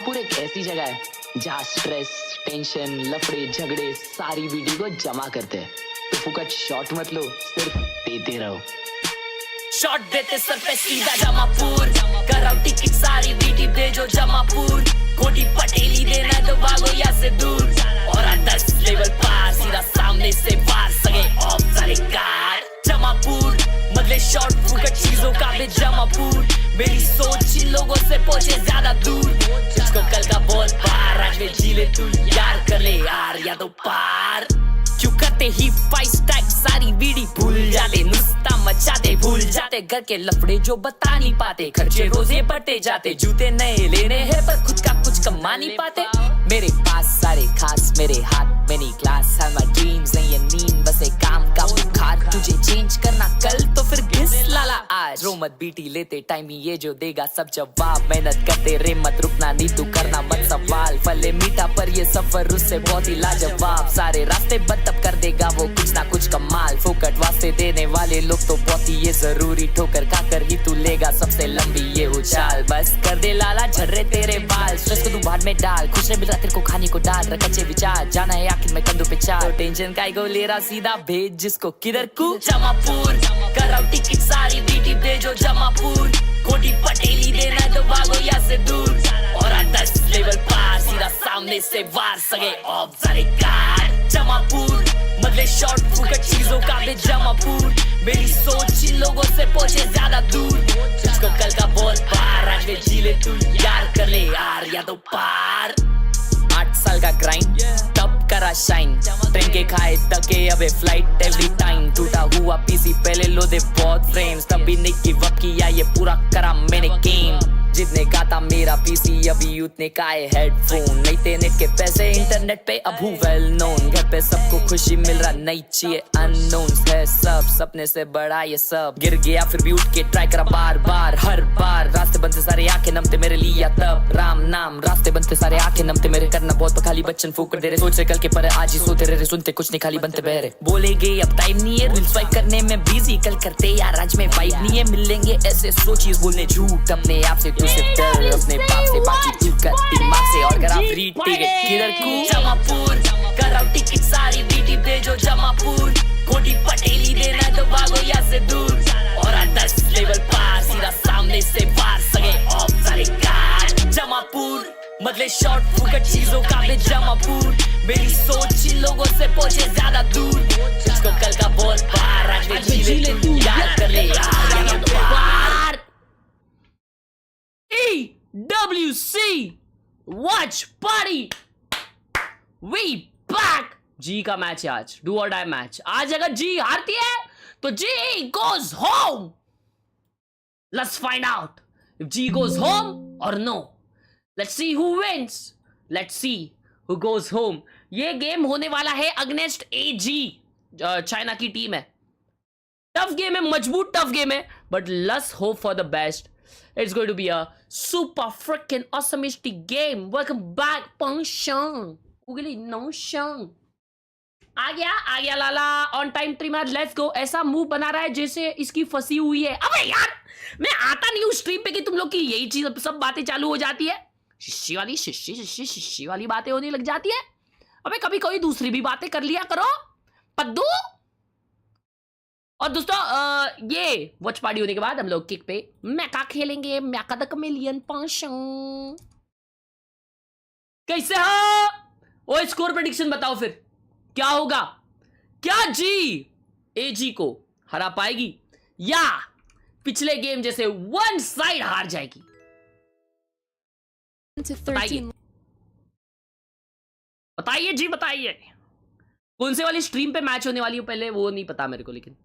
पूरे एक ऐसी जगह है जहाँ स्ट्रेस, टेंशन, लफड़े, झगड़े सारी वीडियो को जमा करते हैं। तो फुकट शॉट मत लो, सिर्फ देते रहो। शॉट देते सर पे सीधा जमापुर, कराओ टिकट सारी बीटी भेजो जमापुर। कोटी पटेली देना तो भागो यहाँ से दूर, और 10 लेवल पार सीधा सामने से वार सगे ऑफ सारे कार। जमापुर बदले शॉट फुकट चीजों का भी जमापुर। मेरी सोच इन लोगों से पहुंचे ज्यादा दूर, तुझको कल का बहुत पार आज में जी ले तू यार, कर ले यार या तो पार। क्यों करते ही फाइव स्टैक सारी बीड़ी भूल जाते, नुस्ता मचाते भूल जाते, घर के लफड़े जो बता नहीं पाते, खर्चे रोजे बढ़ते जाते, जूते नए लेने हैं पर खुद का कुछ कमा नहीं पाते। मेरे पास सारे खास मेरे हाथ में नहीं क्लास, हमारे ड्रीम्स नहीं ये नींद बस एक काम का बुखार। तुझे चेंज करना कल तो फिर घिस लाला आज, रो मत बीटी लेते टाइम ही ये जो देगा सब जवाब। मेहनत करते रे मत रुकना नहीं तू करना मत सवाल, फले मीठा पर ये सफर उससे बहुत ही लाजवाब। सारे रास्ते बंद तब कर देगा वो कुछ ना कुछ कमाल, फोकट वास्ते देने वाले लोग तो बहुत ही ये जरूरी, ठोकर खाकर ही तू लेगा सबसे लंबी ये उछाल। बस कर दे लाला झर्रे तेरे बाल, स्ट्रेस को तू भाड़ में डाल, खुश मिल रहा तेरे को खाने को डाल, रख अच्छे विचार जाना है आखिर में कंधों पे चाल। टेंशन का को ले रहा सीधा भेज जिसको किधर को जमापुर, कराओ टिकट सारी बीटी भेजो जमापुर। कोटी पटेली देना तो भागो यहाँ से दूर, और 10 लेवल पार सीधा सामने से वार सगे ऑफ सारे कार। जमापुर बदले शॉर्ट फुकट चीजों का भी जमापुर। मेरी सोच इन लोगों से पहुंचे ज्यादा दूर, तुझको कल का बहुत पार आज में जी ले तू यार, कर ले यार या तो पार। 8 साल का ग्राइंड तब करा शाइन, ट्रेन के खाए तके अबे फ्लाइट एवरी टाइम। टूटा हुआ पीसी पहले लो दे बहुत फ्रेम्स, तभी नहीं गिव अप किया ये पूरा करा मैंने गेम। जितने का था मेरा पीसी अभी उतने का है हेडफोन, नहीं थे नेट के पैसे इंटरनेट पे अब हूँ वेल नोन। घर पे सबको खुशी मिल रहा नहीं चाहिए अननोन है सब, सपने से बड़ा ये सब। गिर गया फिर भी उठ के ट्राई करा बार बार हर बार, रास्ते बनते सारे आंखें नमते मेरे लिए तब राम नाम। रास्ते बनते सारे आंखें नमते मेरे, करना बहुत खाली बच्चन फूक दे रहे, सोच से कल के पर आज ही सोते रहे, सुनते कुछ नहीं खाली बनते बहरे। बोलेंगे अब टाइम नहीं है रील स्वाइप करने में बिजी, कल करते यार आज में वाइब नहीं है, मिलेंगे ऐसे सोचिए बोलने झूठ अपने आप से, तू सिर्फ डर अपने बाप से, बाकी तू कर दिमाग से। और करा फ्री टिकट किधर को जमापुर, कराओ टिकट सारी बीटी भेजो जमापुर। कोटी पटेली देना तो भागो यहाँ से दूर, और 10 लेवल पार सीधा सामने से वार सगे ऑफ सारे कार। जमापुर बदले शॉर्ट फुकट चीजों का भी जमापुर। मेरी सोच इन लोगों से पहुंचे ज्यादा दूर, तुझको कल का बहुत पार आज में जी ले तू यार, कर ले यार या तो पार। EWC Watchparty we back। जी का मैच है आज, डू और डाई मैच। आज अगर जी हारती है तो जी goes home। Let's find out if G goes home or no। Let's see who wins। Let's see who goes home। ये गेम होने वाला है अगेंस्ट AG, चाइना की टीम है। टफ गेम है, मजबूत टफ गेम है, but let's hope for the best. It's going to be a super freaking awesomeistic game। Welcome back, Pangshang। Ugly नौशंग आ गया लाला on time trimmer. Let's go. ऐसा मुंह बना रहा है जैसे इसकी फंसी हुई है। अबे यार मैं आता नहीं हूँ स्ट्रीम पे कि तुम लोग की यही चीज सब बातें चालू हो जाती है, शिष्य वाली बातें होने लग जाती है। अबे कभी कोई दूसरी भी बातें कर लिया करो पद्दू। और दोस्तों ये वॉच पार्टी होने के बाद हम लोग किक पे मैका खेलेंगे, मैका द कमेलियन पांशंग। कैसे हो? ओ स्कोर प्रेडिक्शन बताओ फिर क्या होगा? क्या जी एजी को हरा पाएगी या पिछले गेम जैसे वन साइड हार जाएगी? बताइए जी बताइए। कौन से वाली स्ट्रीम पे मैच होने वाली है पहले वो नहीं पता मेरे को, लेकिन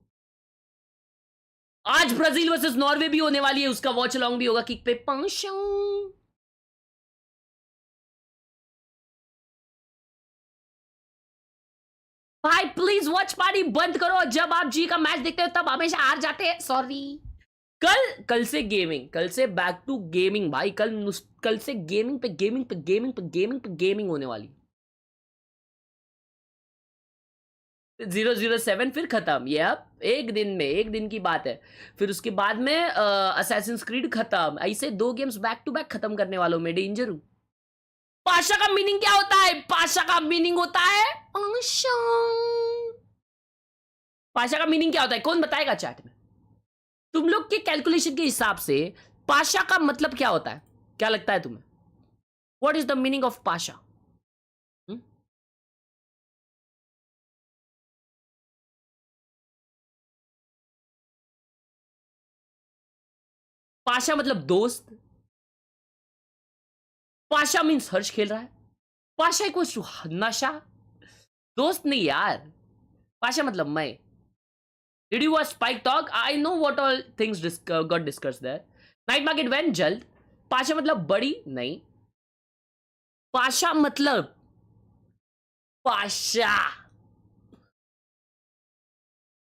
आज ब्राजील वर्सेस नॉर्वे भी होने वाली है, उसका वॉच अलोंग भी होगा किक पे। भाई प्लीज वॉच पार्टी बंद करो, जब आप जी का मैच देखते हो तब हमेशा हार जाते हैं, सॉरी। कल से गेमिंग, कल से बैक टू गेमिंग भाई। कल से गेमिंग पे गेमिंग पे गेमिंग पे गेमिंग पे गेमिंग होने वाली। 007 फिर खत्म, ये अब एक दिन की बात है। फिर उसके बाद में असैसिन्स क्रीड खत्म। ऐसे 2 गेम्स बैक टू बैक खत्म करने वालों में डेंजर हूं। पाशा का मीनिंग क्या होता है? पाशा का मीनिंग होता है आशा। पाशा का मीनिंग क्या होता है? कौन बताएगा चैट में? तुम लोग के कैलकुलेशन के हिसाब से पाशा का मतलब क्या होता है? क्या लगता है तुम्हें? What is the meaning of Pasha? Pasha मतलब दोस्त। पाशा मीन्स हर्ष खेल रहा है। पाशा इक्वल्स टू नशा। दोस्त नहीं यार, पाशा मतलब मैं। Did you watch spike talk? I know what all things got discussed there. Night market when जल्द। पाशा मतलब बड़ी नहीं। पाशा मतलब पाशा।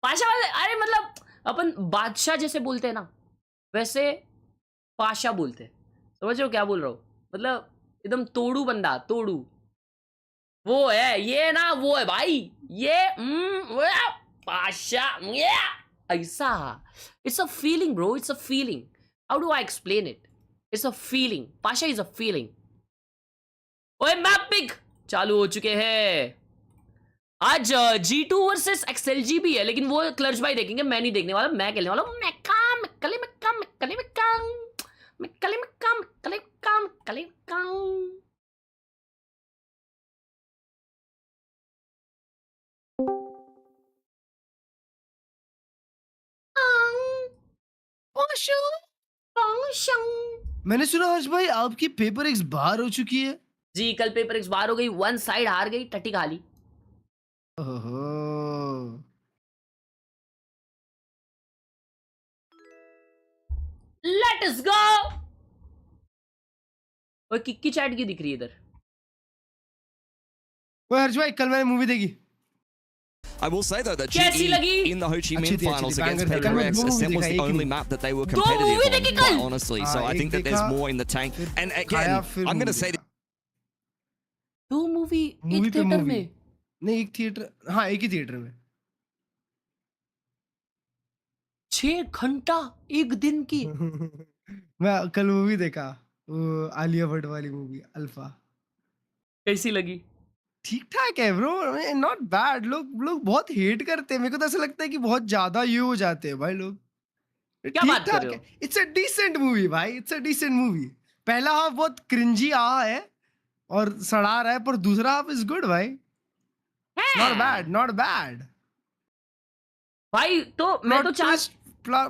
पाशा अरे मतलब अपन बादशाह जैसे बोलते हैं ना, वैसे पाशा बोलते हैं। समझ रहे हो क्या बोल रहा हूं? मतलब एकदम तोड़ू बंदा, तोड़ू। वो है ये ना, वो है भाई ये पाशा ऐसा। It's a feeling bro, it's a feeling. How do I explain it? It's a feeling. Pasha is a feeling. ओए मैप पिक चालू हो चुके हैं। आज G2 वर्सेस XLG भी है, लेकिन वो क्लर्च भाई देखेंगे, मैं नहीं देखने वाला। मैं खेलने वाला हूं मैका मैकले मैका मैकले मैका मैकले मैका मैकले मैका मैकले मैका। मैंने सुना हर्ष भाई आपकी पेपर एक्स बाहर हो चुकी है। जी कल पेपर एक्स बाहर हो गई, वन साइड हार गई, टट्टी खा ली। ओहो। लेट अस गो। और किक्की चैट की दिख रही है इधर। ओए हर्ष भाई कल मैंने मूवी देखी। I will say though that कैसी GE लगी? in the Ho Chi Minh अच्छी थी, finals banger against थी। Paper मैंने X, दो Ascent movie was the देखा, only एक map that they were movie competitive on, देखी कल? quite honestly. So हाँ, I एक think that there's देखा, more in the tank. फिर And खाया, again, फिर I'm going to movie say देखा। दो मूवी मूवी एक पे थिएटर मूवी। में? नहीं एक थिएटर, हाँ एक ही थिएटर में। 6 घंटा एक दिन की। मैं कल मूवी देखा, वो आलिया भट्ट वाली मूवी अल्फा। कैसी लगी? ठीक ठाक है ब्रो, नॉट बैड। लोग बहुत हेट करते हैं, मेरे को तो ऐसा लगता है कि बहुत ज्यादा ये हो जाते हैं भाई लोग। क्या ठीक बात कर ठाक रहे है। हो? इट्स अ डिसेंट मूवी भाई, इट्स अ डिसेंट मूवी। पहला हाफ बहुत क्रिंजी है और सड़ा रहा है, पर दूसरा हाफ इज गुड भाई। Not bad, not bad. भाई तो मैं तो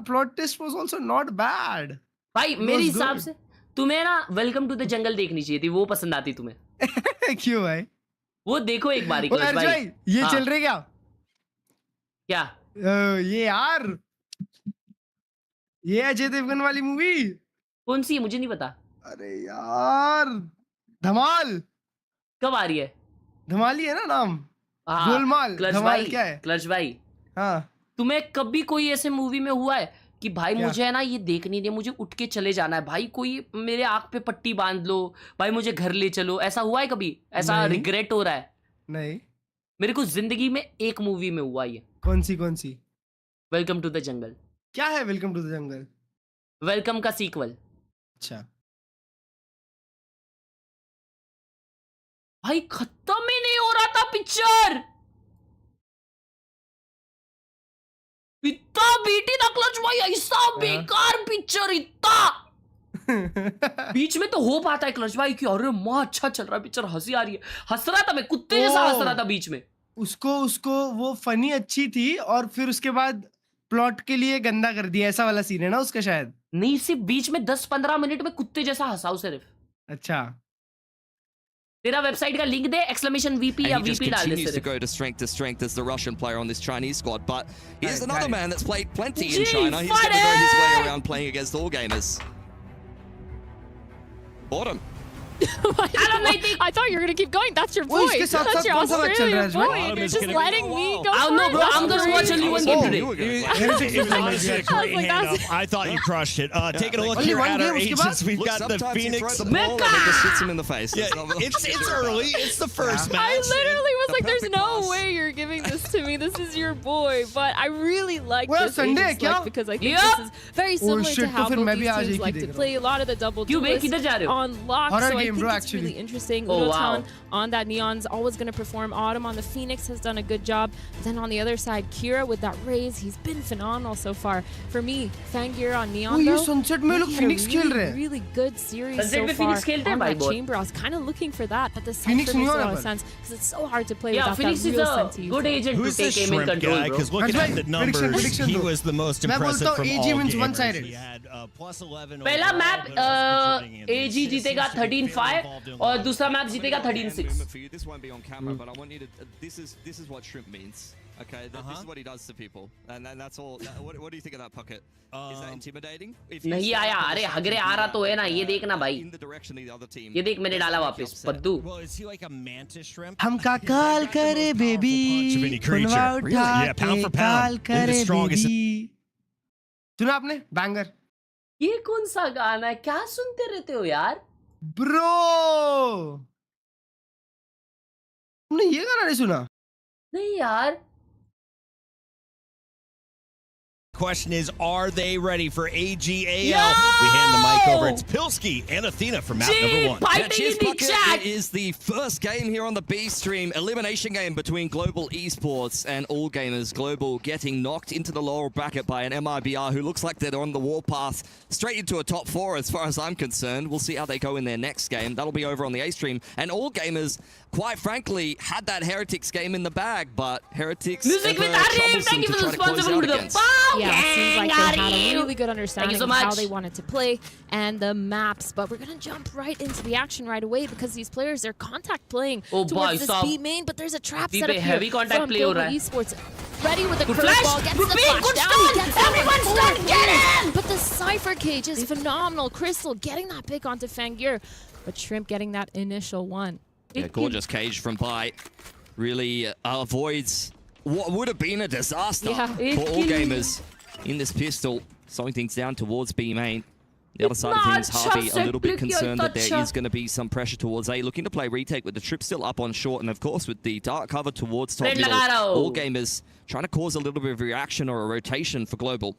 plot twist was also not bad. भाई मेरे हिसाब से तुम्हें ना वेलकम टू द जंगल देखनी चाहिए थी, वो पसंद आती तुम्हें। क्यों भाई? वो देखो एक बारी ओ हर्ष भाई ये हाँ। चल रहे क्या? क्या? ये यार, ये अजय देवगन वाली मूवी। कौन सी है? मुझे नहीं पता। अरे यार धमाल। कब आ रही है? धमाल ही है ना नाम? हाँ, गोलमाल। क्लच धमाल भाई, क्या है? क्लच भाई हाँ तुम्हें कभी कोई ऐसे मूवी में हुआ है कि भाई क्या? मुझे है ना ये देखनी नहीं, मुझे उठ के चले जाना है भाई, कोई मेरे आंख पे पट्टी बांध लो भाई, मुझे घर ले चलो, ऐसा हुआ है कभी? ऐसा नहीं। रिग्रेट हो रहा है? नहीं। मेरे को जिंदगी में एक मूवी में हुआ ये। कौन सी? Welcome to the jungle. क्या है welcome to the jungle? Welcome का सीक्वल। अच्छा भाई खत्म ही नहीं हो रहा था पिक्चर, इतना बीटी था क्लच भाई, ऐसा बेकार पिक्चर, इतना बीच में तो हो पाता है क्लच भाई कि अरे माँ अच्छा चल रहा है पिक्चर, हंसी आ रही है, हंस रहा था मैं कुत्ते जैसा हंस रहा था बीच में। उसको वो फनी अच्छी थी और फिर उसके बाद प्लॉट के लिए गंदा कर दिया, ऐसा वाला सीन है ना उसका शायद। नहीं, सिर्फ बीच में 10-15 मिनट में कुत्ते जैसा हंसाओ सिर्फ। अच्छा तेरा वेबसाइट का लिंक दे, एक्सक्लेमेशन वीपी या And he just वीपी डाल दे continues to सिर्फ। go to strength as the Russian player on this Chinese squad. But here's Got another it. man that's played plenty Gee, in China. He's going to go his way funny. around playing against all gamers. Bottom. Hello, matey. I thought you were gonna keep going. That's your Oh, voice. इसके साथ That's साथ your कौन सा match चल रहा है Australian इसमें? voice. Bottom You're is just gonna be letting me long. go I for don't know, it. bro. That's I'm gonna great. watch only one game today. You were gonna I play. was It was honestly a like, great hand that's- up. I thought you crushed it. Taking a look Only here one at our game, उसके agents, बाद? we've Look, got the sometimes you Phoenix. throw the ball and it just hits him in the face. Yeah, it's early. It's the first I match. literally was The like, "There's perfect no pass. way you're giving this to me. This is your boy." But I really like Well, this Sunday, agent क्या? select because I think Yeah. this is very similar shit, to how तो फिर both मैं भी these आज teams एक ही like देख to रहा play. A lot of the double क्यों बे, duelists किधर जा रहे हो? on lock, Horror so I game, think bro, it's actually. really interesting. Oh, Udotan wow. on that Neon's always going to perform. Autumn on the Phoenix has done a good job. Then on the other side, Kira with that raise, he's been phenomenal so far. For me, Fangir on Neon, Oh, ये though, Sunset में लोग he had a Phoenix खेल रहे हैं. really good series Sunset so में far Phoenix खेलते हैं on भाई that बहुत. chamber. I was kind of looking for that, but the Phoenix Cypher makes a नहीं lot होना of sense because it's so hard to play Yeah, without Phoenix that is real a sense to use good it. agent to Who's take this aim in shrimp control, guy? bro. Because looking That's at the right. numbers, Prediction he दो. was the most मैं impressive बोलता हूँ from AG all wins gamers. one-sided. He had +11 पहला overall, map but also contributing in AG assists. जीतेगा Seems to be very 13-5 involved in और live. दूसरा map जीतेगा Moment 13-6. for you. This won't be on camera, but I want you to. This is what shrimp means. Okay, this is what he does to people, and that's all. What do you think of that pocket? Is that intimidating? If you नहीं stand आया, up अरे and हगरे do आ रहा that, तो है ना, ये देखना भाई. in the direction of the other team. ये देख मैंने डाला वापस पद्दू. Well, is he like a mantis shrimp? हमका काल करे baby punch of any creature. खुनवा Really? उठा Yeah, pound for के pound. काल One of the करे strongest. बेबी सुना आपने बैंगर ये कौन सा गाना है? क्या सुनते रहते हो यार? ब्रो तुमने ये गाना नहीं सुना नहीं यार. Question is, are they ready for AGAL? Yo! We hand the mic over. It's Pilsky and Athena for map number 1. Yeah, Fighting cheers, in the Bucket. chat. It is the first game here on the B stream. Elimination game between Global Esports and All Gamers. Global getting knocked into the lower bracket by an MIBR who looks like they're on the warpath straight into a top 4 as far as I'm concerned. We'll see how they go in their next game. That'll be over on the A stream. And All Gamers, quite frankly, had that Heretics game in the bag, but Heretics Music with Arif, troublesome thank you to for try the to close sponsor out for the against. Yeah, it seems like they had a really good understanding so of how much. they wanted to play and the maps. But we're going to jump right into the action right away because these players are contact playing Oh, towards boy, this stop. B main, but there's a trap B set पे up heavy here contact from play हो Global रहा है. Esports. Ready with the Good curveball, flash. gets Good the pick. flash Good down, stun. gets that Everyone one stun. forward. Get him. But the Cypher Cage is phenomenal. Crystal getting that pick onto Fangir, but Shrimp getting that initial one. Yeah, gorgeous cage from Bite. Really avoids what would have been a disaster Yeah. for All Gamers in this pistol. Slowing things down towards B main. The other side of things, Harvey a little bit concerned that there is going to be some pressure towards A. Looking to play retake with the trip still up on short. And of course, with the dark cover towards top Red middle, लगा रहा हूँ. All Gamers trying to cause a little bit of reaction or a rotation for Global.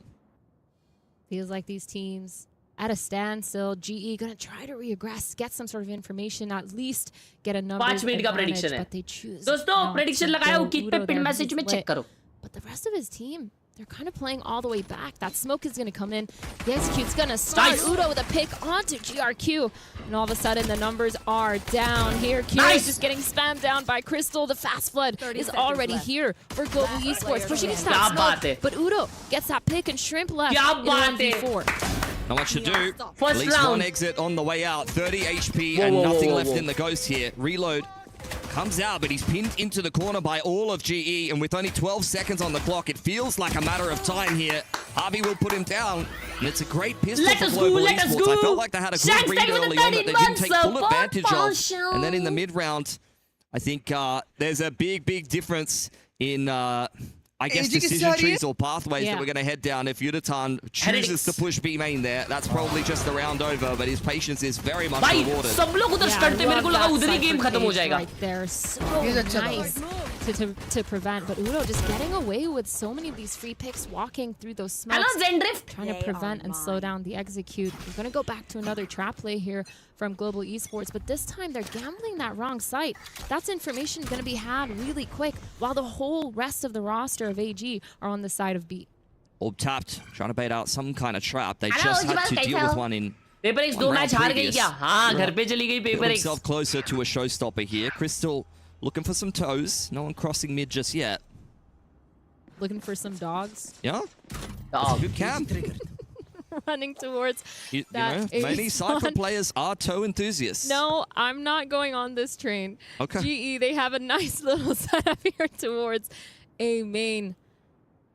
Feels like these teams at a standstill. GE gonna try to regress, get some sort of information, at least get a number 5 minute का advantage, prediction है. but they choose दोस्तों not prediction to लगाया go. हो kit पे Udo pin there, message he's में lit. Check करो. But the rest of his team, they're kind of playing all the way back. That smoke is going to come in. The execute's going to start. Nice. Udo with a pick onto GRQ. And all of a sudden, the numbers are down here. Kira Nice. is just getting spammed down by Crystal. The fast flood is already here for Global Esports. Pushing into that क्या बात है. smoke. But Udo gets that pick and Shrimp left क्या in बात है. 1v4. Not much to do. First At least round. one exit on the way out. 30 HP Whoa, and whoa, nothing whoa, left whoa. in the ghost here. Reload comes out, but he's pinned into the corner by all of GE. And with only 12 seconds on the clock, it feels like a matter of time here. Harvey will put him down. And it's a great pistol Let for us go, Global let us Esports. I go. felt like they had a good Shanks read taking the early on that they 31 didn't take full support advantage of. potion. And then in the mid-round, I think there's a big difference in... I guess AG किससे decision आ रही है? trees or pathways Yeah. that we're going to head down. If Yudatan chooses Heretics. to push B main there, that's probably just the round over, but his patience is very much भाई rewarded. सब लोग उधर Yeah, stunt थे मेरे को love लगा that उधर ही Cypher game खत्म हो cage जाएगा. right there. So ये अच्छा था. nice to prevent. But Udo just getting away with so many of these free picks, walking through those smokes. Hello Zendrift. Trying to prevent and slow down the execute. We're going to go back to another trap play here from Global Esports, but this time they're gambling that wrong site. That's information going to be had really quick, while the whole rest of the roster of AG are on the side of B. Orb tapped, trying to bait out some kind of trap. They Hello, just you had guys to कैसे deal हो? with one in. Paper x One दो round match हार गई previous. क्या? हाँ Yeah. घर पे चली गई Put paper x. himself closer to a showstopper here. Crystal looking for some toes. No one crossing mid just yet. Looking for some dogs. Yeah? Oh, Good camp. Running towards You that know, many ace Cypher on- players are toe enthusiasts. No, I'm not going on this train. Okay. GE, they have a nice little setup here towards A main.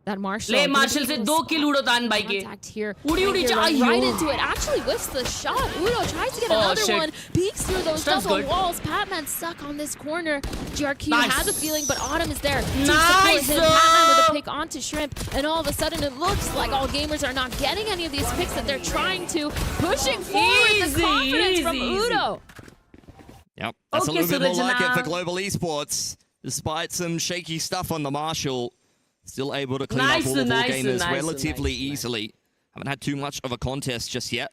That Marshall. ले gonna martial be से able 2 to किल उड़ो तान भाई के. contact here. उड़ी उड़ी Fangir जा- right अयो. into it. Actually whiffs the shot. Udo tries to get Oh, another shit. one. Peeks through those Stun's double good. walls. Patman stuck on this corner. GRQ Nice. has a feeling, but Autumn is there to Nice. support him. Patman with a pick onto Shrimp, and all of a sudden it looks like all gamers are not getting any of these picks that they're trying to. Pushing forward the Easy, confidence from easy, Udo. Yep, that's Okay, a little bit more like it Surajana. for Global Esports. Despite some shaky stuff on the Marshall, still able to clean Nice, up all of All nice, Gamers nice, relatively nice. easily. Haven't had too much of a contest just yet.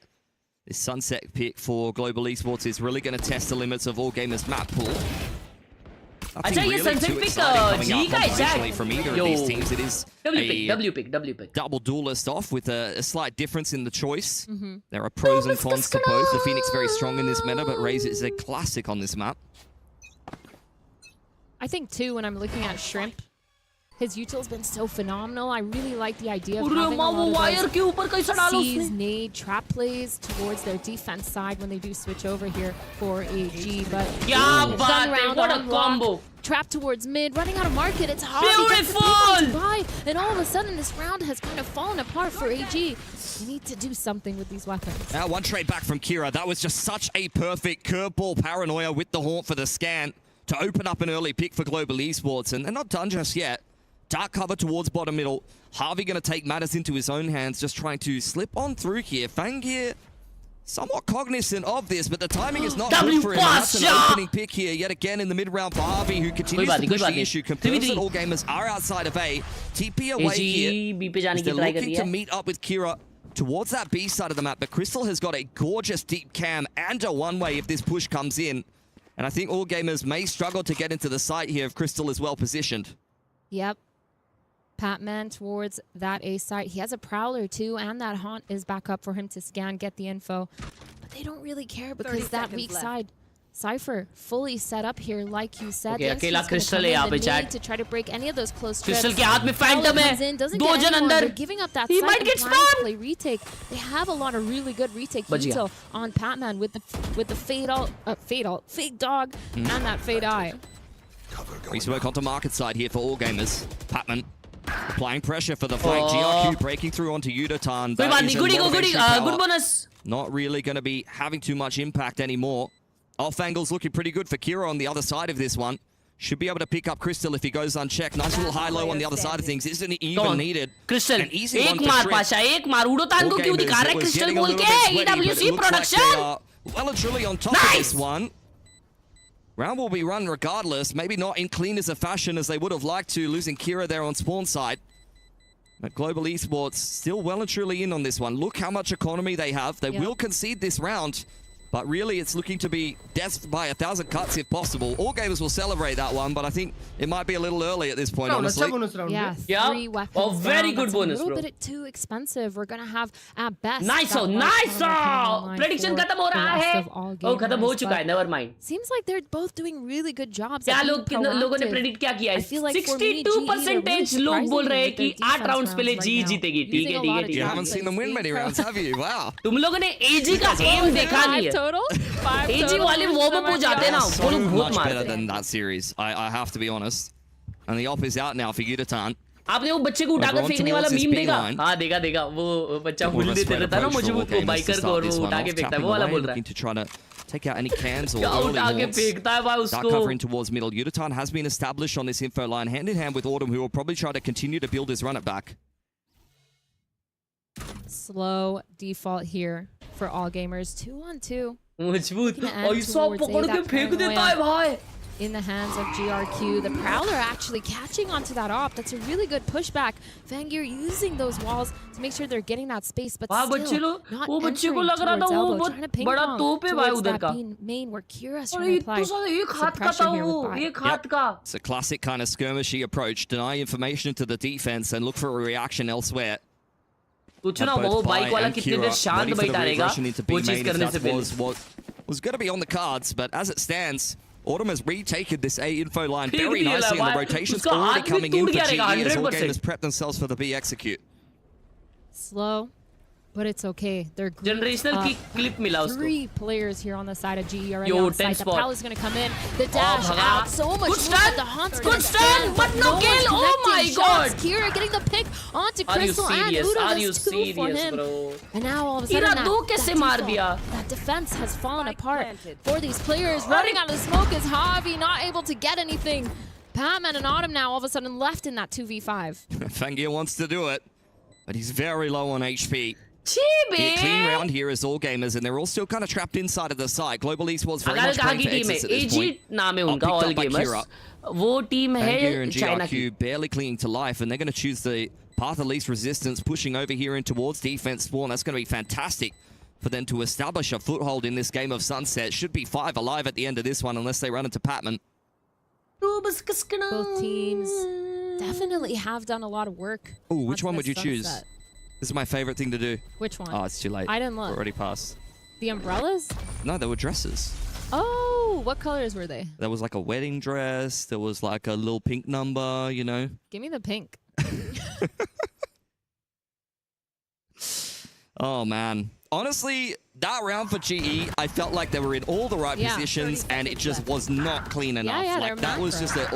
This sunset pick for Global Esports is really going to test the limits of All Gamers map pool. अच्छा ये sunset pick G का है from either of these teams. It is W pick. double duelist off with a slight difference in the choice. There are pros and cons to both. The Phoenix very strong in this meta, but Raze is a classic on this map. I think too, when I'm looking at Shrimp, his util's been so phenomenal. I really like the idea of having a lot of those C's, nade, trap plays towards their defense side when they do switch over here for AG. But gun round, what a combo! Trap towards mid, running out of market. It's hard. Beautiful! And all of a sudden, this round has kind of fallen apart for AG. You need to do something with these weapons. Now one trade back from Kira. That was just such a perfect curveball paranoia with the haunt for the scan to open up an early pick for Global Esports, and they're not done just yet. Dark cover towards bottom middle. Harvey going to take matters into his own hands, just trying to slip on through here. Fangir somewhat cognizant of this, but the timing is not good for him. That's an opening pick here yet again in the mid-round for Harvey, who continues to push the issue. Confirms that all gamers are outside of A. TP away here. They're looking to meet up with Kira towards that B side of the map, but Crystal has got a gorgeous deep cam and a one-way if this push comes in. And I think all gamers may struggle to get into the site here if Crystal is well positioned. Yep. Patman towards that A site. He has a Prowler too, and that Haunt is back up for him to scan, get the info. But they don't really care because that weak side, Cypher, fully set up here, like you said. Okay, अकेला Crystal है यहाँ पे chat. To try to break any of those close strips. Crystal के हाथ में Phantom है. दो जन अंदर. Giving up that He site might get and trying to spammed. play retake. They have a lot of really good retake util on Patman with the fade dog and that fade eye. We work onto market side here for all gamers. Patman applying pressure for the flank. GRQ breaking through onto Udatan. Good bonus. Not really going to be having too much impact anymore. Offangle's looking pretty good for Kira on the other side of this one. Should be able to pick up Crystal if he goes unchecked. Nice little high-low on the other side of things. Isn't even needed. Crystal, An easy one एक for मार Shrimp. Pasha, एक मार. उड़ोतान को क्यों दिखा रहा है Crystal बोल के? EWC production. Well and truly on top of this one. Round will be run regardless. Maybe not in clean as a fashion as they would have liked to, losing Kira there on spawn side. But Global Esports still well and truly in on this one. Look how much economy they have. They will concede this round. But really, it's looking to be death by 1,000 cuts if possible. All gamers will celebrate that one, but I think it might be a little early at this point, honestly. Yeah, 3 weapons. Oh, very good bonus, bro. A bro. little bit too expensive. We're going to have, at best... Nice! Prediction खत्म हो रहा है. Oh, खत्म हो चुका है. Never mind. Seems like they're both doing really good jobs. क्या लोगों ने predict क्या किया है? 62% लोग बोल रहे हैं कि 8 rounds पहले G जीतेगी. ठीक है. You haven't seen them win many rounds, have you? Wow. तुम लोगों ने AG का aim देखा नहीं है. AG वाले warm up हो जाते हैं ना. वो लोग बहुत Much मारते better हैं. than that series, I have to be honest. And the op is out now for Udatan. आपने वो बच्चे को उठाकर फेंकने वाला मीम देखा? हाँ देखा वो बच्चा बुल देते रहता है ना मजबूत को बाइकर को और वो उठा के फेंकता है वो वाला बोल रहा है to try to take out any cans or क्या early उठा के haunts. फेंकता है भाई Dark उसको covering towards middle. Udatan has been established on this info line hand in hand with Autumn, who will probably try to continue to build his run it back. Slow default here for all gamers. 2-on-2. मजबूत और ये सब पकड़ के फेंक देता है भाई in the hands of GRQ. The Prowler actually catching onto that op. That's a really good pushback. Fangir using those walls to make sure they're getting that space, but still not entering towards elbow. Trying to ping pong towards that main where Kira's trying to apply some pressure here with Bite. It's a classic kind of skirmishy approach. Deny information to the defense and look for a reaction elsewhere. कुछ ना वो bike वाला कितने देर शांत बैठा रहेगा वो चीज करने से पहले was going to be on the cards, but as it stands, Autumn has retaken this A info line very nicely, and the rotation's already coming in for GE as all gamers prep themselves for the B execute. Slow, but it's okay. They're generational clip mila usko. 3 players here on the side of GE already on site. The Pal is going to come in. The dash out. So much good stun. The Haunt's good stun, but no kill. Oh my god. Kira getting the pick onto Crystal and Udo's 2 for him. Bro? And now all of a sudden that defense has fallen apart for these players. Running out of the smoke is Javi, not able to get anything. Patman and Autumn now all of a sudden left in that 2v5. Fangir wants to do it, but he's very low on HP. A clean round here as all gamers, and they're all still kind of trapped inside of the site. Global Esports very much playing for exits at this point. नाम है उनका all gamers. वो team है China की. Barely clinging to life, and they're going to choose the path of least resistance, pushing over here in towards defense spawn. That's going to be fantastic for them to establish a foothold in this game of Sunset. Should be 5 alive at the end of this one unless they run into Patman. Both teams definitely have done a lot of work. Oh, which onto one would this you choose? Sunset. This is my favorite thing to do. Which one? Oh, it's too late. I didn't look. We're already past. The umbrellas? No, they were dresses. Oh, what colors were they? There was like a wedding dress. There was like a little pink number, you know. Give me the pink. Oh, man. Honestly, that round for GE, I felt like they were in all the right positions and it just was not clean enough. Yeah, like that was just an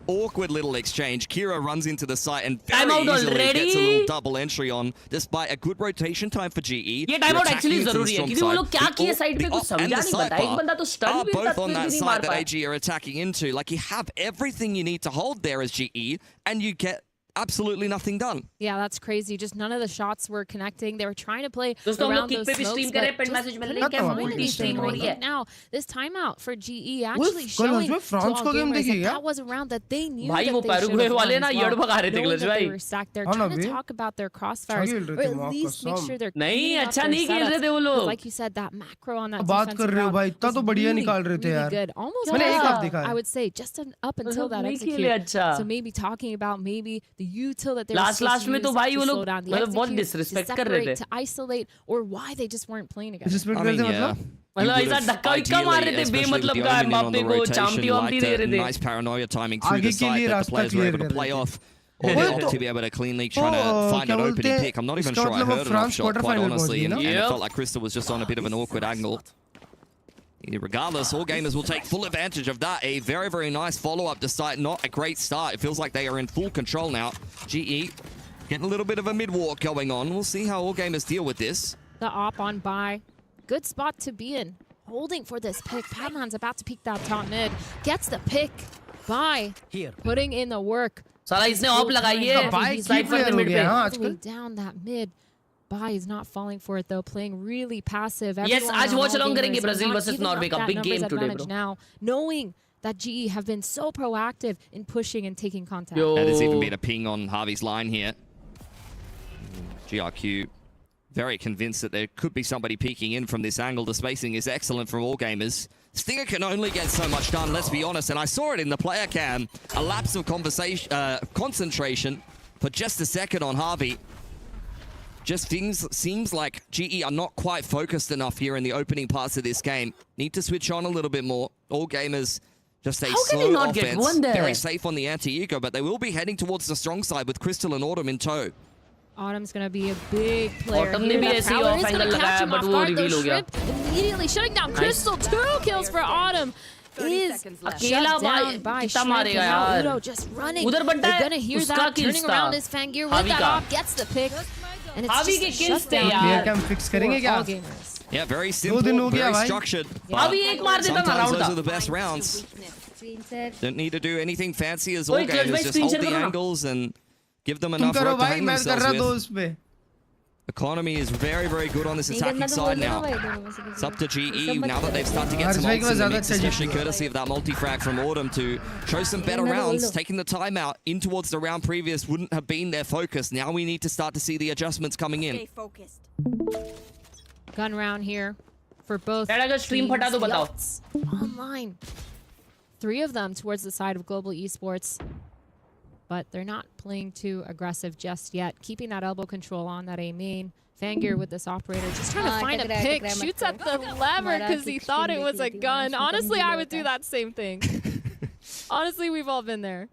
awkward little exchange. Kira runs into the site and very Timeout easily already? gets a little double entry on, despite a good rotation time for GE. ये time out actually जरूरी है क्योंकि वो लोग क्या किए side पे कुछ समझा नहीं पता एक बंदा तो स्टन भी both तक on that नहीं side मार that पाया AG are attacking into. Like, you have everything you need to hold there as GE, and you get absolutely nothing done. Yeah, that's crazy. Just none of the shots were connecting. They were trying to play दोस्तों हम लोग around kick those पे भी smokes, stream कर रहे हैं but paid just message mill couldn't रही get है multi मल्टी स्ट्रीम हो रही है now. This timeout for GE actually कल showing उसमें to फ्रांस all को गेम gamers देखी that क्या? that was a round that they knew भाई that वो they should पैरुग्वे have won वाले as ना well, यड़ भगा रहे थे knowing ग्लच that they भाई were stacked. They're हाँ ना trying to bay. talk about their crossfires, खेल रहे or थे at माँ least make कसम। sure they're नहीं cleaning up अच्छा their नहीं खेल रहे setups. थे वो 'Cause लोग like you said, that macro on that बात defensive कर रहे हो round भाई, इतना was तो बढ़िया really, निकाल रहे थे really यार। good. Almost मैंने एक perfect, हाफ देखा है। I would say, just up until that नहीं execute. खेले अच्छा So maybe talking about maybe the util that they were last supposed last to में use तो भाई to वो slow लोग down the मतलब बहुत execute, to डिसरिस्पेक्ट कर रहे separate, थे to isolate, or why they just weren't playing together. Disrespect I करते mean, मतलब मतलब You ऐसा would've धक्का विक्का मार रहे थे ideally, बेमतलब especially का the opening on Mbappe the को rotation, चामटी वामटी liked दे a रहे थे nice paranoia timing through आगे the के लिए side that the रास्ता players were clear able to कर play रहे थे। off. Or वो they तो- opt to be able to cleanly try to find क्या an बोलते opening हैं, pick. I'm not even इसका sure I मतलब वो heard an off France shot, quarter quite final पहुंच honestly, गई and ना? it felt like Crystal was just on a bit of an awkward angle. Regardless, all gamers will take full advantage of that. A very, very nice follow-up despite not a great start. It feels like they are in full control now. GE getting a little bit of a mid-walk going on. We'll see how all gamers deal with this. The op on buy. Good spot to be in. Holding for this pick. Padman's about to peek that top mid. Gets the pick. Buy. Putting in the work. साला इसने of लगाई है भाई side की पर player हो mid पे गया हाँ All the way आजकल। down that mid. Buy is not falling for it though, playing really passive. Yes, Everyone आज on watch all along gamers करेंगे are Brazil not versus giving up Norway का that big numbers game today, advantage bro. now, knowing that GE have been so proactive in pushing and taking contact. Yo. There's even been a ping on Harvey's line here. GRQ very convinced that there could be somebody peeking in from this angle. The spacing is excellent from all gamers. Stinger can only get so much done, let's be honest. And I saw it in the player cam. A lapse of concentration for just a second on Harvey. Just seems like GE are not quite focused enough here in the opening parts of this game. Need to switch on a little bit more. All gamers just a How can slow they not get offense. one there? Very safe on the anti-eco, but they will be heading towards the strong side with Crystal and Autumn in tow. Autumn's gonna be a big player. Autumn here. ने भी That ऐसे ही Prowler off is gonna angle catch लगाया, him but off वो guard. reveal Those हो गया. Shrimp immediately shutting down Crystal. 2 kills for Autumn. Is अकेला shut down by कितना Shrimp. मारेगा And now यार? Udo just running. उधर बंदा They're है, gonna hear उसका that. kills Turning था. around his Fangir with Harvey that का. off. Gets the pick. And it's Harvey just के a kills थे shutdown यार. प्लेयर कैम फिक्स करेंगे for क्या? all gamers. Yeah, very 2 simple, दिन हो गया very भाई। structured. अभी एक मार देता ना Sometimes राउंड those था are the best rounds. Don't need to do anything fancy as Oi, all Clutch gamers. भाई, Just screen hold share the करो ना. angles and give them तुम enough करो rope to भाई, hang मैं कर रहा themselves दो with. उस पे। Economy is very, very good on this attacking side now. It's up to GE now that they've started to get some Harsh bhai ults in the zyada mix, अच्छा especially GG courtesy of that multi-frag from Autumn to show some better rounds. Taking the timeout in towards the round previous wouldn't have been their focus. Now we need to start to see the adjustments coming in. Stay focused. Gun round here for both. Dad अगर stream फटा तो teams. बताओ. Yachts online. 3 of them towards the side of Global Esports. But they're not playing too aggressive just yet. Keeping that elbow control on that A main. Fangir with this operator just trying to find a pick. Shoots at the lever because he thought it was a gun. Honestly, I would do that same thing. Honestly, we've all been there.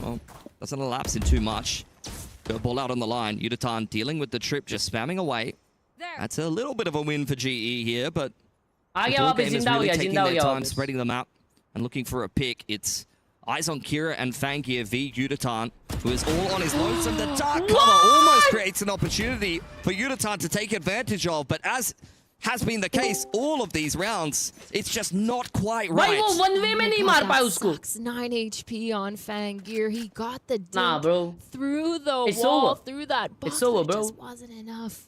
Well, doesn't elapse in too much. Got a ball out on the line. Yutatan dealing with the trip, just spamming away. That's a little bit of a win for GE here, but uh the गया ball वापस game is जिंदा हो really गया taking जिंदा हो their गया time, वापस. spreading them out and looking for a pick. It's eyes on Kira and Fangir v Yutatan, who is all on his lonesome. The dark cover almost creates an opportunity for Yutatan to take advantage of, but as has been the case all of these rounds, it's just not quite भाई वो right. One way में नहीं God, मार that पाया उसको. sucks. 9 HP on Fangir. He got the Nah, dink bro. through the It's wall, over. through that box. It's over, but it bro. just wasn't enough.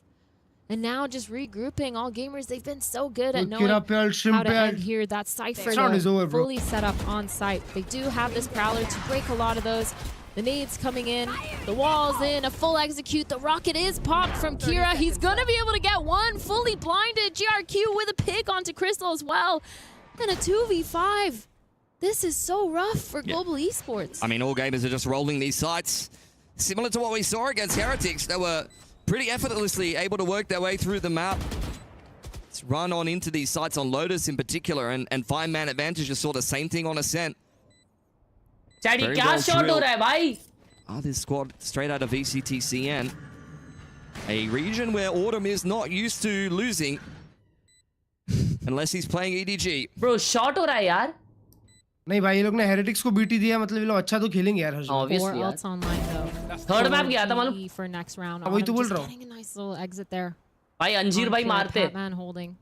And now just regrouping. All gamers, they've been so good at Kira knowing pe ult, shrimp how to pe end ult. here. That Cypher Sound is though, over, bro. fully set up on site. They do have this Prowler to break a lot of those. The nades coming in, the wall's in, a full execute. The rocket is popped from Khelraay. He's gonna be able to get one, fully blinded. GRQ with a pick onto Crystal as well. And a 2v5. This is so rough for Global Esports. I mean, all gamers are just rolling these sites. Similar to what we saw against Heretics, they were pretty effortlessly able to work their way through the map. Let's run on into these sites on Lotus in particular and find man advantage. Just saw the same thing on Ascent. चैडी Very क्या well shot हो drilled. रहा है भाई? This squad straight out of VCTCN. A region where Autumn is not used to losing. Unless he's playing EDG. Bro, shot हो रहा है यार. नहीं भाई, ये लोग ने हेरेटिक्स को बीटी दिया, मतलब ये लोग अच्छा तो खेलेंगे यार. Four Obviously यार. ults online though. Third map गया था मालूम. For next round. वही तो बोल Just रहा हूँ. getting a nice little exit there. भाई अंजीर भाई मारते. Patman holding.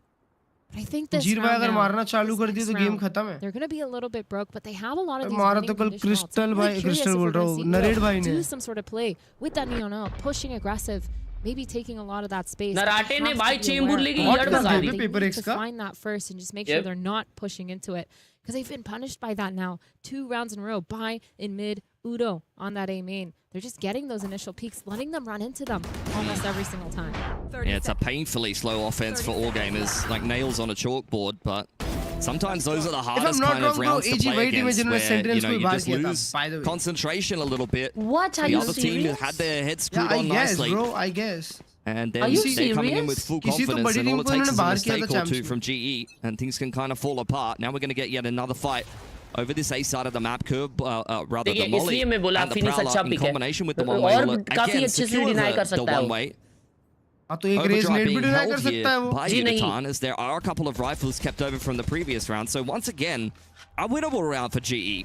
But I think this जीर भाई round अगर now, मारना चालू this कर दिए next तो गेम round, खत्म है. They're going to be a little bit broke, but they have a lot of these मारा winning तो कल conditionals. So क्रिस्टल I'm भाई, really curious क्रिस्टल if बोल we're रहा gonna हूँ, see नरेड भाई Udo ने. do some sort of play with that Neon, pushing aggressive, maybe taking a lot of that space. Narate They ने have भाई to be Chembur aware. लेके Hot यार कर भगा दिया दी. पे They paper need x to का. find that first and just make sure Yep. they're not pushing into it. Because they've been punished by that now. 2 rounds in a row. Buy in mid, Udo on that A main. They're just getting those initial peaks, letting them run into them almost every single time. Yeah, it's a painfully slow offense for all gamers, like nails on a chalkboard, but sometimes those are the hardest not kind of wrong, bro, rounds to AG play वही team है against जिन्होंने where, Sentinels you know, को you बाहर just किया था, lose by the way. concentration a little bit. What? Are The you other team serious? had their heads Yeah, screwed I on guess, nicely. bro, I guess. And Are then you they're coming in with serious? full किसी तो confidence, बड़ी and team all it को takes इन्होंने is a बाहर किया था mistake or champs two में. from GE, and things can kind of fall apart. Now we're going to get yet another fight over this A side of the map curve, rather देखिए, the Molly इसलिए मैं बोला and the Phoenix Prowler अच्छा in pick है. combination with the one-way और will काफी again अच्छे से secure deny कर the सकता है वो. one-way. हाँ तो एक रेस Overdrive नेट भी being डिनाई held कर सकता here है वो. by जी नहीं. Yucatan, as there are a couple of rifles kept over from the previous round. So once again, a winnable round for GE.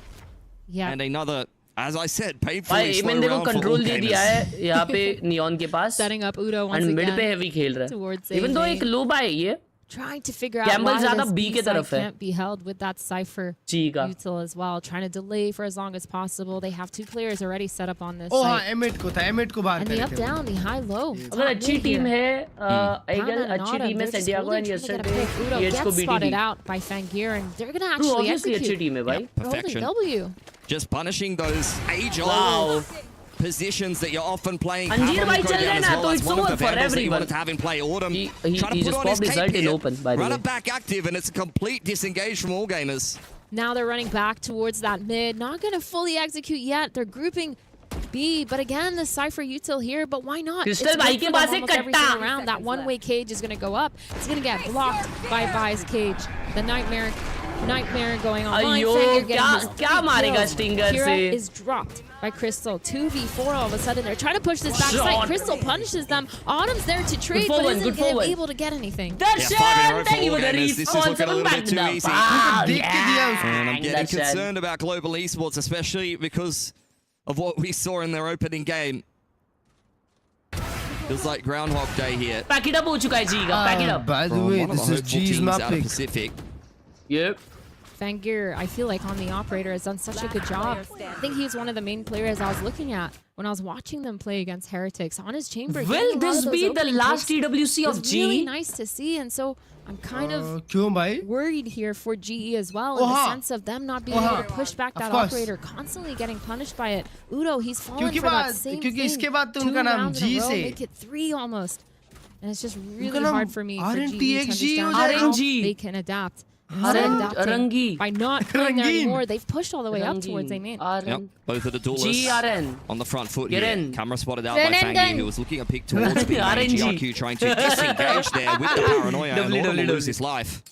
Yeah. And another, as I said, भाई painfully slow MN देखो round for all control दे दिया gamers. है यहाँ पे neon के पास. Setting up Udo once and mid पे again. Heavy खेल रहा towards है. इवन दो A एक लो बाय ये Trying to figure out Campbell why ज़्यादा this B B के side तरफ है. can't be held with that Cypher जी का. util as well. Trying to delay for as long as possible. They have 2 players already set up on this ओ हाँ, site. Emit को था, emit को बाहर And the करे up थे. down, the high low. अगर अच्छी टीम है आइगल Patman and अच्छी Autumn, टीम है they're just Santiago holding, and trying to get a yesterday pick. Udo EH को gets बीटी spotted थी. out by Fangir, and they're gonna True, actually obviously अच्छी execute. Team है भाई. They're holding Perfection. W. Just punishing those age-old Wow. positions that you're often playing. Anjir Patman bhai will go chal down gaye as na, well. to That's it's one of over the for vandals that you everyone. wanted to have him play. Autumn He trying to just put on his popped his cape ult in here. open, by the Runner way. back active, and it's a complete disengage from all gamers. Now they're running back towards that mid. Not going to fully execute yet. They're grouping B, but again, the Cypher util here, but why not? Crystal It's bhai good ke for them paas ek almost every katta. single round. That one-way cage is going to go up. It's going to get blocked by Vi's cage. The Nightmare going on. अयो, क्या मारेगा Stinger से? is dropped by Crystal. 2v4 all of a sudden. They're trying to push this backside. Shot. Crystal punishes them. Autumn's there to trade, Good but forward, isn't good forward. able to get anything. Darshan, 5 in a row for thank you all for the gamers. This is response. looking a little bit too easy. Wow, देख के दिया उसको. And I'm getting Darshan. concerned about global esports, especially because of what we saw in their opening game. Feels like Groundhog Day here. Pack it up हो चुका है जी का. Pack it up. By the From way, one of this the is hopeful G's teams map out of pick. Pacific. Yep. Fangir, I feel like on the operator has done such a good job. I think he's one of the main players I was looking at when I was watching them play against Heretics. On his chamber, Will getting a lot this of those be the opening last picks EWC of was really G? nice to see, and so I'm kind of क्यों भाई? worried here for GE as well, in the sense of them not being able to push back that course. operator, constantly getting punished by it. Udo, he's fallen क्योंकि for that बाद- same क्योंकि thing. इसके बाद तो 2 उनका नाम rounds in a G row, से- make it 3 almost. And it's just really नाम hard for me for GE to RNTXG हो understand how जाएगा। they can adapt. Rangi. By not going there Rangin. anymore, they've pushed all the way up towards A main. Yep, both of the duelists GRN. on the front foot Get here. in. Camera spotted out by Fangir, who was looking a pick towards B. RNG. GRQ trying to disengage there with the paranoia, and Autumn will lose his life.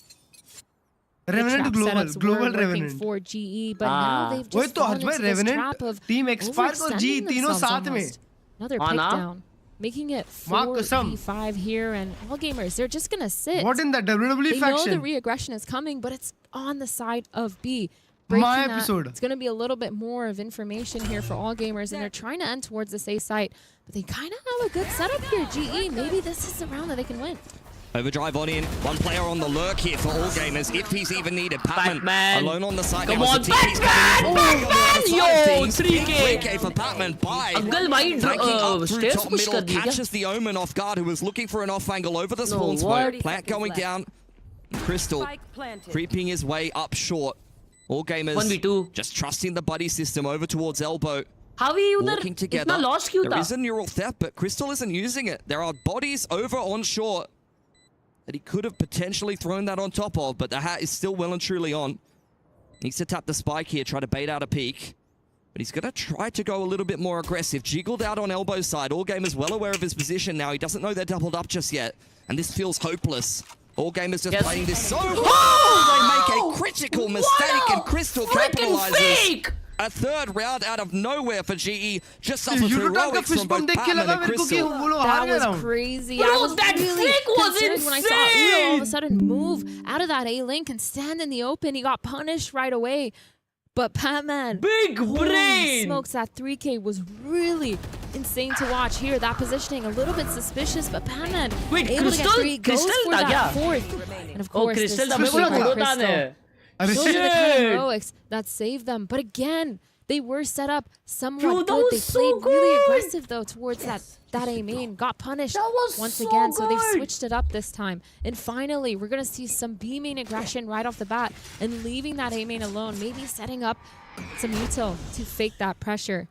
Revenant Trap global, setups global were working Revenant. for GE, but Ah. now they've वही just तो fallen हजमा into this Revenant, trap of Team Expire को G overextending तीनों themselves साथ में. almost. Another हाँ ना? pick down, making it माँ कसम. 4v5 here, and all gamers, they're just gonna sit. What in the WWE They know the faction? re-aggression is coming, but it's on the side of B. Breaking My that, episode. it's going to be a little bit more of information here for all gamers, and they're trying to end towards the safe site. But they kind of have a good setup here, GE. Maybe this is the round that they can win. Overdrive on in. One player on the lurk here for all gamers, if he's even needed. Patman Patman. alone on the side. Come now as on, the TP's Patman! coming in. Patman! On the other side of Yo, things, 3K. 3K for Patman by Angle भाई flanking up through stairs top push middle, कर दी क्या? catches the Omen off guard, who was looking for an off angle over the No, spawn smoke. what? Plant going down. Crystal creeping his way up short. All gamers 1v2. just trusting the buddy system over towards Elbow. हावी उधर Walking इतना together. Loss क्यों There था? is a neural theft, but Crystal isn't using it. There are bodies over on shore that he could have potentially thrown that on top of, but the hat is still well and truly on. Needs to tap the spike here, try to bait out a peek. But he's going to try to go a little bit more aggressive. Jiggled out on elbow side. All gamers well aware of his position now. He doesn't know they're doubled up just yet. And this feels hopeless. All gamers just playing this so well. They make a critical mistake and Crystal capitalizes. Fake! A third round out of nowhere for GE. Just suffered यूरोटॉन का heroics fish from bomb both देख के Patman लगा and मेरे को कि Crystal. वो लोग हार That गए was round crazy. Bro, I was that really flick was concerned when I saw Uro all of a insane. sudden move out of that A-Link and stand in the open. He got punished right away. But Patman, Big holy brain! smokes, that 3K was really insane to watch here. That positioning a little bit suspicious, but Patman Wait, able to get Crystal? 3, goes Crystal for था that क्या? fourth. And of Oh, course, Crystal this था, मेरे को Crystal लगा था। उड़ान है. अरे those are the kind of Shit! heroics that saved them. But again, they were set up somewhat Bro, that good. They was so played really good. aggressive though towards that A main. Got punished That was once so again. So they good. switched it up this time. And finally, we're gonna see some B main aggression right off the bat and leaving that A main alone. Maybe setting up some util to fake that pressure.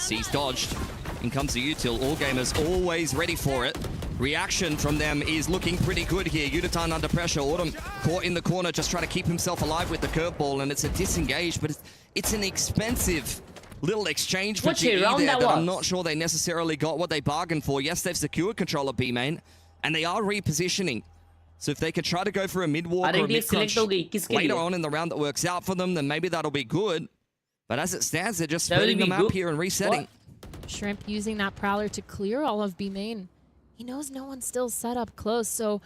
He's dodged. In comes the util. All gamers always ready for it. Reaction from them is looking pretty good here. Yutatan under pressure. Autumn caught in the corner, just trying to keep himself alive with the curveball, and it's a disengage, but it's an expensive little exchange for What GE round there that that I'm was? not sure they necessarily got what they bargained for. Yes, they've secured control of B main, and they are repositioning. So if they could try to go for a mid-walk or a RNG mid-crunch select हो गई, किसके later लिए? on in the round that works out for them, then maybe that'll be good. But as it stands, they're just That will spreading the be map good. here and resetting. Shrimp using that Prowler to clear all of B main. He knows no one's still set up close, so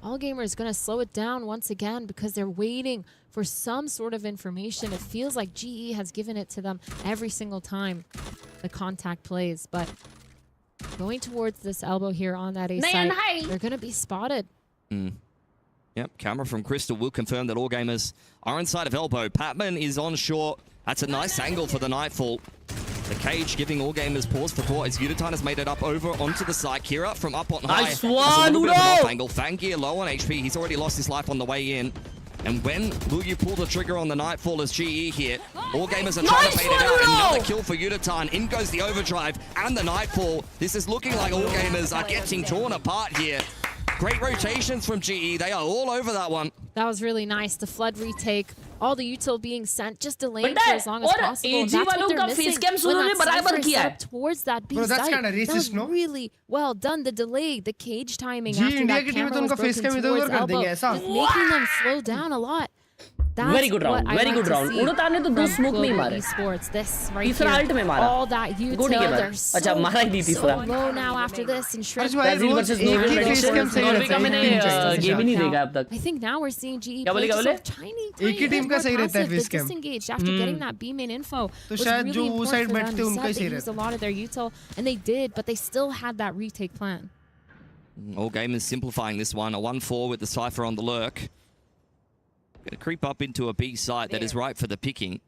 All Gamer is going to slow it down once again because they're waiting for some sort of information. It feels like GE has given it to them every single time the contact plays, but going towards this elbow here on that A side, they're going to be spotted. Yep, camera from Crystal will confirm that all gamers are inside of elbow. Patman is on short. That's a nice angle for the Nightfall. The cage giving all gamers pause for thought as Yutatan has made it up over onto the side. Kira from up on high. Nice Has a one, little bit of an Udo! off angle. Fanggear low on HP. He's already lost his life on the way in. And when will you pull the trigger on the Nightfall as GE here? All gamers are trying to Nice bait it out. one, Udo! Another kill for Yutatan. In goes the overdrive and the Nightfall. This is looking like all gamers are getting torn apart here. Great rotations from GE. They are all over that one. That was really nice. The flood retake, all the util being sent, just delaying पता for है, as long as और possible. And AG that's what वालों they're का missing face cam when सुनो ने that बराबर Cypher is किया set है. up towards that B Bro, that's site. kinda That racist, was no? really well done. The delay, the cage timing जी, after India that की team में camera तो was उनका face broken cam इधर towards उधर कर elbow, देंगे, ऐसा? was making them slow down a lot. That's Very good round, what I very like good to round. see उड़तान ने तो दो from smoke में ही Global मारे. Esports. This right तीसरा here, ult में मारा. all that util, गोटी के बाद. they're अच्छा, मारा ही नहीं so तीसरा. low now after this. And Shrimp अरे भाई Brazil रोज versus एक Norway ही prediction. face cam सही Norway रहता का है मैंने एक टीम का गेम ही नहीं देखा अब तक. I think now we're seeing GE क्या play बोले, क्या just बोले? a tiny एक ही bit टीम का more सही रहता है passive. face The cam. disengaged after getting that B main info तो was शायद really जो वो important side for बैठते them. उनका ही Said सही they used रहता a lot of their util, and they did, but they still had that retake plan. All gamers simplifying this one. A 1-4 with the Cypher on the lurk. Going to creep up into a B site that is ripe for the picking.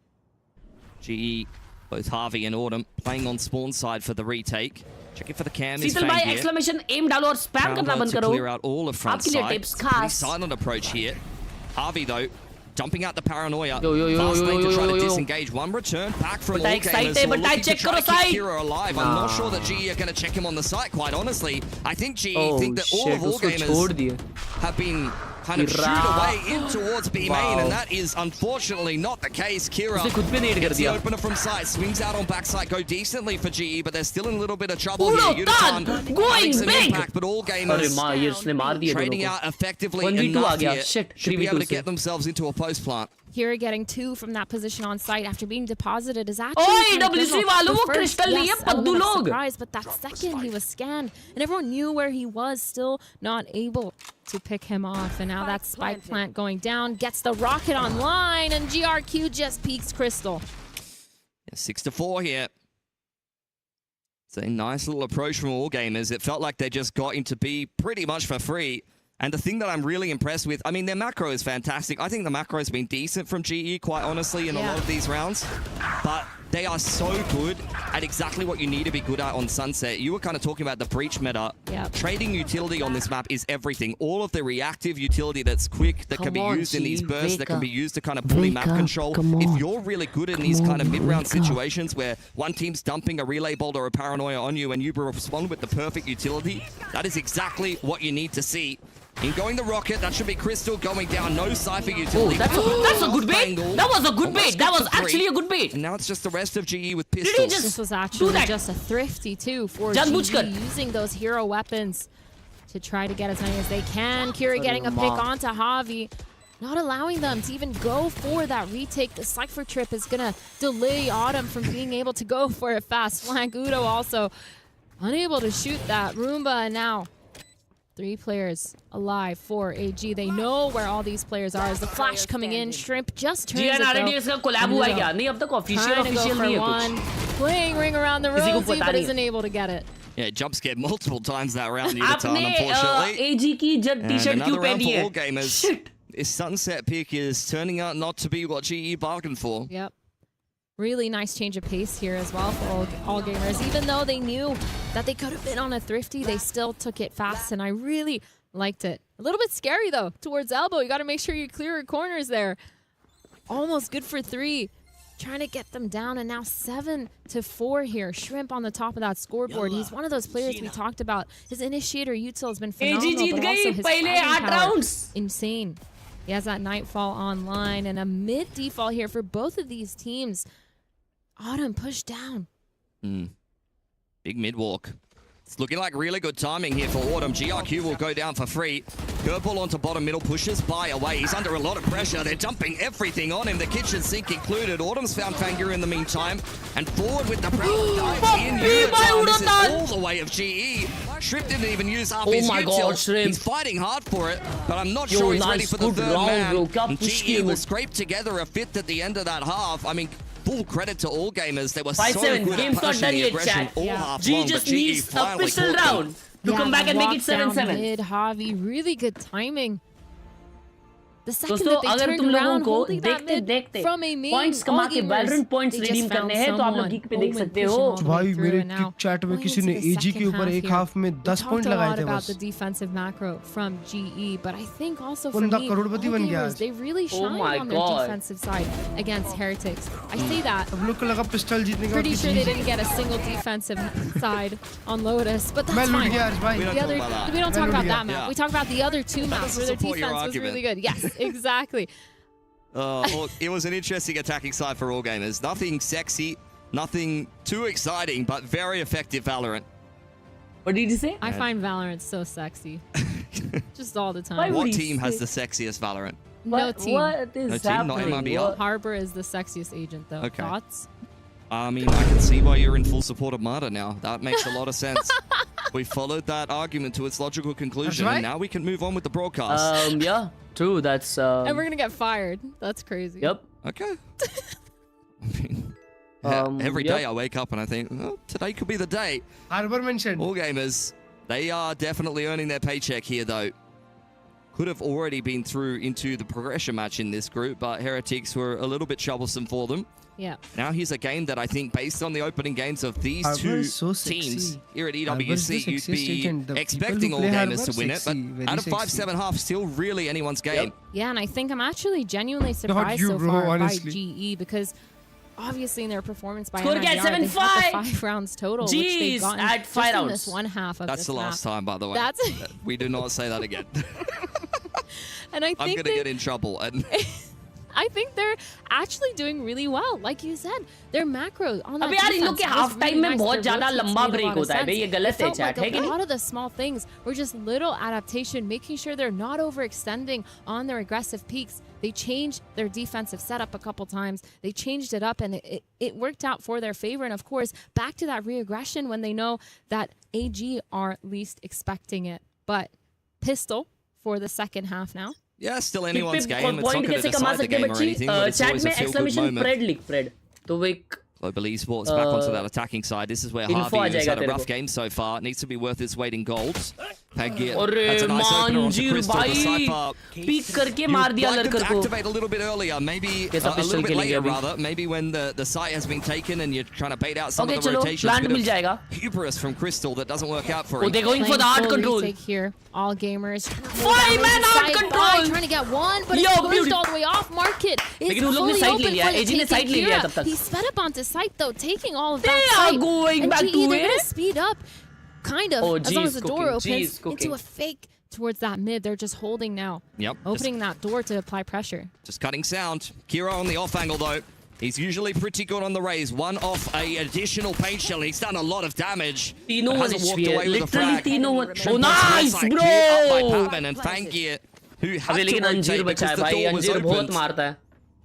GE, both Harvey and Autumn, playing on spawn side for the retake. Checking for the cam is शीतल भाई Fanggear. exclamation aim डालो और spam करना Crowd बंद to करो. clear out all of front आपके लिए side. tips Pretty खास. silent approach here. Harvey though, dumping out the paranoia. Yo, yo, yo, Fast yo, lane yo, to try yo, to yo. disengage. One return back from But all I excited, gamers who are but I looking to check try to karo keep side. Kira alive. I'm not sure that GE are going to check him on the site, quite honestly. I think GE think that all of all उसको छोड़ gamers दिए. have been kind of shoot away in towards B main, and that is unfortunately not the case. Kira उसने खुद पे net कर gets the दिया. opener from side, swings out on backside, go decently for GE, but they're still in a little bit of trouble here. Udo Yutatan Tan going having some big. impact, but all अरे gamers माँ ये उसने मार दिए trading दोनों out को. effectively 1v2 enough आ गया. here. Shit, Should be able 3v2 to से. get themselves into a post plant. Here getting 2 from that position on site after being deposited is actually ओए kind of EWC pivotal. वालों The वो first, crystal नहीं है, yes, पद्दू element of लोग. surprise, but that second he was scanned and everyone knew where he was, still not able to pick him off. And now that spike plant going down gets the rocket online, and GRQ just peeks Crystal. 6-4 here. It's a nice little approach from all gamers. It felt like they just got into B pretty much for free. And the thing that I'm really impressed with, I mean, their macro is fantastic. I think the macro has been decent from GE, quite honestly, in a lot of these rounds. But they are so good at exactly what you need to be good at on Sunset. You were kind of talking about the breach meta. Yep. Trading utility on this map is everything. All of the reactive utility that's quick, that can be used in these bursts, that can be used to kind of bully map control. If you're really good in these kind of mid-round situations where one team's dumping a relay bolt or a paranoia on you and you respond with the perfect utility, that is exactly what you need to see. In going the rocket, that should be Crystal going down. No Cypher utility. That's a good bait. That was a good bait. That was actually a good bait. And now it's just the rest of GE with Did he pistols. just This was actually that? just a thrifty too for Janbujkar. GE, using those hero weapons to try to get as many as they can. Kiri getting a pick onto Javi, not allowing them to even go for that retake. The Cypher trip is gonna delay Autumn from being able to go for it fast. Flank Udo also unable to shoot that Roomba, and now 3 players alive for AG. They know where all these players are. As the flash coming in, Shrimp just turns it though. इसका collab हुआ है क्या? नहीं अब तक official Trying to go for नहीं है one, कुछ. playing ring around the किसी को rosy, पता but नहीं isn't able to get it. Yeah, jump scared multiple times that round, Yutan, आपने unfortunately. AG की जब And t-shirt another क्यों round पहनी for है? all gamers. Shit. This Sunset pick is turning out not to be what GE bargained for. Yep. Really nice change of pace here as well for all gamers. Even though they knew that they could have been on a thrifty, they still took it fast, and I really liked it. A little bit scary though, towards elbow. You got to make sure you clear your corners there. Almost good for 3. Trying to get them down, and now 7-4 here. Shrimp on the top of that scoreboard. He's one of those players we talked about. His initiator util has been phenomenal, Jeet but गई also his पहले fighting 8 power, rounds. insane. He has that Nightfall online and a mid default here for both of these teams. Autumn pushed down. Big mid walk. It's looking like really good timing here for Autumn. GRQ will go down for free. Curveball onto bottom middle, pushes by away. He's under a lot of pressure. They're dumping everything on him, the kitchen sink included. Autumn's found Fangir in the meantime. And forward with the proud dives in. Unitime. This is all the way of GE. Shrimp didn't even use half his my util. God, Shrimp. He's fighting hard for it, but I'm not Yo, sure he's nice, ready for the good third round, man. bro. Kya And push GE kiya will wo. scrape together a 5th at the end of that half. I mean, full credit to all gamers. They were so 5-7. good Game's at not pushing done the yet, aggression chat. all Yeah. half G long, just but GE needs a finally pistol caught them. round to come back and make it walk down 7-7. Mid, Javi, really good timing. The second दोस्तों that they अगर turned तुम लोगों around, को holding that देखते mid देखते from a main, points all कमा के gamers, Valorant points they redeem just करने found हैं तो आप लोग someone. geek पे देख Omen सकते pushing हो all the way भाई through, मेरे and now चैट में going किसी into ने the AG के second ऊपर एक here. हाफ में We 10 talked पॉइंट a लगाए lot थे about बस. the defensive macro from GE, but I think also for बंदा me, करोड़पति all बन गया gamers, आज. they really shine my on their God. defensive side against Heretics. I say that. सब लोग को लगा पिस्टल जीतने का Pretty sure they didn't get a single defensive side on Lotus, but मैं that's लूट fine. गया आज भाई. We don't The talk other, about that. we don't talk about that map. Yeah. We talk about the other 2 maps doesn't where their support your defense was argument. really good. Yes, exactly. Well, it was an interesting attacking side for all gamers. Nothing sexy, nothing too exciting, but very effective Valorant. What did you say? I find Valorant so sexy. Just all the Why time. would What he team has say- the sexiest Valorant? No team. What is No team, not happening? MIBR? What- Harbor is the sexiest agent, though. Okay. Thoughts? I mean, I can see why you're in full support of Marta now. That makes a lot of sense. We followed that argument to its logical conclusion, right. and now we can move on with the broadcast. Yeah, true. That's And we're gonna get fired. That's crazy. Yep. Okay. I mean, every yep. day I wake up and I think, oh, today could be the day. Harbor mention. All gamers, they are definitely earning their paycheck here, though. Could have already been through into the progression match in this group, but Heretics were a little bit troublesome for them. Yeah. Now here's a game that I think, based on the opening games of these Harbour two is so sexy. teams here at Harbour is the EWC, you'd sexiest agent. The be people expecting who all play gamers Harbour to win it, sexy, but very out of sexy. 5-7 half, still really anyone's game. Yeah, and I think I'm actually genuinely surprised you, so bro, far honestly. by GE because obviously in their performance by Score MIBR, again, they had 7-5. the 5 rounds total, which Jeez, they've gotten at 5 just in rounds. this one half of That's this the map. last time, by the way. That's We do not say that again. and I I'm think going to get in trouble. And I think they're actually doing really well. Like you said, their macros on that अबे यार इन लोग defense के was half time really में nice. बहुत Their ज्यादा rotates लंबा made a break lot of होता है भाई ये sense. गलत It है felt चैट like है कि a नहीं lot of the small things were just little adaptation, making sure they're not overextending on their aggressive peaks. They changed their defensive setup a couple times. They changed it up, and it worked out for their favor. And of course, back to that re-aggression when they know that AG are least expecting it. But Pistol for the second half now. yeah, still anyone's game. It's not point going to कैसे कमा decide the सकते हैं game or बच्ची anything, but it's chat always में a feel-good exclamation moment. Fred लिख Fred तो वो एक Global Esports back onto that attacking side. This is where Info Harvey, uh who's जाएगा had a तेरे rough को. game so far, needs to be worth his weight in gold. Pangia. अरे That's a nice opener onto मांजीर Crystal. The भाई Cypher. Peak करके You'd मार दिया like them लड़कर to को activate a little bit earlier, maybe कैसा a pistol little bit खेलेंगे later अभी? rather. Maybe when the site has been taken and you're trying to bait out some Okay, of the चलो rotations. Plant Bit mill of जाएगा hubris from Crystal that doesn't work out for Oh, him. they're going for the hard Full control. retake here. All gamers. 5-man hard control. Trying to get one, but Yo, it's pushed beauty. all the way off. Market is लेकिन उन लोग ने fully side ले open लिया, for the AG ने taking. side ले लिया Kira, तब तक। he sped up onto site though, taking all of They that are site. going and back GE, to they're gonna it. speed up, kind of, Oh, as G long is as the door cooking, G opens is cooking. into a fake towards that mid. They're just holding now, Yep. opening that door to apply pressure. Just cutting sound. Kira on the off angle though. He's usually pretty good on the raise. One off a additional paint shell. He's done a lot of damage. तीनों Hasn't walked HP है away with a literally frag. तीनों Shrimp oh nice was cleared up by bro Patman and Fangir, who had अबे to लेकिन अंजीर rotate बचा because है the भाई door was अंजीर बहुत opened. मारता है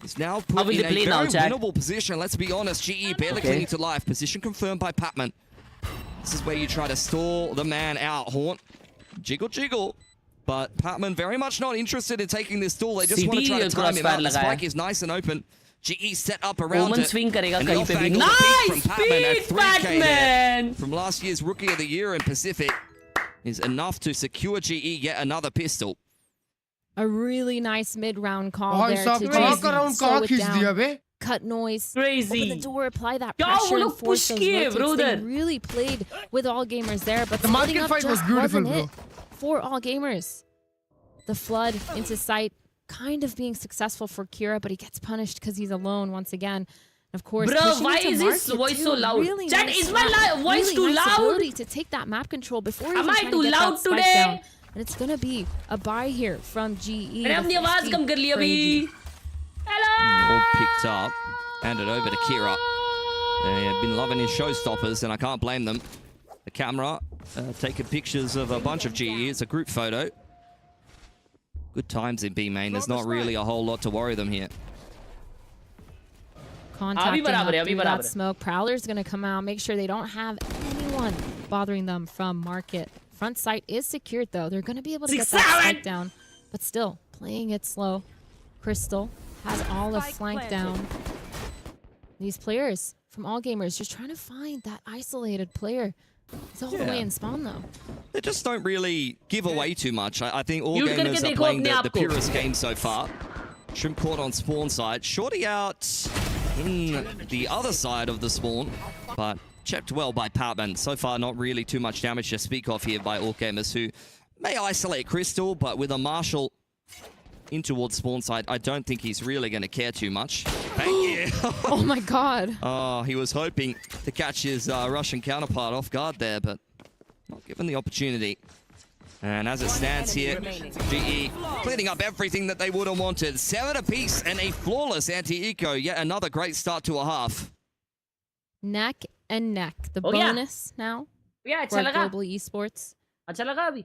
He's now How put will in they a play very now, Jack? winnable position. Let's be honest. GE barely clinging to life. Position confirmed by Patman. This is where you try to stall the man out. Haunt. Jiggle, jiggle. But Patman very much not interested in taking this stall. They just want to try to time him out. The spike is nice and open. GE set up around Omen it. swing करेगा And the कहीं पे भी off-angle peak nice from Patman at speed 3K there. Batman From last year's Rookie of the Year in Pacific is enough to secure GE yet another pistol. A really nice mid-round call भाई there साहब to कहाँ just का round slow कहाँ it खींच दिया down. Bay Cut noise. Crazy. Open the door, apply that क्या वो pressure and लोग force push those किए, rotates. bro, They there. really played with all gamers there, but The splitting market up fight was just beautiful, wasn't bro. it for all gamers. The flood into sight kind of being successful for Kira, but he gets punished because he's alone once again. Of course, Bro, pushing why into is his market voice too. so loud? Really Chat, nice is my slap. voice Really too nice loud? ability to take that map control before Am even I trying too to get loud that spike today? down. And it's gonna be a buy here from GE. मैंने अपनी आवाज कम कर ली अभी All picked up. Handed over to Kira. They have been loving his showstoppers, and I can't blame them. The camera taking pictures of a bunch of GE. It's a group photo. Good times in B main. There's not really a whole lot to worry them here. Contacting बराबर up है, अभी through बराबर that है। smoke. Prowler's gonna come out, make sure they don't have anyone bothering them from market. Front sight is secured though. They're gonna be able to get that spike down, but still playing it slow. Crystal has all of flank down. These players from all gamers just trying to find that isolated player. It's all the way in spawn though. They just don't really give away too much. I think all Mute gamers करके are देखो playing अपने the आप को। purest game so far. Shrimp caught on spawn side. Shorty out in the other side of the spawn, but checked well by Patman. So far, not really too much damage to speak of here by all gamers, who may isolate Crystal, but with a Marshall in towards spawn side, I don't think he's really going to care too much. Thank you. Oh my god. Oh, he was hoping to catch his Russian counterpart off guard there, but not given the opportunity. And as it stands here, GE cleaning up everything that they would have wanted. 7 apiece and a flawless anti-eco. Yet another great start to a half. Neck and neck. The Oh, yeah. bonus now क्या for अच्छा लगा global esports. अच्छा लगा अभी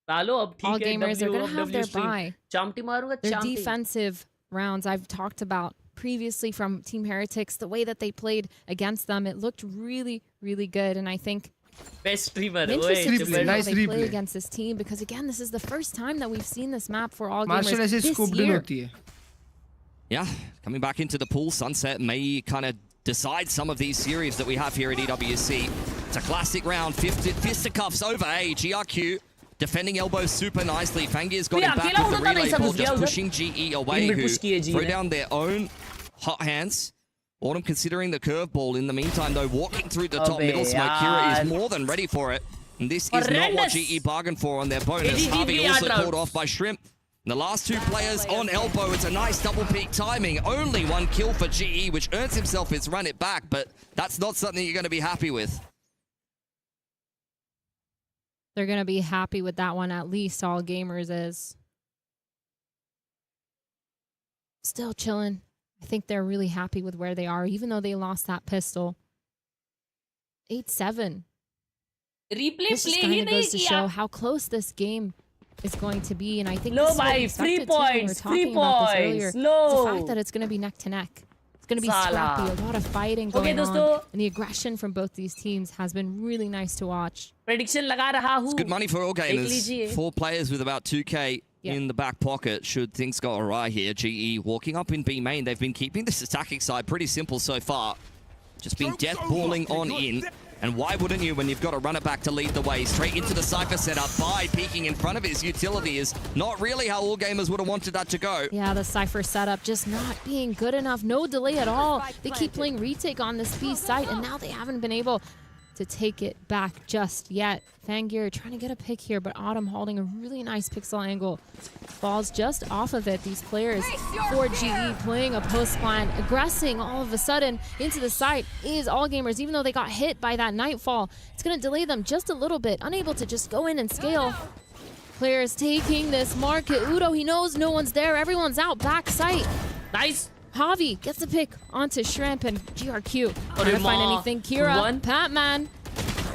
डालो अब All ठीक है gamers are gonna have their stream buy. चामटी मारूंगा Their चामटी defensive rounds I've talked about previously from Team Heretics, the way that they played against them, it looked really, really good. And I think best streamer I'm interested to replay, see how nice they play replay. against this team because again, this is the first time that we've seen this map for all marshal gamers ऐसे this scoped in year. होती है Yeah, coming back into the pool. Sunset may kind of decide some of these series that we have here at EWC. It's a classic round. Fisticuffs over A. GRQ defending elbows super nicely. Fangir's got him back with the relay ball, just pushing GE away, who throw down their own hot hands. Autumn considering the curveball. In the meantime, though, walking through the top middle smoke. Kira is more than ready for it. And this is not what GE bargained for on their bonus. Harvey also called off by Shrimp. And the last two players on elbow. It's a nice double peak timing. Only one kill for GE, which earns himself his run it back, but that's not something you're going to be happy with. They're going to be happy with that one, at least all gamers is. Still chilling. I think they're really happy with where they are, even though they lost that pistol. 8-7. replay This just play kind he of नहीं goes to show किया how close this game is going to be. And I think low this is what we भाई expected free too when we were points talking free about this earlier. points It's the fact low that it's going to be neck to neck. It's going to be Sala. scrappy, a lot of fighting Okay, going on. दोस्तों And the aggression from both these teams has been really nice to watch. prediction लगा रहा हूँ It's good money for all gamers. लीजिए। 4 players with about 2k Yeah. in the back pocket should things go awry here. GE walking up in B main. They've been keeping this attacking side pretty simple so far. Just been death balling on in. And why wouldn't you when you've got to run it back to lead the way? Straight into the Cypher setup by peeking in front of his utility is not really how all gamers would have wanted that to go. Yeah, the Cypher setup just not being good enough. No delay at all. They keep playing retake on this B site, and now they haven't been able to take it back just yet. Fangir trying to get a pick here, but Autumn holding a really nice pixel angle. Falls just off of it. These players for GE playing a post plan, aggressing all of a sudden into the site is All Gamers. Even though they got hit by that Nightfall, it's going to delay them just a little bit, unable to just go in and scale. Players taking this market. Udo, he knows no one's there. Everyone's out back site. Nice. Javi gets the pick onto Shrimp and GRQ. Trying to find anything. Kira, Patman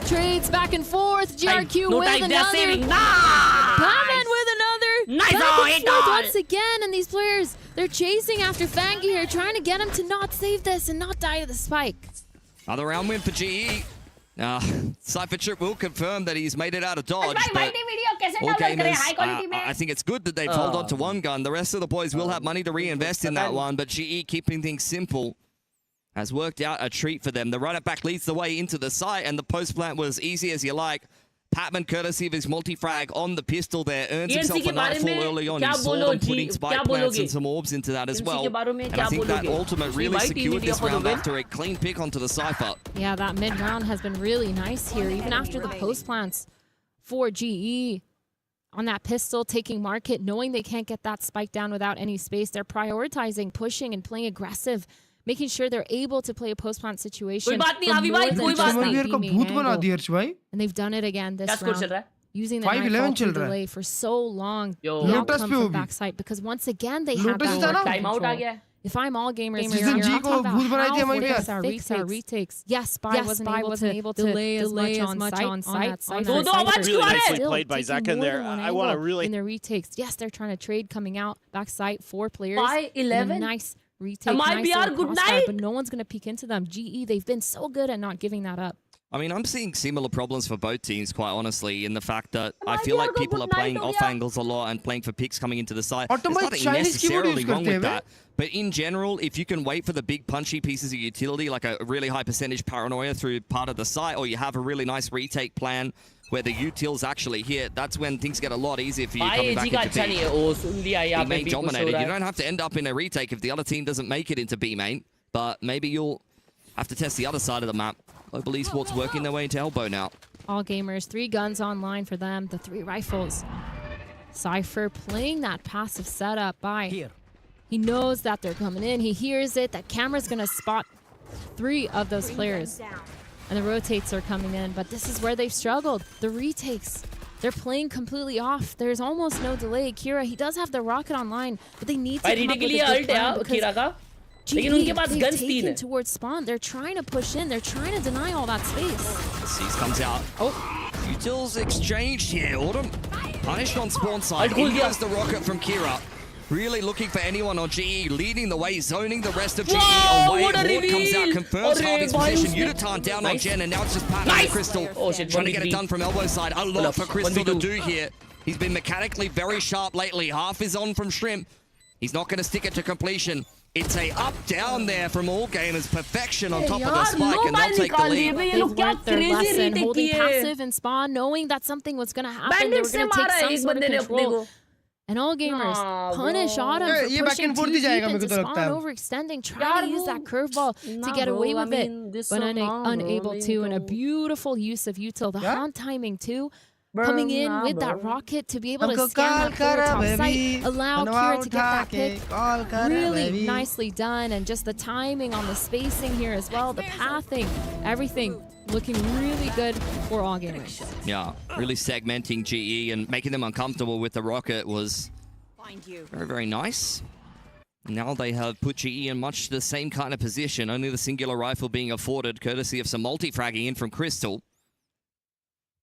trades back and forth. GRQ No with time, they're another. saving. Patman with another. Nice. Back and forth once again, and these players, they're chasing after Fangi here, trying to get him to not save this and not die to the spike. Another round win for GE. Cypher Trip will confirm that he's made it out of dodge, but all gamers, I think it's good that they've held on to one gun. The rest of the boys will have money to reinvest in that one, but GE keeping things simple has worked out a treat for them. The run it back leads the way into the site, and the post plant was easy as you like. Patman, courtesy of his multi-frag on the pistol there, earns himself a Nightfall early on. He saw them putting spike plants and some orbs into that as well. And I think that ultimate really secured this round after a clean pick onto the Cypher. Yeah, that mid-round has been really nice here, even after the post plants for GE. On that pistol, taking market, knowing they can't get that spike down without any space. They're prioritizing, pushing, and playing aggressive, making sure they're able to play a post-plant situation. And they've done it again this round, using the Nightfall to delay for so long. The outcome from backside, because once again they have that control. If I'm All Gamers here, I'll talk about how fix our retakes. Yes, Spy wasn't able to delay as much on site. Really nicely played by Zach in there. I want to really... In their retakes. Yes, they're trying to trade coming out backside. 4 players. Spy 11? Nice retake. Nice good night. But no one's going to peek into them. GE, they've been so good at not giving that up. I mean, I'm seeing similar problems for both teams, quite honestly, in the fact that I feel like people are playing off angles a lot and playing for picks coming into the side. There's nothing necessarily wrong with that. But in general, if you can wait for the big punchy pieces of utility, like a really high percentage paranoia through part of the site, or you have a really nice retake plan where the utils actually hit, that's when things get a lot easier for you coming back into B. B main dominated. You don't have to end up in a retake if the other team doesn't make it into B main, but maybe you'll have to test the other side of the map. Global Esports working their way into elbow now. All Gamers, 3 guns online for them, the 3 rifles. Cypher playing that passive setup by. He knows that they're coming in. He hears it. That camera's going to spot 3 of those players. And the rotates are coming in, but this is where they've struggled. The retakes, they're playing completely off. There's almost no delay. Kira, he does have the rocket online, but they need to come up with a good plan because they've taken towards spawn. They're trying to push in. They're trying to deny all that space. Seas comes out. Oh, utils exchanged here. Autumn punished on spawn side. In goes the rocket from Kira. Really looking for anyone on GE, leading the way, zoning the rest of GE away. Ward comes out, confirms Harvey's position. Udatan down on Jen, and now it's just Pat and Crystal trying to get it done from elbow side. A lot for Crystal to do here. He's been mechanically very sharp lately. Half is on from Shrimp. He's not going to stick it to completion. It's a up-down there from All Gamers. Perfection on top of the spike, and they'll take the lead. They've learned their lesson, holding passive and spawn, knowing that something was going to happen. They were going to take some sort of control. And All Gamers punish Autumn for pushing too deep into spawn, overextending, trying to use that curveball to get away with it, but unable to. And a beautiful use of util. The haunt timing too. Coming in with that rocket to be able to scan that forward top site, allow Kira to get that pick. Really nicely done, and just the timing on the spacing here as well, the pathing, everything looking really good for All Gamers. Yeah, really segmenting GE and making them uncomfortable with the rocket was very, very nice. Now they have put GE in much the same kind of position, only the singular rifle being afforded courtesy of some multi-fragging in from Crystal.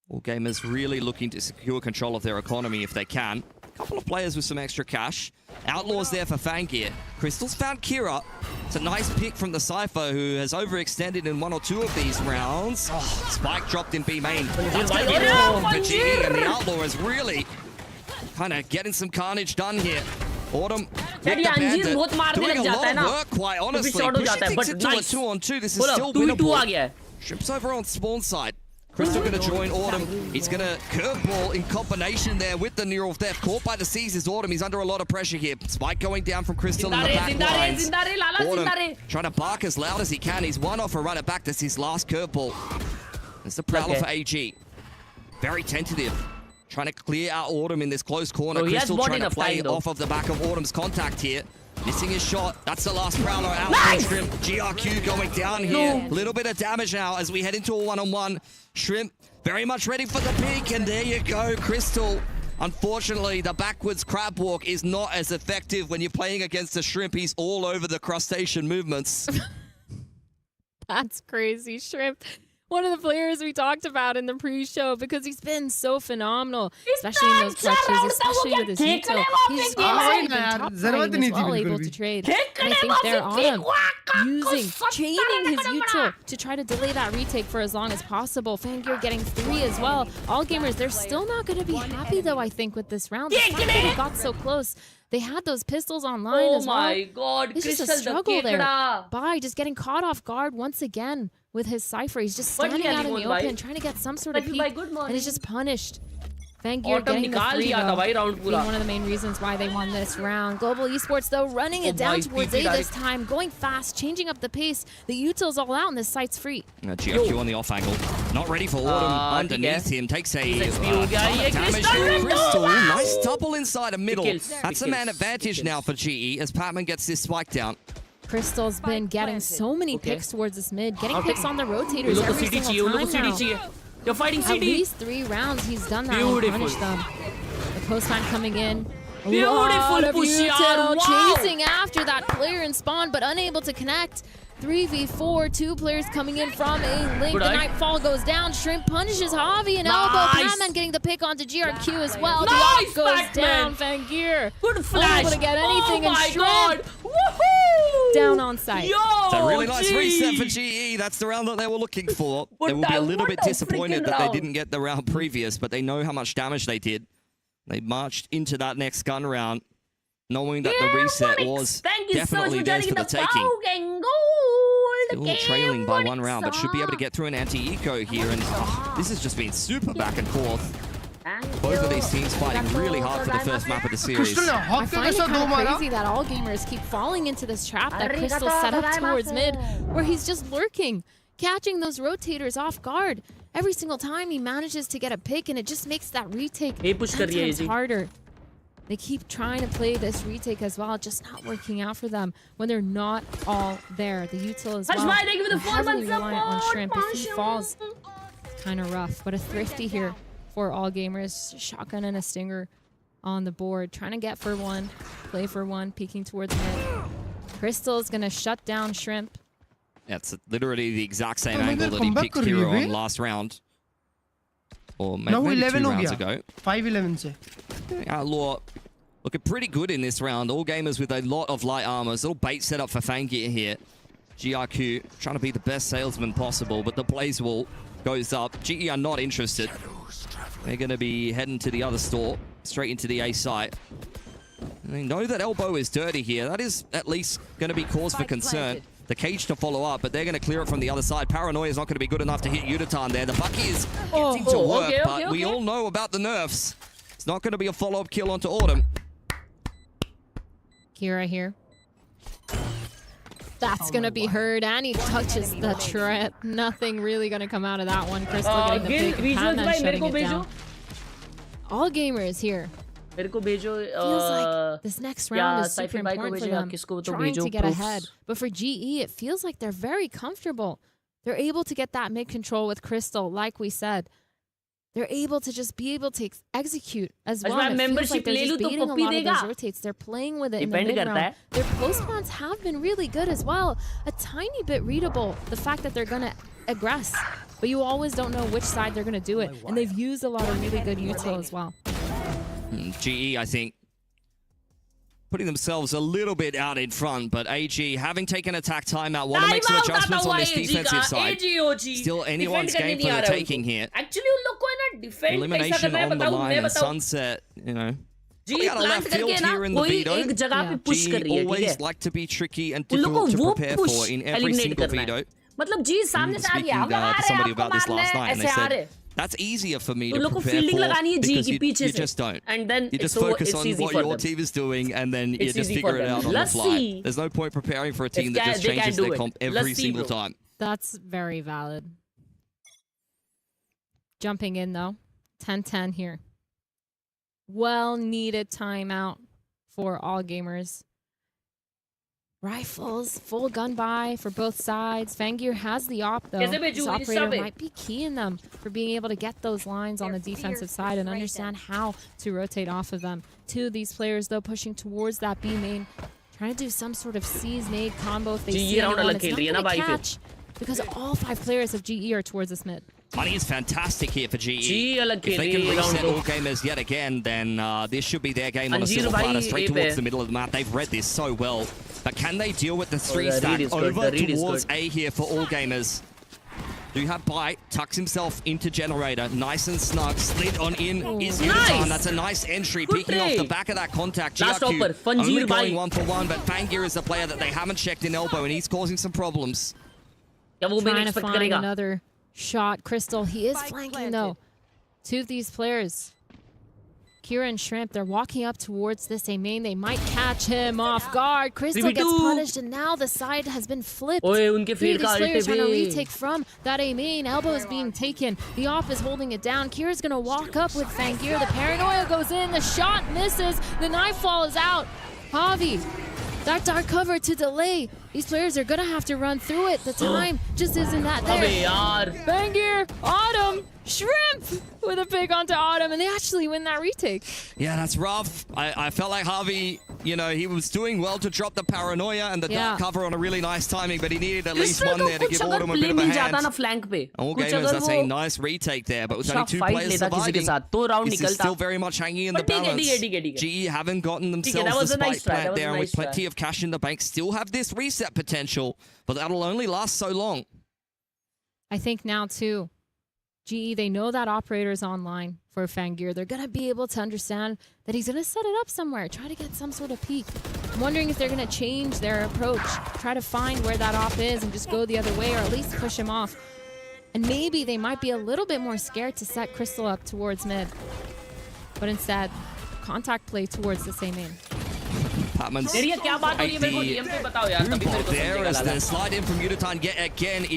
All Gamers really looking to secure control of their economy if they can. A couple of players with some extra cash. Outlaws there for Fangir. Crystal's found Kira. It's a nice pick from the Cypher, who has overextended in 1 or 2 of these rounds. Oh, spike dropped in B main. That's going to be wrong for GE, and the Outlaw is really kind of getting some carnage done here. Autumn with the Bandit, doing a lot of work, quite honestly. Pushing things into a 2-on-2. This is still winnable. Shrimp's over on spawn side. Crystal going to join Autumn. He's going to curveball in combination there with the Neural Theft. Caught by the seas is Autumn. He's under a lot of pressure here. Spike going down from Crystal in the back lines. Autumn trying to bark as loud as he can. He's one off a run it back. That's his last curveball. There's the Prowler for AG. Very tentative. Trying to clear out Autumn in this close corner. Crystal trying to play off of the back of Autumn's contact here. Missing his shot. That's the last Prowler out. Nice! Shrimp. GRQ going down here. A little bit of damage now as we head into a one-on-one. Shrimp very much ready for the peak, and there you go, Crystal. Unfortunately, the backwards crab walk is not as effective when you're playing against a Shrimp. He's all over the crustacean movements. That's crazy, Shrimp. One of the players we talked about in the pre-show because he's been so phenomenal, especially in those clutches, especially with his util. He's been top playing as well, able to trade. And I think they're on him, chaining his util to try to delay that retake for as long as possible. Fangir getting 3 as well. All gamers, they're still not going to be happy though, I think, with this round. The fact that they got so close. They had those pistols online as well. Oh my god, it's just a struggle there. Bai just getting caught off guard once again with his Cypher. He's just standing out in the open, trying to get some sort of peek, and he's just punished. Fangir getting the 3 though, being one of the main reasons why they won this round. Global Esports though running it down towards A this time, going fast, changing up the pace. The util's all out and this site's free. GRQ on the off angle. Not ready for Autumn underneath him. Takes a damage from Crystal. Nice double inside a middle. That's a man advantage now for GE as Patman gets this spike down. Crystal's been getting so many picks towards this mid, getting picks on the rotators every single time now. You're fighting CD. At least 3 rounds he's done that and punished them. The postman coming in. Beautiful push, wow. Chasing after that player in spawn, but unable to connect. 3v4, 2 players coming in from A link. The Nightfall goes down. Shrimp punishes Javi and Elbow. Patman getting the pick onto GRQ as well. The off goes down. Fangir. Good flash. Unable to get anything, and Shrimp down on site. It's a really nice reset for GE. That's the round that they were looking for. They will be a little bit disappointed that they didn't get the round previous, but they know how much damage they did. They marched into that next gun round, knowing that the reset was definitely theirs for the taking. Still trailing by 1 round, but should be able to get through an anti-eco here. And this has just been super back and forth. Both of these teams fighting really hard for the first map of the series. I find it kind of crazy that all gamers keep falling into this trap that Crystal set up towards mid, where he's just lurking, catching those rotators off guard. Every single time he manages to get a pick, and it just makes that retake 10 times harder. They keep trying to play this retake as well, just not working out for them when they're not all there. The util as well, heavily reliant on Shrimp. If he falls, it's kind of rough. But a thrifty here for all gamers. Shotgun and a stinger on the board. Trying to get for 1, play for 1, peeking towards mid. Crystal's going to shut down Shrimp. That's literally the exact same angle that he picked Hero on last round. Or maybe 2 rounds ago. 5-11 se. Outlaw looking pretty good in this round. All gamers with a lot of light armors. Little bait set up for Fangir here. GRQ trying to be the best salesman possible, but the Blaze Wall goes up. GE are not interested. They're going to be heading to the other store, straight into the A site. And they know that Elbow is dirty here. That is at least going to be cause for concern. The cage to follow up, but they're going to clear it from the other side. Paranoia is not going to be good enough to hit Yuditan there. The Bucky is getting to work, but we all know about the nerfs. It's not going to be a follow-up kill onto Autumn. Kira here. That's going to be heard, and he touches the trap. Nothing really going to come out of that one. Crystal getting the pick, and Patman shutting it down. All gamers here. Feels like this next round is super important for them, trying to get ahead. But for GE, it feels like they're very comfortable. They're able to get that mid-control with Crystal, like we said. They're able to just be able to execute as well. It feels like they're just beating a lot of those rotates. They're playing with it in the mid-round. Their post-spawns have been really good as well. A tiny bit readable, the fact that they're going to aggress. But you always don't know which side they're going to do it. And they've used a lot of really good util as well. GE, I think, putting themselves a little bit out in front, but AG, having taken attack timeout, want to make some adjustments on this defensive side. Still anyone's game for the taking here. Elimination on the line and Sunset, you know. Got a left field here in the veto. GE always like to be tricky and difficult to prepare for in every single veto. मतलब जी सामने से आ Speaking गया to somebody आपको about this मारना last है night, and they ऐसे आ रहे said that's easier for me उन to लोग को prepare फील्डिंग for लगानी है जी because की पीछे you से just don't. and then You just so focus it's on easy what for your them. team is doing, and then you It's just easy figure for it them. out on Let's the fly. see. There's no point preparing for a team If that just they can changes do their it. comp every Let's see, single bro. time. That's very valid. Jumping in though, 10-10 here. Well needed timeout for all gamers. Rifles, full gun buy for both sides. Fangir has the op though. This operator might be key in them for being able to get those lines on the defensive side and understand how to rotate off of them. Two of these players though pushing towards that B main, trying to do some sort of C's nade combo if they see anyone. It's not gonna catch because all 5 players of GE are towards this mid. Money is fantastic here for GE. If they can reset all gamers yet again, then this should be their game on a silver platter straight towards the middle of the map. They've read this so well. But can they deal with the 3-stack over towards A here for all gamers? Do have Bite, tucks himself into Generator, nice and snug, slid on in is Uniton. That's a nice entry, peeking off the back of that contact. GRQ only going 1-for-1, but Fangir is the player that they haven't checked in elbow, and he's causing some problems. Trying to find another shot. Crystal, he is flanking though. Two of these players, Kira and Shrimp, they're walking up towards this A main. They might catch him off guard. Crystal gets punished, and now the side has been flipped. Three of these players trying to retake from that A main. Elbow is being taken. The off is holding it down. Kira's gonna walk up with Fangir. The paranoia goes in. The shot misses. The knife falls out. Javi, that dark cover to delay. These players are gonna have to run through it. The time just isn't that there. Fangir, Autumn, Shrimp with a pick onto Autumn, and they actually win that retake. Yeah, that's rough. I felt like Harvey, you know, he was doing well to drop the paranoia and the dark cover on a really nice timing, but he needed at least one there to give Autumn a bit of a hand. All gamers, that's a nice retake there, but with only 2 players surviving, this is still very much hanging in the balance. GE haven't gotten themselves the spike plant there, and with plenty of cash in the bank, still have this reset potential, but that'll only last so long. I think now too, GE, they know that operator is online for Fangir. They're going to be able to understand that he's going to set it up somewhere, try to get some sort of peek. I'm wondering if they're going to change their approach, try to find where that op is and just go the other way, or at least push him off. And maybe they might be a little bit more scared to set Crystal up towards mid. But instead, contact play towards the same aim. Patman's there as the slide in from Uniton yet again is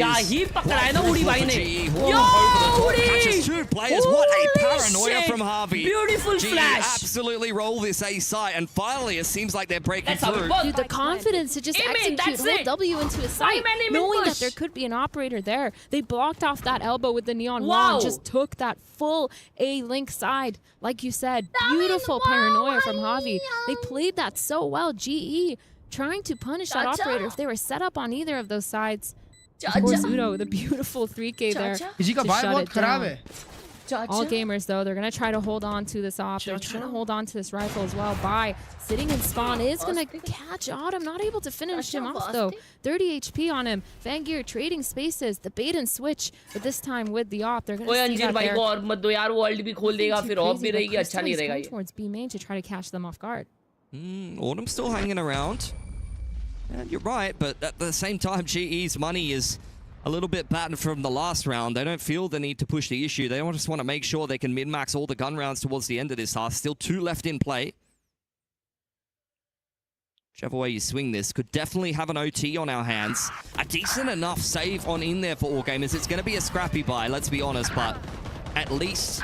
catches 2 players. What a paranoia from Harvey. Beautiful flash. Absolutely roll this A site, and finally it seems like they're breaking through. Dude, the confidence to just execute whole W into a site, knowing that there could be an operator there. They blocked off that elbow with the neon wall, just took that full A link side. Like you said, beautiful paranoia from Javi. They played that so well. GE trying to punish that operator if they were set up on either of those sides. Of course, Udo with a beautiful 3K there to shut it down. All gamers, though, they're going to try to hold on to this op. They're trying to hold on to this rifle as well. Bai sitting in spawn is going to catch Autumn. Not able to finish him off, though. 30 HP on him. Fangir trading spaces. The bait and switch, but this time with the op. They're going to see that there. Towards B main to try to catch them off guard. Autumn's still hanging around. And you're right, but at the same time, GE's money is a little bit battered from the last round. They don't feel the need to push the issue. They just want to make sure they can min-max all the gun rounds towards the end of this half. Still 2 left in play. Whichever way you swing this, could definitely have an OT on our hands. A decent enough save on in there for all gamers. It's going to be a scrappy buy, let's be honest, but at least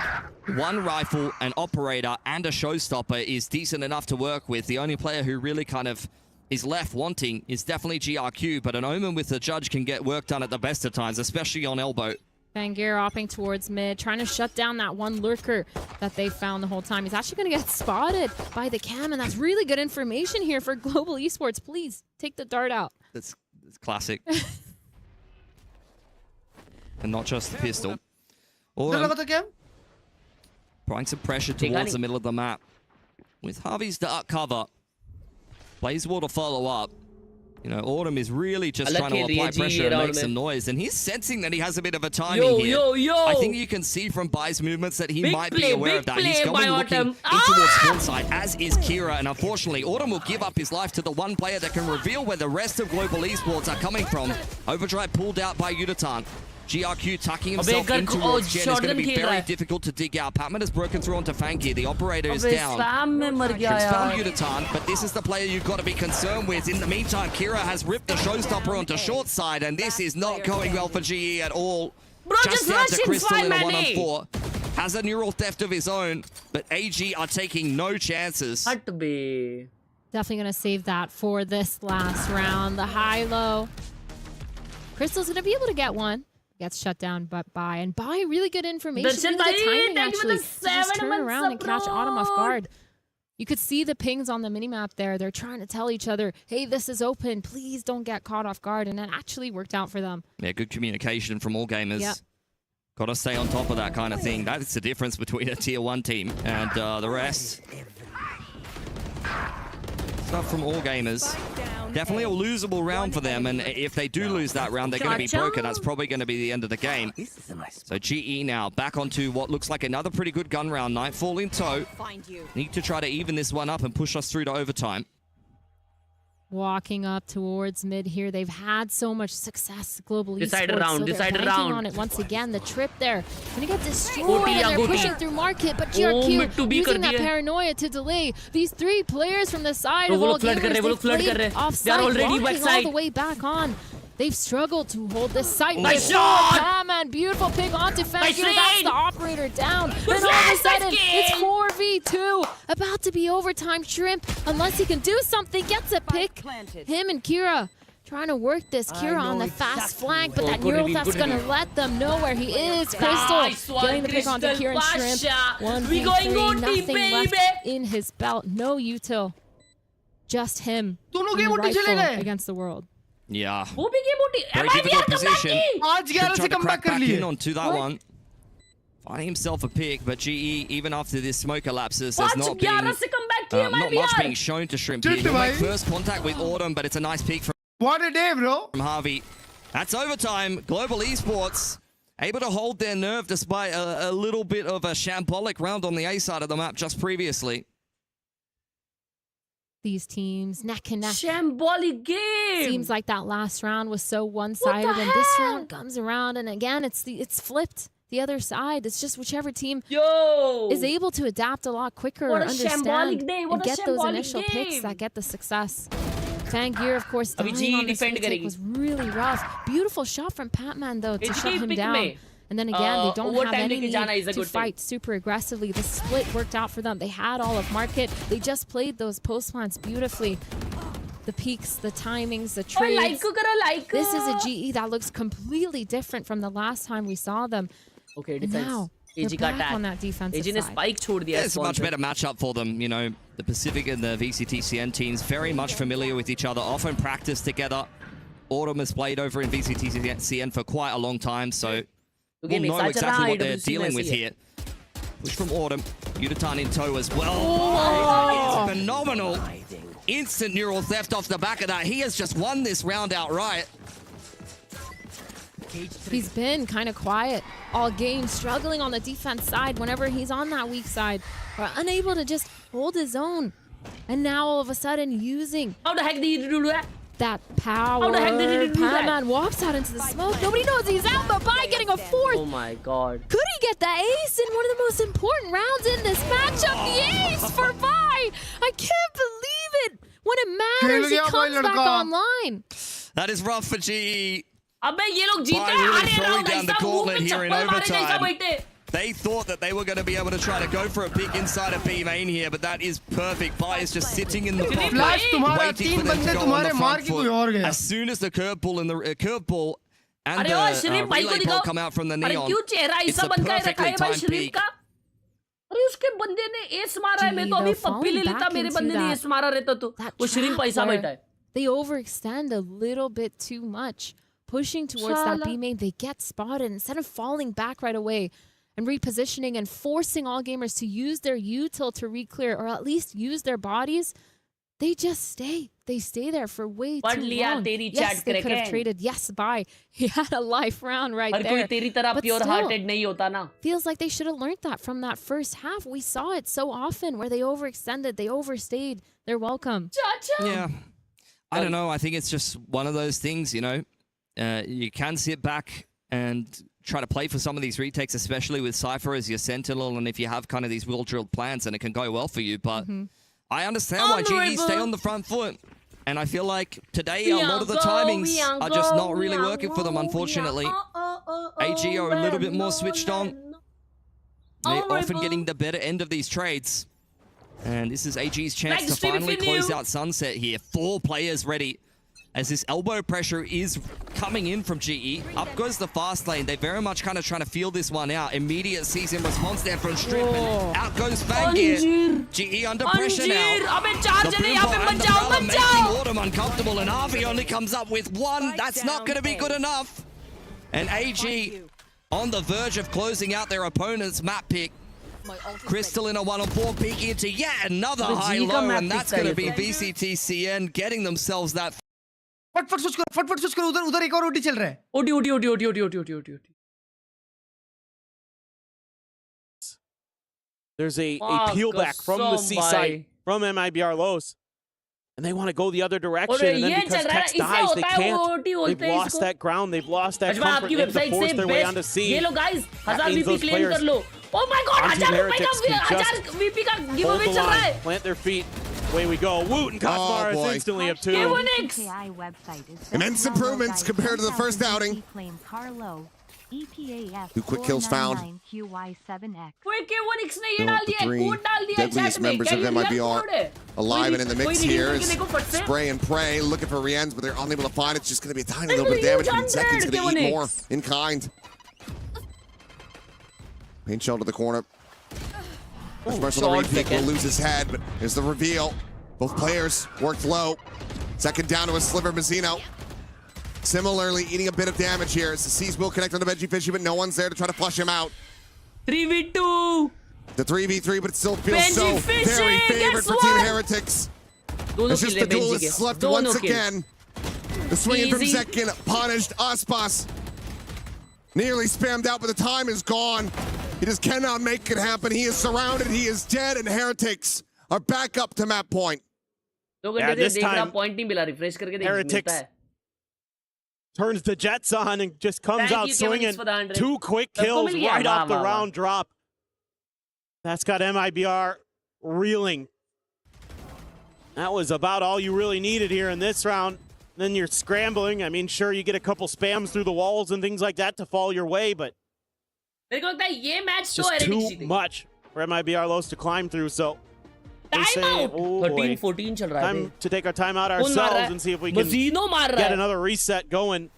1 rifle, an operator, and a showstopper is decent enough to work with. The only player who really kind of is left wanting is definitely GRQ, but an Omen with the Judge can get work done at the best of times, especially on elbow. Fangir opping towards mid, trying to shut down that one lurker that they found the whole time. He's actually going to get spotted by the cam, and that's really good information here for Global Esports. Please, take the dart out. That's classic. And not just the pistol. Applying some pressure towards the middle of the map. With Harvey's dark cover, Blaze Wall to follow up. You know, Autumn is really just Alak trying to khel rahi hai apply ji pressure and round make mein. some noise. And he's sensing that he has a bit of a timing here. Yo. I think you can see from Bai's movements that he Big might be play, aware big of that. play He's by going looking Autumn. in towards spawn side, as is Kira. And unfortunately, Autumn will give up his life to the one player that can reveal where the rest of Global Esports are coming from. Overdrive pulled out by Udatan. GRQ tucking himself in towards Jen is going to be very difficult to dig out. Patman has broken through onto Fanky. The operator is down. It's found Udatan, but this is the player you've got to be concerned with. In the meantime, Kira has ripped the showstopper onto short side, and this is not going well for GE at all. Bro, just down rush to in, Crystal in a fly, 1-on-4. Has a neural theft of his own, but AG are taking no chances. Definitely going to save that for this last round. The high-low. Crystal's going to be able to get one. Gets shut down by and Bai really good information. Darshan Really good bhai, timing thank you for actually. the To just 7 turn months around and catch Autumn off abroad. guard. You could see the pings on the minimap there. They're trying to tell each other, hey, this is open. Please don't get caught off guard. And that actually worked out for them. Yeah, good communication from all gamers. Yep. Got to stay on top of that kind of thing. That's the difference between a tier 1 team and the rest. Stuff from all gamers. Definitely a losable round for them, and if they do lose that round, they're going to be broken. That's probably going to be the end of the game. So GE now back onto what looks like another pretty good gun round. Nightfall in tow. Need to try to even this one up and push us through to overtime. Walking up towards mid here. They've had so much success globally. Decider round, so decider they're banking round. on it once again. The trip there gonna get destroyed. Go And Tia, they're go pushing Tia. through market, but Oh, mid to GRQ B using kar that diya. paranoia to delay these 3 players from the side Bro, of wo all log flood kar rahe, gamers. wo log flood kar They've rahe. played off They are site, already walking all backside. the way back on. They've struggled to hold this site. Nice But shot! Batman, beautiful pick onto Fanky. Nice That's raid! the operator down. Nice Then all of a raid, sudden, nice it's game! 4v2. About to be overtime. Shrimp, unless he can do something, gets a pick. Him and Kira trying to work this. Kira on the fast flank, but Oh, that good neural read, theft's good going to read. let them know where he is. Crystal Nice one, getting the pick onto Crystal Kira and Shrimp. Pasha. We going 1v3, OT, nothing left baby. in his belt. No util. Just him. दोनों and the game उठी चले rifle गए against the world. Yeah. वो भी game उठी. Very Am I difficult there? position. आज 11 Should से try to come crack back कर back लिए in onto that one. Finding himself a pick, but GE, even after this smoke elapses, has Watch not been 11 से come back किया not much MIBR. being shown to Shrimp here. Shit, He'll make bhai. first contact with Autumn, but it's a nice peek What a day, bro. from Harvey. That's overtime. Global Esports able to hold their nerve despite a little bit of a shambolic round on the A side of the map just previously. These teams neck and neck. Shambolic game. Seems like that last round was so one-sided, and this round comes around, and again, it's flipped. The other side. It's just whichever team Yo. is able to adapt a lot quicker, What a understand, shambolic day, what and a get those shambolic initial picks game. that get the success. Fangir, of course, Abhi dying GE on this defend retake karegi. was really rough. Beautiful shot from Patman, though, to HK shut him pick down. mein, And then again, they don't have overtime any leke jana need is a to good thing. fight super aggressively. The split worked out for them. They had all of market. They just played those post plants beautifully. The peaks, the timings, the Oh, like trades. ko karo, like This is a ko. GE that looks completely different from the last time we saw them. Okay, And defense. now, AG they're का back attack. on that defensive AG ने side. spike छोड़ दिया. Yeah, it's a much sponsor. better matchup for them. You know, the Pacific and the VCTCN teams very much familiar with each other, often practice together. Autumn has played over in VCTCN for quite a long time, so we'll know exactly what they're dealing with here. Push from Autumn. Udatan in tow as well. Oh, it's phenomenal. Instant neural theft off the back of that. He has just won this round outright. He's been kind of quiet all game, struggling on the defense side whenever he's on that weak side, or unable to just hold his own. And now all of a sudden using How the heck did you do that? that power. How the heck did he do that? Patman walks out into the smoke. Nobody knows he's out, but by getting a fourth. Oh my god. Could he get the ace in one of the most important rounds in this matchup? The ace for Vi! I can't believe it! When it matters, he Khel gaya comes bhai back ladka. online. That is rough for GE. अबे ये लोग जीते By really हारे throwing round down the ऐसा मुंह gauntlet में here in चप्पल मारे जैसा overtime. बैठे. They thought that they were going to be able to try to go for a pick inside of B main here, but that is perfect. Bai is just sitting in the top Flash lane, तुम्हारा waiting for तीन them to बंदे go on तुम्हारे the मार front के कोई और foot. गया. As soon as the curveball and the curveball and अरे the ओ श्रीम भाई को relay ball दिखाओ. come out from the अरे neon, क्यों चेहरा it's ऐसा a बन के रखा perfectly है भाई timed श्रीम peak. का? अरे उसके बंदे ने एस मारा है. मैं तो Gee, अभी they're पप्पी ले falling लेता. back मेरे into बंदे ने that- एस मारा रहता तो that वो श्रीम trap पैसा where बैठा है. They overextend a little bit too much, pushing towards that Shala. B main. They get spotted instead of falling back right away and repositioning and forcing all gamers to use their util to re-clear, or at least use their bodies. they just stay. They stay there for way पढ़ too लिया long. तेरी Yes, chat they could have Kraken. traded. Yes, bye. He had a life round right हर कोई there. तेरी तरह But pure still, hearted नहीं होता ना। feels like they should have learned that from that first half. We saw it so often where they overextended, they overstayed. They're welcome. Yeah. I don't know. I think it's just one of those things, you know. You can sit back and try to play for some of these retakes, especially with Cypher as your sentinel, and if you have kind of these well-drilled plans, and it can go well for you. But I understand why GE stay on the front foot. And I feel like today a lot of the timings are just not really working for them, unfortunately. AG are a little bit more switched on. They're often getting the better end of these trades. And this is AG's chance to finally close out Sunset here. 4 players ready. As this elbow pressure is coming in from GE. Up goes the fast lane. They're very much kind of trying to feel this one out. Immediate season response there from Strip. And out goes Fangir. GE under pressure now. The boom bot and the Prowler making Autumn uncomfortable. And Harvey only comes up with 1. That's not going to be good enough. And AG on the verge of closing out their opponent's map pick. Crystal in a 1-on-4 peeking into yet another high low. And that's going to be VCTCN getting themselves that. फटफट switch करो उधर एक और OT चल रहा है OT. There's a peel back from the C side from MIBR Los. And they want to go the other direction. And then because Tex dies, they can't. They've lost that ground. They've lost that comfort. They have to force their way onto C. That means those players. Oh my God! Heretics can just hold the line, plant their feet. Away we go. Woot and Kosmar is instantly up 2. Immense improvements compared to the first outing. 2 quick kills found. The 3 deadliest members of MIBR alive and in the mix here is Spray and Pray looking for Rienz, but they're unable to find it. It's just going to be a tiny little bit of damage, but in seconds going to eat more in kind. Paint shell to the corner. Special the repeat will lose his head, but here's the reveal. Both players worked low. Second down to a Sliver Mazzino. Similarly, eating a bit of damage here as the C's will connect on the Veggie Fishy, but no one's there to try to flush him out. 3v2. The 3v3, but it still feels so very favored for Team Heretics. It's just the duelists left once again. The swinging from Zekin punished Aspas. Nearly spammed out, but the time is gone. He just cannot make it happen. He is surrounded, he is dead, and Heretics are back up to map point. Yeah, this time, Heretics turns the Jets on and just comes out swinging. 2 quick kills right off the round drop. That's got MIBR reeling. That was about all you really needed here in this round. Then you're scrambling. I mean, sure, you get a couple spams through the walls and things like that to fall your way, but it's just too much for MIBR Los to climb through, so they say, oh 13-14 चल रहा है. time to take our time out ourselves and see if we can get another reset going.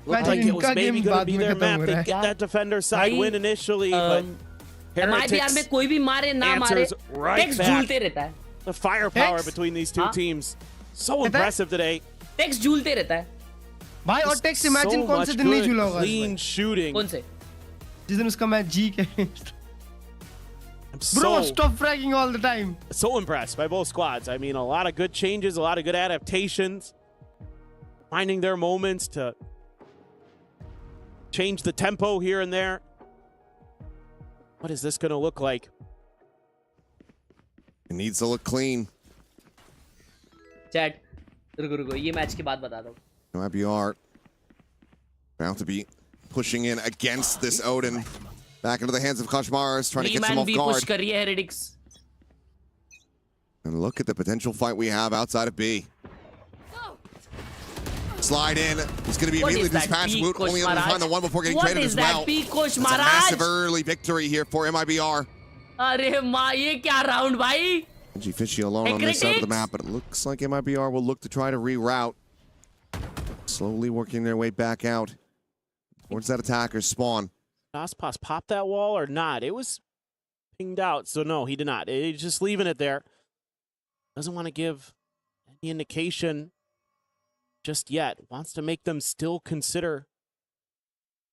Looked like it was maybe going to be their map. They get that defender side win initially, but Heretics में कोई भी मारे ना मारे right takes झूलते रहता है. The firepower between these two teams. So impressive today. टेक्स झूलते रहता है. भाई और टेक्स इमेजिन कौन से दिन नहीं झूला होगा clean shooting. कौन से? जिस दिन उसका मैच जी के Bro, stop fragging all the time. So impressed by both squads. I mean, a lot of good changes, a lot of good adaptations. Finding their moments to change the tempo here and there. What is this going to look like? It needs to look clean. Chat, रुको ये match की बात बता दो. MIBR about to be pushing in against this Odin. Back into the hands of Koshmaras, trying to get some off guard. push कर रही है Heretics. And look at the potential fight we have outside of B. Slide in. He's going to be immediately dispatched. Woot only able to find the one before getting traded as well. It's a massive early victory here for MIBR. अरे माँ ये क्या round भाई? G Fishy alone on this side of the map, but it looks like MIBR will look to try to reroute. Slowly working their way back out towards that attacker's spawn. Aspas pop that wall or not? It was pinged out, so no, he did not. He's just leaving it there. Doesn't want to give any indication just yet. Wants to make them still consider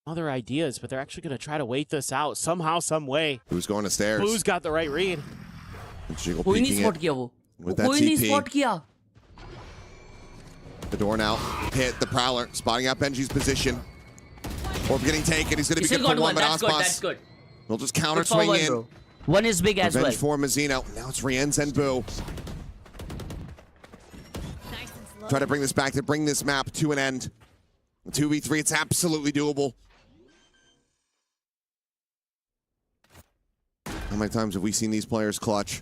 other ideas, but they're actually going to try to wait this out somehow, some way. Who's going to stairs? Who's got the right read? कोई नहीं spot किया वो. with that कोई नहीं spot TP. किया. The door now hit the Prowler, spotting out Benji's position. Orb getting taken. He's going to be Still good got for one. but That's good. Aspas That's good. will just counter Good for swing one, in. bro. One is big as well. Revenge for Mazzino. Now it's Rienz and Boo. Try to bring this back, to bring this map to an end. 2v3, it's absolutely doable. How many times have we seen these players clutch?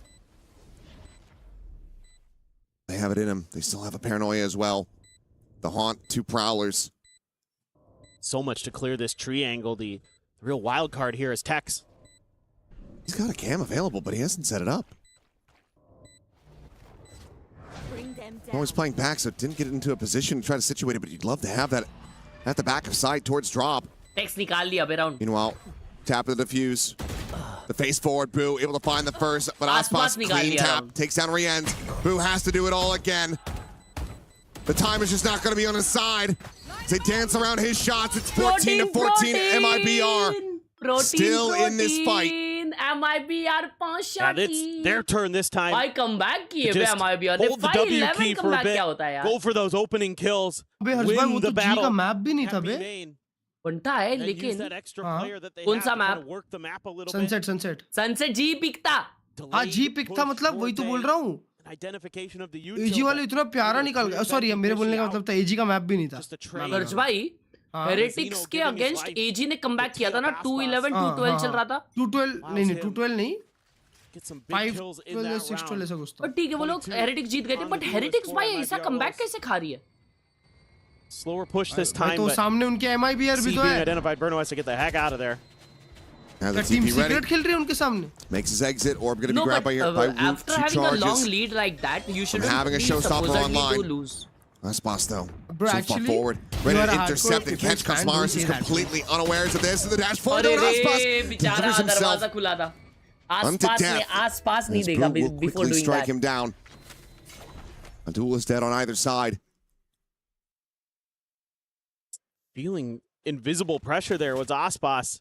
They have it in them. They still have a paranoia as well. The Haunt, 2 Prowlers. So much to clear this tree angle. The real wild card here is Tex. He's got a cam available, but he hasn't set it up. Always playing back, so didn't get into a position to try to situate it, but you'd love to have that at the back of sight towards drop. Tex निकाल लिया around. Meanwhile, tap of the defuse. The face forward, Boo able to find the first, but Aspas clean tap, takes down Rienz. Boo has to do it all again. The time is just not going to be on his side. They dance around his shots. It's 14 to 14 MIBR. Still in this fight. MIBR 5 shot. Yeah, it's their turn this time. Why come back किए बे Just MIBR? hold the W key for a bit. क्या होता है यार? Go for those opening kills. अबे हर्ष भाई Win वो the तो जी battle. का मैप भी नहीं था बे. बनता है And use लेकिन that extra हाँ. player that they कौन have सा to kind map? of work the map a little sunset bit. Sunset. Sunset जी पिकता. हाँ जी पिक था मतलब वही तो बोल रहा हूँ. Identification of the एजी वाले इतना प्यारा निकल गया. सॉरी मेरे बोलने का मतलब था एजी का मैप भी नहीं था. Just a trade. हर्ष भाई हेरेटिक्स के अगेंस्ट एजी ने कमबैक किया था ना 211 212 चल रहा था. 212 नहीं नहीं 212 नहीं. Get some big 5 kills in 12 that 6 12 round. ऐसा कुछ था. पर ठीक है वो लोग हेरेटिक्स जीत गए थे बट हेरेटिक्स भाई ऐसा कमबैक कैसे खा रही है? Slower push this भाई time, तो but सामने उनके MIBR भी C तो being है. identified. Bruno has to get the heck out of there. Now the team TP ready. Secret खेल रही है उनके सामने. Makes his exit. Orb going to be No, grabbed but by here by Root. after 2 having a long charges. lead like that, you shouldn't having a be showstopper supposedly online. to lose. Aspas though, Bro, so far actually, forward. you Ready are to a intercept hardcore and catch defense fan, Kosmaris, don't who's say that. completely unawares of this. And the dash forward अरे to Aspas. रे बेचारा Delivers himself दरवाजा खुला था. unto आसपास ने death. आसपास नहीं As देखा Boo will before quickly doing strike that. him down. A duelist dead on either side. Feeling invisible pressure there was Aspas.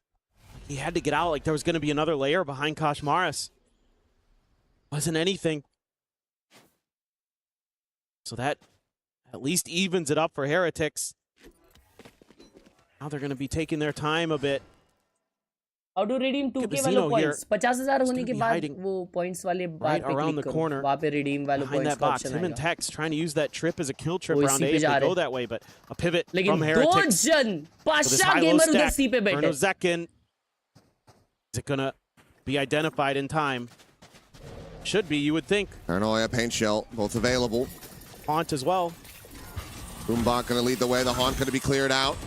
He had to get out like there was going to be another layer behind Kosmaris. Wasn't anything. So that at least evens it up for Heretics. Now they're going to be taking their time a bit. How to redeem 2k वाले Casino here. points? 50,000 होने के be बाद hiding वो points वाले बार right पे around click the करो. corner वहाँ पे redeem वाले behind points that का box. option Him and आएगा. Tex trying to use that trip as a kill trip वो round इसी A पे if जा they रहे go हैं. that way, but a pivot लेकिन from दो Heretics. जन So this Pasha high-low gamer उधर stack, सी पे बैठे. Bruno Zekin. Is it going to be identified in time? Should be, you would think. Paranoia, Paint Shell, both available. Haunt as well. Boombot going to lead the way. The Haunt going to be cleared out.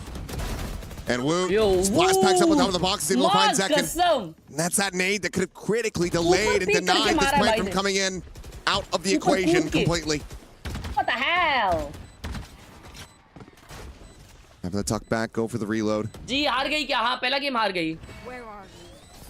And Woot, Yo, splash packs up on top of the box, is able to find Wah, Zekin. कसम. And that's that nade that could have critically delayed and peek denied करके this मारा play भाई from ने. coming in out of the ऊपर equation कूद के. completely. What the hell? Having the tuck back, go for the reload. जी हार गई क्या? हाँ पहला गेम हार गई.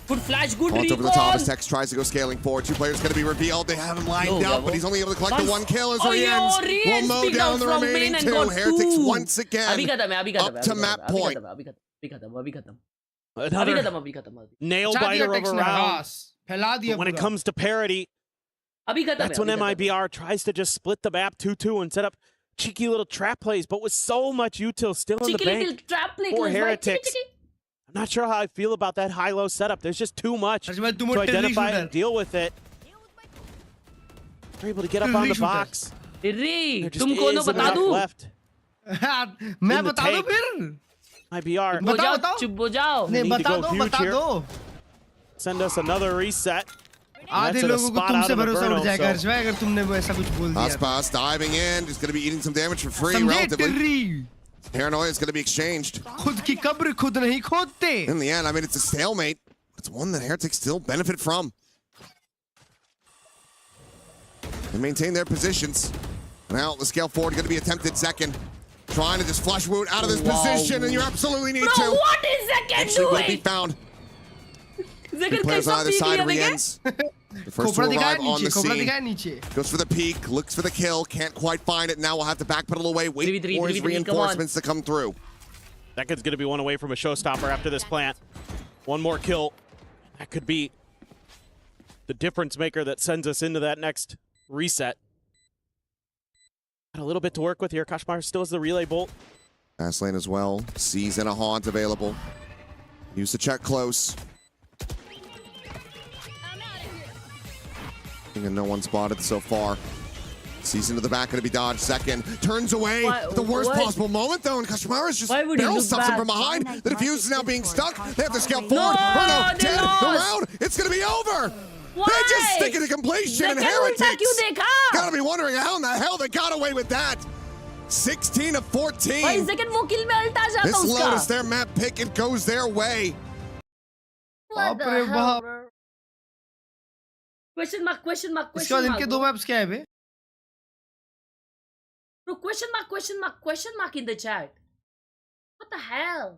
Good flash, good Haunt over the top as recall. Tex tries to go scaling forward. 2 players going to be revealed. They have him lined Yo, up, but he's only able to collect the Nice. 1 kill as Oh, yo, Rienz will Rienz mow picked down out the from remaining main and 2. got Heretics 2. once again अभी खत्म है, अभी खत्म है, up to अभी map खत्म है, point. अभी खत्म, अभी खत्म. Another अभी खत्म. nail बचा दिया biter Tex of a ने, round. हाँ, फैला दिया But when it पूरा. comes to parity, अभी खत्म that's when MIBR tries to just split the map 2-2 and set up cheeky little trap plays, but with so much util still in the Cheeky bank little trap play. for guys, right? Heretics. Cheeky. I'm not sure how I feel about that high-low setup. There's just too much हर्ष भाई तुम to टिल्ली identify shooter. and deal with it. They're able to get up on the Shooter. box. रे There just तुमको तो isn't बता enough दूं. left. मैं In the बता दूं tank. फिर. IBR, हो जाओ, बताओ. चुप हो जाओ. नहीं need to बता go दो huge बता here. दो. send us another reset. आधे That's at a लोगों को spot तुमसे out of the भरोसा उठ Bruno, जाएगा so- हर्ष भाई अगर तुमने वो ऐसा कुछ बोल दिया. Aspas diving in, just going to be eating some damage for free समझे relatively. टिर्री. Paranoia is going to be exchanged. खुद की कब्र खुद नहीं खोदते. In the end, I mean, it's a stalemate. It's one that Heretics still benefit from. They maintain their positions. Now, the scale forward going to be attempted second. Trying to just flush Woot out of this position, and you absolutely need Bro, to. what is Zekin Actually will be doing? found. Zekin Two players कैसा on either peak side. लिया देखे? Rienz, the first to खोपड़ा दिखाया arrive on नीचे. the खोपड़ा scene. दिखाया नीचे. Goes for the peek, looks for the kill, can't quite find it. Now we'll have to backpedal away, wait 3v3, for his 3v3, come on. reinforcements to come through. That kid's going to be one away from a showstopper after this plant. One more kill. That could be the difference maker that sends us into that next reset. Got a little bit to work with here. Kashmir still has the relay bolt. Fast lane as well. Sees and a haunt available. Use the check close. And no one spotted so far. Sees into the back, gonna be dodged. Second, turns away. The worst possible moment though, and Kashmir is just barrel stuffs him from behind. The defuse is now being stuck. They have to scale forward. Bruno, dead. The round, it's gonna be over. They just stick it to completion, and Heretics gotta be wondering how in the hell they got away with that. 16 of 14. This Lotus, their map pick, it goes their way. बाप रे बाप. Question mark. इसके बाद इनके 2 maps क्या है बे? Bro, question mark in the chat. What the hell?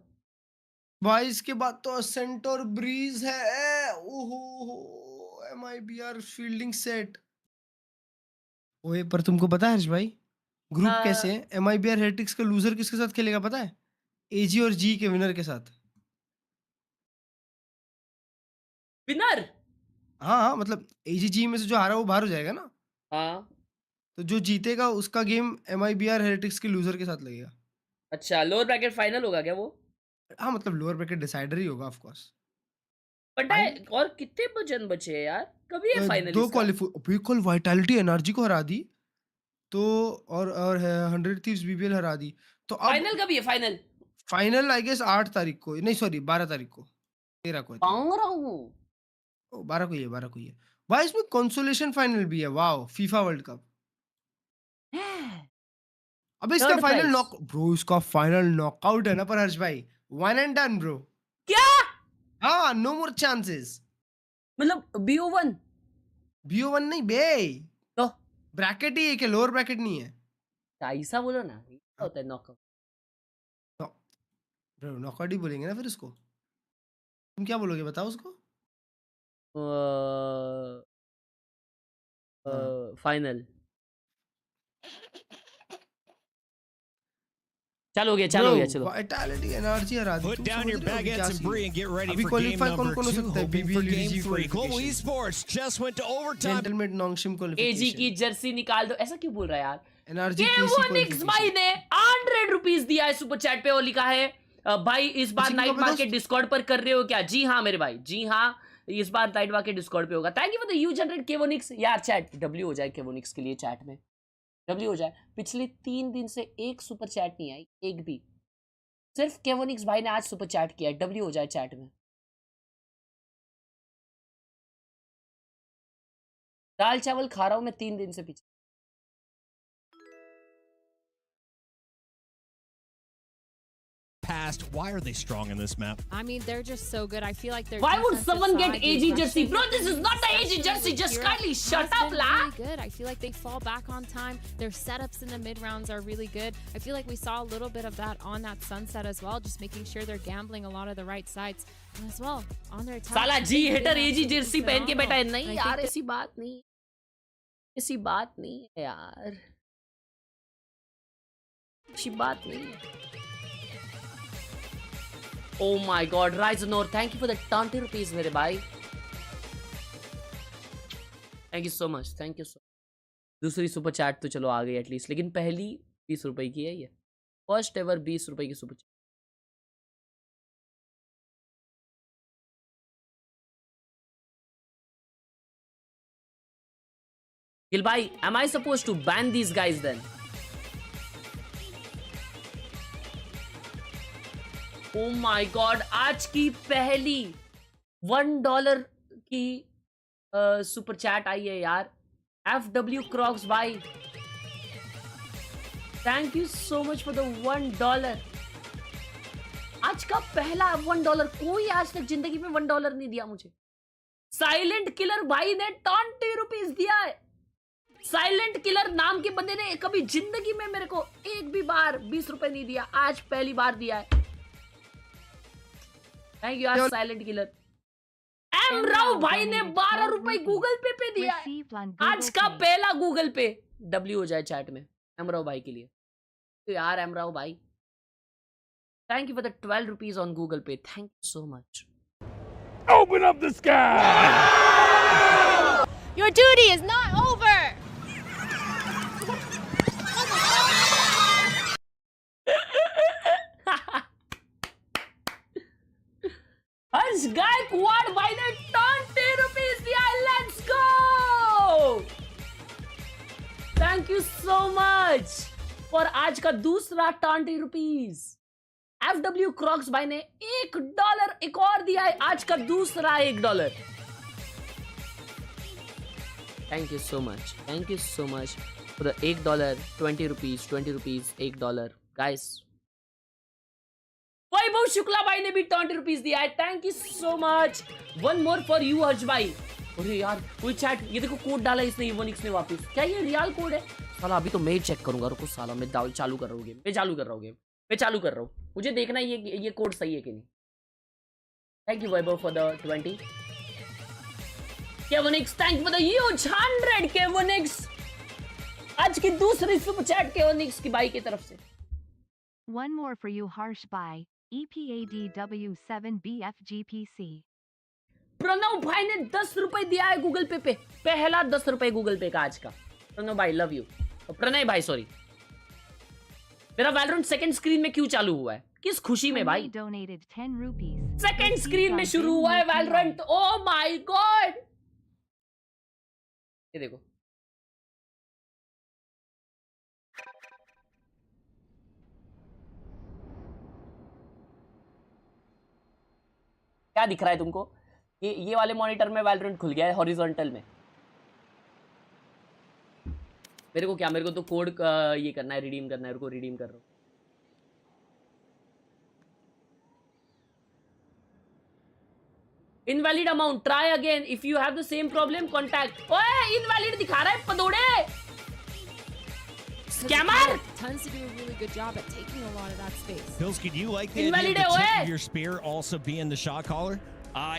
भाई इसके बाद तो असेंट और ब्रीज है. ओहो, MIBR फील्डिंग सेट. ओए पर तुमको पता है हर्ष भाई, ग्रुप कैसे है? MIBR हेरेटिक्स का लूजर किसके साथ खेलेगा पता है? AG और G के विनर के साथ. विनर? हाँ, मतलब AG में से जो हारा वो बाहर हो जाएगा ना. हाँ. तो जो जीतेगा उसका गेम MIBR हेरेटिक्स के लूजर के साथ लगेगा. अच्छा, लोअर ब्रैकेट फाइनल होगा क्या वो? हाँ, मतलब लोअर ब्रैकेट डिसाइडर ही होगा ऑफ कोर्स. पता है और कितने वजन बचे हैं यार? कभी है final? 2 qualify call vitality energy को हरा दी. तो और 100 थीव्स BBL हरा दी. तो अब फाइनल कभी है फाइनल? फाइनल आई गेस 8 तारीख को. नहीं सॉरी 12 तारीख को. 13 को. पाऊंग रहा हूँ. 12 को ही है. भाई इसमें कंसोलेशन फाइनल भी है. Wow, FIFA world cup. अबे इसका फाइनल नॉक ब्रो, इसका फाइनल नॉकआउट है ना पर हर्ष भाई. 1 and done ब्रो. क्या? हाँ, नो मोर चांसेस. मतलब BO1 नहीं बे. तो ब्रैकेट ही एक है, लोअर ब्रैकेट नहीं है. ऐसा बोलो ना. क्या होता है नॉकआउट? ब्रो नॉकआउट ही बोलेंगे ना फिर इसको. तुम क्या बोलोगे बताओ उसको. फाइनल. चलो वाइटैलिटी एनर्जी हरा दी. Put down your baguettes and brie and get ready अभी for game क्वालीफाई number कौन 2. हो सकता है? Hoping for game BBL 3. Global Esports just went to overtime. Gentleman Nongshim AG qualification. की जर्सी निकाल दो. ऐसा क्यों बोल रहा है यार? एनर्जी Khelraay भाई ने 100 रुपीस दिया है सुपर चैट पे और लिखा है भाई इस बार नाइट मार्केट डिस्कॉर्ड पर कर रहे हो क्या? जी हाँ मेरे भाई, जी हाँ, इस बार नाइट मार्केट डिस्कॉर्ड पे होगा. Thank you for the huge 100 केवोनिक्स. यार चैट W हो जाए केवोनिक्स के लिए, चैट में W हो जाए. पिछले 3 दिन से एक सुपर चैट नहीं आई, एक भी. सिर्फ केवोनिक्स भाई ने आज सुपर चैट किया है. W हो जाए चैट में. दाल चावल खा रहा हूं मैं 3 दिन से पीछे. Past. Why are they strong in this map? I mean, they're just so good. I feel like they're. Why would someone get defensive AG side, jersey? Bro, especially this is not the AG jersey. Just kindly shut up, la. Really good. I feel like they fall back on time. Their setups in the mid rounds are really good. I feel like we saw a little bit of that on that sunset as well, just making sure they're gambling a lot of the right sides as well on their attack. साला जी heater AG jersey पहन के बैठा है. नहीं यार, ऐसी बात नहीं है यार. ऐसी बात नहीं है. Oh my God, Ryzenor, thank you for the 20 rupees मेरे भाई. Thank you so much, thank you so much. दूसरी सुपर चैट तो चलो आ गई एटलीस्ट, लेकिन पहली 20 रुपए की है ये. फर्स्ट एवर 20 रुपए की super chat. Gil bhai, am I supposed to ban these guys then? Oh my God, आज की पहली $1 की सुपर चैट आई है यार. FW Crocs भाई, thank you so much for the $1. आज का पहला $1. कोई आज तक जिंदगी में $1 नहीं दिया मुझे. साइलेंट किलर भाई ने 20 रुपीस दिया है. साइलेंट किलर नाम के बंदे ने कभी जिंदगी में मेरे को एक भी बार 20 रुपए नहीं दिया. आज पहली बार दिया है. थैंक यू यार साइलेंट किलर. एम राव भाई ने 12 रुपए गूगल पे दिया है. आज का पहला गूगल पे. W हो जाए चैट में एम राव भाई के लिए. तो यार एम राव भाई, thank you for the 12 rupees on Google Pay. Thank you so much. Open up the sky! Your duty is not over. Kevinex Gaikwad by the 20 rupees दिया. Let's go. Thank you so much for आज का दूसरा 20 rupees. FW Crocs भाई ने $1 एक और दिया है. आज का दूसरा $1. Thank you so much. Thank you so much for the $1, 20 rupees, 20 rupees, $1. Guys. वैभव शुक्ला भाई ने भी 20 rupees दिया है. Thank you so much. One more for you हर्ष भाई. अरे यार कोई चैट ये देखो कोड डाला इसने इवोनिक्स ने वापस. क्या ये रियल कोड है? साला अभी तो मैं चेक करूंगा. रुको साला मैं चालू कर रहा हूँ गेम. मैं चालू कर रहा हूँ. मुझे देखना है ये कोड सही है कि नहीं. Thank you Vaibhav for the 20. Khelraay, thank you for the huge 100 Khelraay. आज की दूसरी सुपर चैट Khelraay की बाई की तरफ से. One more for you harsh by EPADW7BFGPC. Pranav भाई ने 10 रुपए दिया है गूगल पे पहला 10 रुपए गूगल पे का आज का. प्रणव भाई लव यू. प्रणय भाई सॉरी. मेरा वैलोरेंट सेकंड स्क्रीन में क्यों चालू हुआ है? किस खुशी में भाई? सेकंड स्क्रीन में शुरू हुआ है वैलोरेंट. Oh my God. ये देखो क्या दिख रहा है तुमको? ये वाले मॉनिटर में वैलोरेंट खुल गया है हॉरिजॉन्टल में. मेरे को तो कोड ये करना है, रिडीम करना है. रुको रिडीम कर रहा हूं. Invalid amount. Try again. If you have the same problem, contact. ओए invalid दिखा रहा है पदोड़े. Scammer. Tends to do a really good job at taking a lot of that space. Bills, could you like the idea of the tip of your spear also being the shot caller?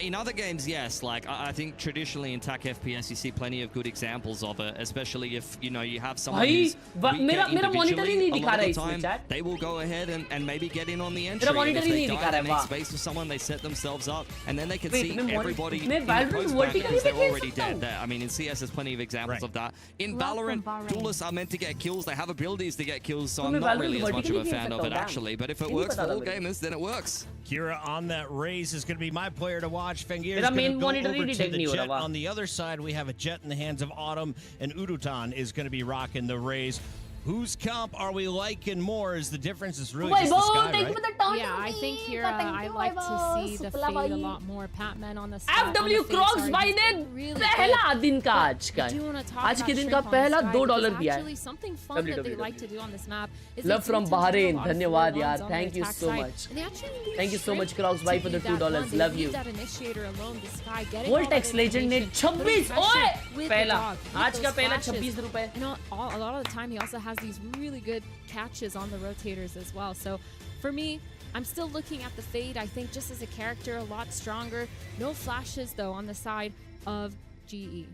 In other games, yes. Like I think traditionally in TAC FPS, you see plenty of good examples of it, especially if you have someone who's मेरा monitor ही नहीं दिखा रहा है इसमें chat. They will go ahead and maybe get in on the entry. मेरा monitor ही नहीं दिखा रहा है. Make space for someone, they set themselves up, and then they can see everybody. मैं Valorant vertically they're already dead. There, I mean, in CS, there's plenty of examples of that. In Valorant, duelists are meant to get kills. They have abilities to get kills, so I'm not really as much of a fan of it actually. But if it works for all gamers, then it works. Kira on that race is going to be my player to watch. Fengir is going to go over to the Jet. On the other side, we have a Jet in the hands of Autumn, and Udutan is going to be rocking the race. Whose comp are we liking more? Is the difference is really just the sky, right? Yeah, I think here I like to see the fade a lot more. Patman on the side. FW Crocs भाई ने पहला दिन का आज के दिन का पहला $2 दिया है. Something fun that they like to do on this map. Love from Bahrain. धन्यवाद यार. Thank you so much. Thank you so much Crocs भाई for the $2. Love you. Voltex Legend ने 26 ओए पहला आज का पहला 26 रुपए. You know, a lot of the time he also has these really good catches on the rotators as well. So for me, I'm still looking at the fade. I think just as a character, a lot stronger. No flashes though on the side of GE.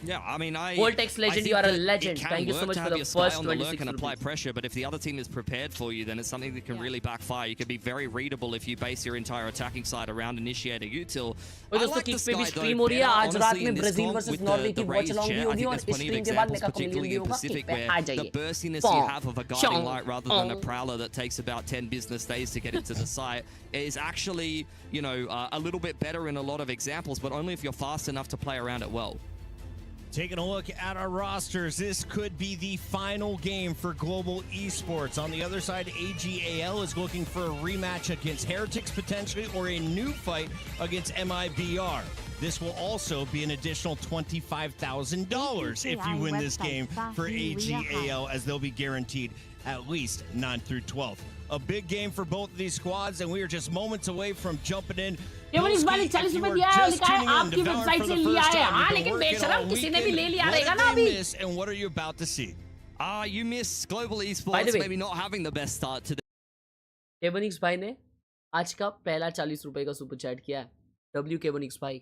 Yeah, I mean, Voltex Legend, you are a legend. Thank you so much for the first 26 and apply pressure, but if the other team is prepared for you, then it's something that can really backfire. You can be very readable if you base your entire attacking side around initiating util. I like the Sky stream हो रही है आज रात में Brazil versus Norway की watch along भी होगी और इस स्ट्रीम के बाद मैं का particularly in Pacific where the burstiness you have of a guiding light rather than a prowler that takes about 10 business days to get into the site is actually, a little bit better in a lot of examples, but only if you're fast enough to play around it well. Taking a look at our rosters, this could be the final game for Global Esports. On the other side, AGAL is looking for a rematch against Heretics potentially, or a new fight against MIBR. This will also be an additional $25,000 if you win this game for AGAL, as they'll be guaranteed at least 9 through 12. A big game for both of these squads, and we are just moments away from jumping in. केवल इस बार 40 रुपए दिया है और लिखा है आपकी website से लिया है. हाँ लेकिन बेशरम किसी ने भी ले लिया रहेगा ना अभी. And what are you about to see? You miss Global Esports maybe not having the best start to the. Khelraay भाई ने आज का पहला 40 रुपए का सुपर चैट किया है. Khelraay भाई.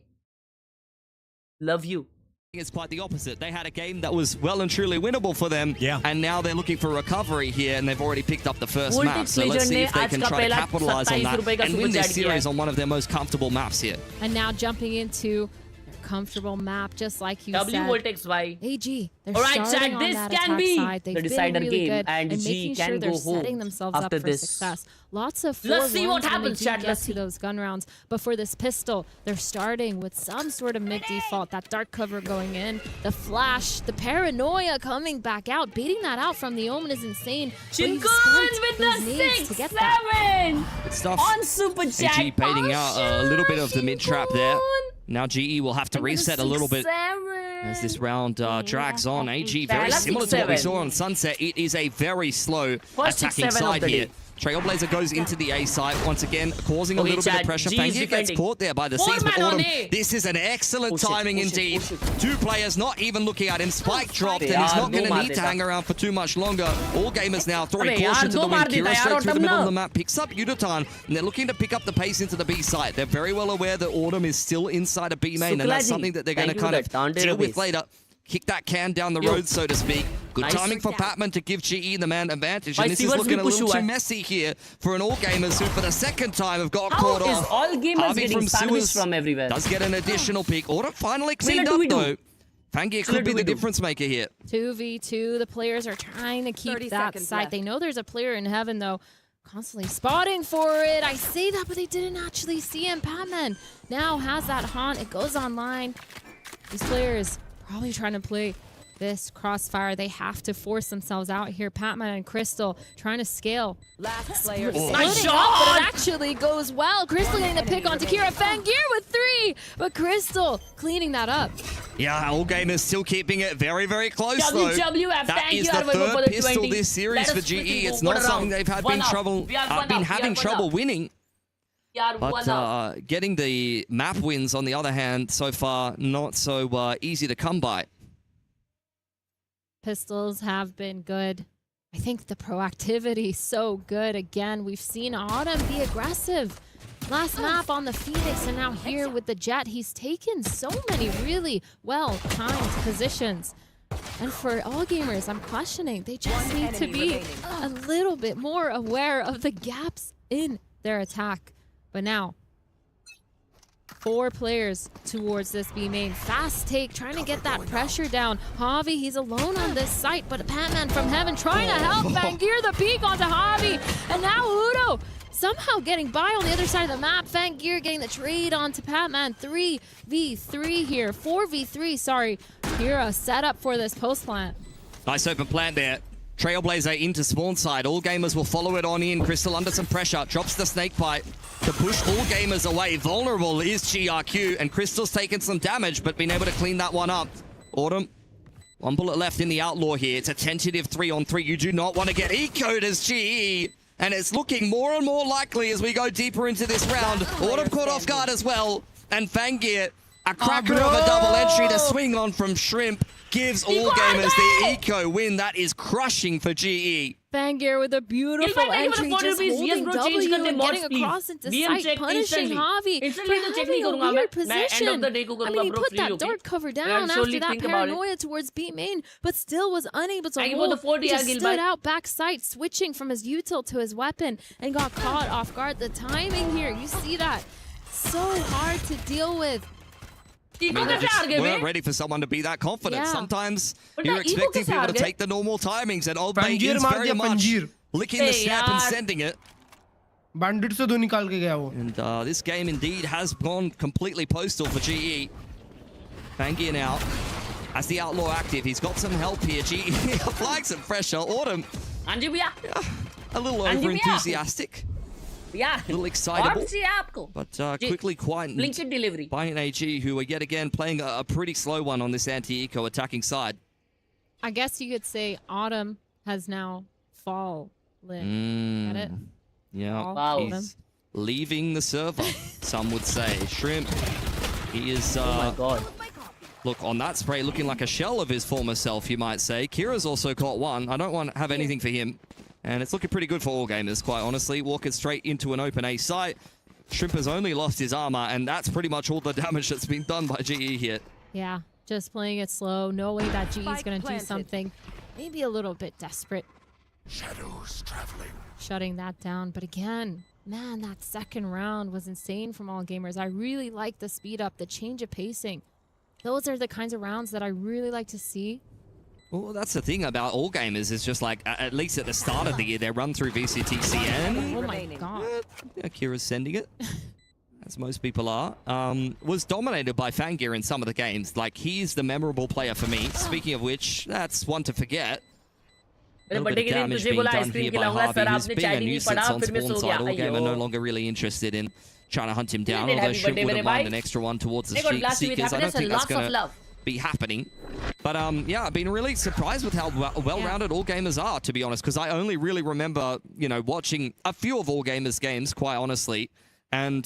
Love you. It's quite the opposite. They had a game that was well and truly winnable for them, and now they're looking for recovery here, and they've already picked up the first map. So let's see if they can try to capitalize on that and win this series on one of their most comfortable maps here. And now jumping into comfortable map, just like you W said. Vortex Y. AG, they're Alright, starting chat, on this that can attack be side. They've the been decider really game, good and G making sure can they're go home setting themselves up after for this. success. Lots of Let's see 4-1s what when happens, they chat. do Let's get see. to those gun rounds. But for this pistol, they're starting with some sort of mid default. That dark cover going in, the flash, the paranoia coming back out, beating that out from the Omen is insane. But he Chingun spent with those the nades to get that. 6-7 Good stuff. on Super Chat. AG baiting out a little bit of the mid trap there. Chingun. Now GE will have to reset a little bit as this round drags on. AG very That's similar to what we 6-7. saw on Sunset. It is a very slow First attacking 6-7 of side the here. day. Trailblazer goes into the A site once again, causing a Okay, little bit of chat, pressure. G is Fangir gets defending. caught there by the Four C's, but man on Autumn, A. this is an excellent Push it, timing push it, indeed. push it. Two players not even looking at him. Spike dropped, and he's yaar, not going do to maar need to deta. hang around for too much longer. All gamers now throwing Abbe yaar, caution to do the maar wind. deta Kira yaar, straight through the Autumn middle of na. the map, picks up Udatan, and they're looking to pick up the pace into the B site. They're very well aware that Autumn is still inside a B main, and that's Suklaji, something that they're going to thank you kind for of that. deal with Base. later. Kick that can down the Yo. road, so to speak. Good Nice. timing for Patman to give GE the man advantage. Bhai, And this is Sivas looking bhi a push little hua too hai. messy here for an All Gamers who, for the second time, have got How caught is off. All Gamers Harvey getting from sandwiched Sewers from everywhere? does get an additional pick. Autumn finally cleaned Still a up, 2v2. though. Fangir Still a could be the 2v2. difference maker here. 2v2, the players are trying to keep 30 that seconds side. left. They know there's a player in heaven, though, constantly spotting for it. I say that, but they didn't actually see him. Patman now has that haunt. It goes online. These players probably trying to play this crossfire. They have to force themselves out here. Patman and Crystal trying to scale. Last player. Nice Splitting up, but shot! it actually goes well. Crystal getting the pick on Takira. Fangir with 3, but Crystal cleaning that up. Yeah, All Gamers still keeping it very, very close, though. WWF, That thank is you, the Arvivo, for third the pistol 20. this series Let for us GE. quickly It's go not one something round. they've had One been up. trouble, We are one been up. We having are one trouble up. winning. Yaar, one But up. getting the map wins, on the other hand, so far, not so easy to come by. Pistols have been good. I think the proactivity so good. Again, we've seen Autumn be aggressive. Last map on the Phoenix, and now here with the Jet, he's taken so many really well-timed positions. And for All Gamers, I'm questioning, they just need to be a little bit more aware of the gaps in their attack. But now, 4 players towards this B main. Fast take, trying to get that pressure down. Javi, he's alone on this site, but Patman from heaven trying to help Fangir the peek onto Javi. And now Udo somehow getting by on the other side of the map. Fangir getting the trade onto Patman. 3v3 here. 4v3, sorry. Kira set up for this post plant. Nice open plant there. Trailblazer into spawn side. All Gamers will follow it on in. Crystal under some pressure. Drops the snake bite to push All Gamers away. Vulnerable is GRQ, and Crystal's taken some damage, but been able to clean that one up. Autumn, 1 bullet left in the Outlaw here. It's a tentative 3-on-3. You do not want to get ecoed as GE, and it's looking more and more likely as we go deeper into this round. Autumn caught off guard as well, and Fangir, a cracker of a double entry to swing on from Shrimp, gives All Gamers the eco win. That is crushing for GE. Fangir with a beautiful entry, just holding W and getting across into sight, punishing Javi. Javi a weird position. I mean, he put that dark cover down after that paranoia towards B main, but still was unable to hold. He just stood out back sight, switching from his util to his weapon, and got caught off guard. The timing here, you see that? So hard to deal with. I mean, they just weren't ready for someone to be that confident. Yeah. Sometimes But you're that Evo expecting कैसे people हार to गए? take the normal timings, and Old Bay Panjir is मार very दिया, much Panjir. licking the Hey, snap and yaar. sending it. Bandit से 2 निकाल के गया वो. And this game indeed has gone completely postal for GE. Fangir now as the Outlaw active. He's got some help here. GE applying some pressure. Autumn, Anji bhaiya. a little Anji over bhaiya. enthusiastic, Yeah. a little excitable, और चाहिए आपको? but ji. quickly quietened Blinket delivery. by an AG who are yet again playing a pretty slow one on this anti-eco attacking side. I guess you could say Autumn has now fallen. Get it? Yeah, Wow. he's leaving the server, some would say. Shrimp, he is, Oh my god. look, on that spray, looking like a shell of his former self, you might say. Kira's also caught one. I don't want to have anything for him. And it's looking pretty good for All Gamers, quite honestly. Walking straight into an open A site. Shrimp has only lost his armor, and that's pretty much all the damage that's been done by GE here. Yeah, just playing it slow, knowing that GE is Spike going to do planted. something maybe a little bit desperate. Shadows traveling. Shutting that down. But again, man, that second round was insane from All Gamers. I really like the speed up, the change of pacing. Those are the kinds of rounds that I really like to see. Well, that's the thing about all gamers is just like, at least at the start of the year, they run through VCTCN. Oh my god. Kira's sending it, as most people are. Was dominated by Fangir in some of the games. Like, he's the memorable player for me. Speaking of which, that's one to forget. A little bit of damage being done here by Harvey, who's being a nuisance on spawn side. All gamer no longer really interested in trying to hunt him down, although Shrimp wouldn't mind an extra one towards the Seekers. I don't think that's going to be happening. But yeah, I've been really surprised with how well-rounded all gamers are, to be honest, because I only really remember, you know, watching a few of all gamers games, quite honestly, and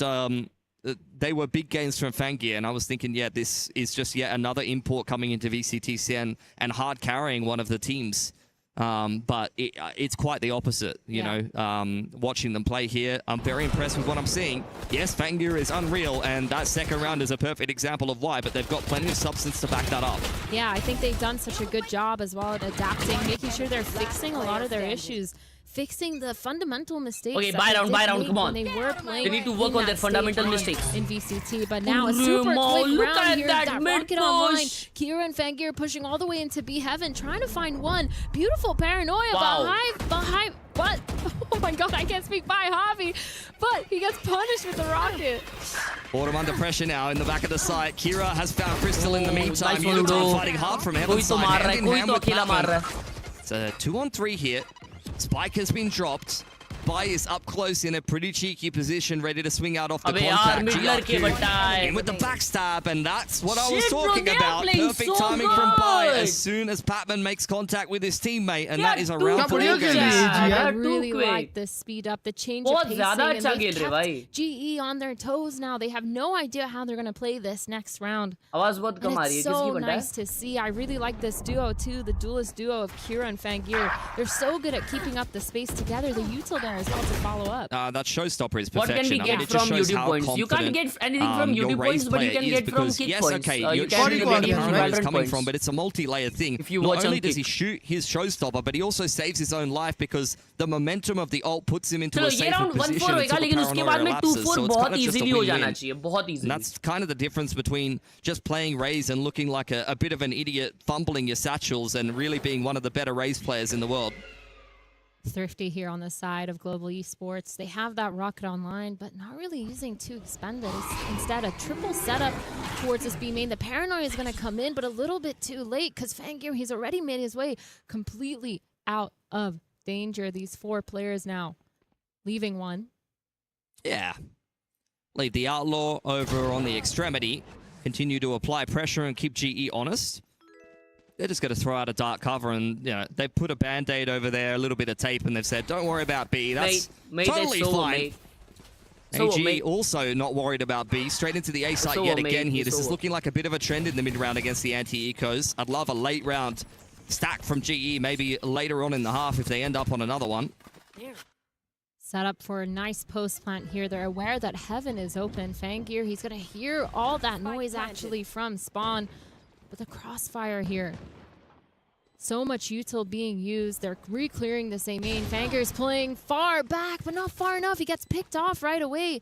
they were big games from Fangir, and I was thinking, yeah, this is just yet another import coming into VCTCN and hard carrying one of the teams. But it's quite the opposite, you know, watching them play here. I'm very impressed with what I'm seeing. Yes, Fangir is unreal, and that second round is a perfect example of why, but they've got plenty of substance to back that up. Yeah, I think they've done such a good job as well at adapting, making sure they're fixing a lot of their issues. Fixing the fundamental mistakes. Okay, buy round, come on. They were playing. They need to work on their fundamental mistakes. In VCT, but now a super quick round here. That rocket online. Kira and Fangir pushing all the way into B Heaven, trying to find one. Beautiful paranoia behind. What? Oh my god, I can't speak by Javi. But he gets punished with the rocket. Autumn under pressure now in the back of the site. Kira has found Crystal in the meantime. Udotan fighting hard from Heaven's side. Hand in hand with Batman. It's a 2-on-3 here. Spike has been dropped. Bai is up close in a pretty cheeky position, ready to swing out off the contact. GRQ in with the backstab, and that's what I was talking about. Perfect timing from Bai as soon as Patman makes contact with his teammate, and that is a round for all gamers. I really like the speed up, the change of pacing, and they've kept GE on their toes now. They have no idea how they're going to play this next round. And it's so nice to see. I really like this duo too, the duelist duo of Kira and Fangir. They're so good at keeping up the space together. The util there as well to follow up. That showstopper is perfection. What can we get from YouTube points? You can't get anything from YouTube points, but you can get from kick points. Okay, you can get anything where it's coming from, but it's a multi-layered thing. Not only does he shoot his showstopper, but he also saves his own life because the momentum of the ult puts him into a safer position until the paranoia elapses. So it's kind of just a win-win. And that's kind of the difference between just playing Raze and looking like a bit of an idiot fumbling your satchels and really being one of the better Raze players in the world. Thrifty here on the side of Global Esports. They have that rocket online, but not really using to expend it. Instead, a triple setup towards this B main. The paranoia is going to come in, but a little bit too late because Fangir, he's already made his way completely out of danger. These four players now leaving one. Yeah. Leave the Outlaw over on the extremity. Continue to apply pressure and keep GE honest. They're just going to throw out a dark cover, and you know they've put a band-aid over there, a little bit of tape, and they've said, "Don't worry about B. That's totally fine." AG also not worried about B. Straight into the A site yet again here. This is looking like a bit of a trend in the mid-round against the anti-ecos. I'd love a late round stack from GE, maybe later on in the half if they end up on another one. Set up for a nice post plant here. They're aware that Heaven is open. Fangir, he's going to hear all that noise actually from spawn. With a crossfire here. So much util being used. They're re-clearing this A main. Fangir's playing far back, but not far enough. He gets picked off right away.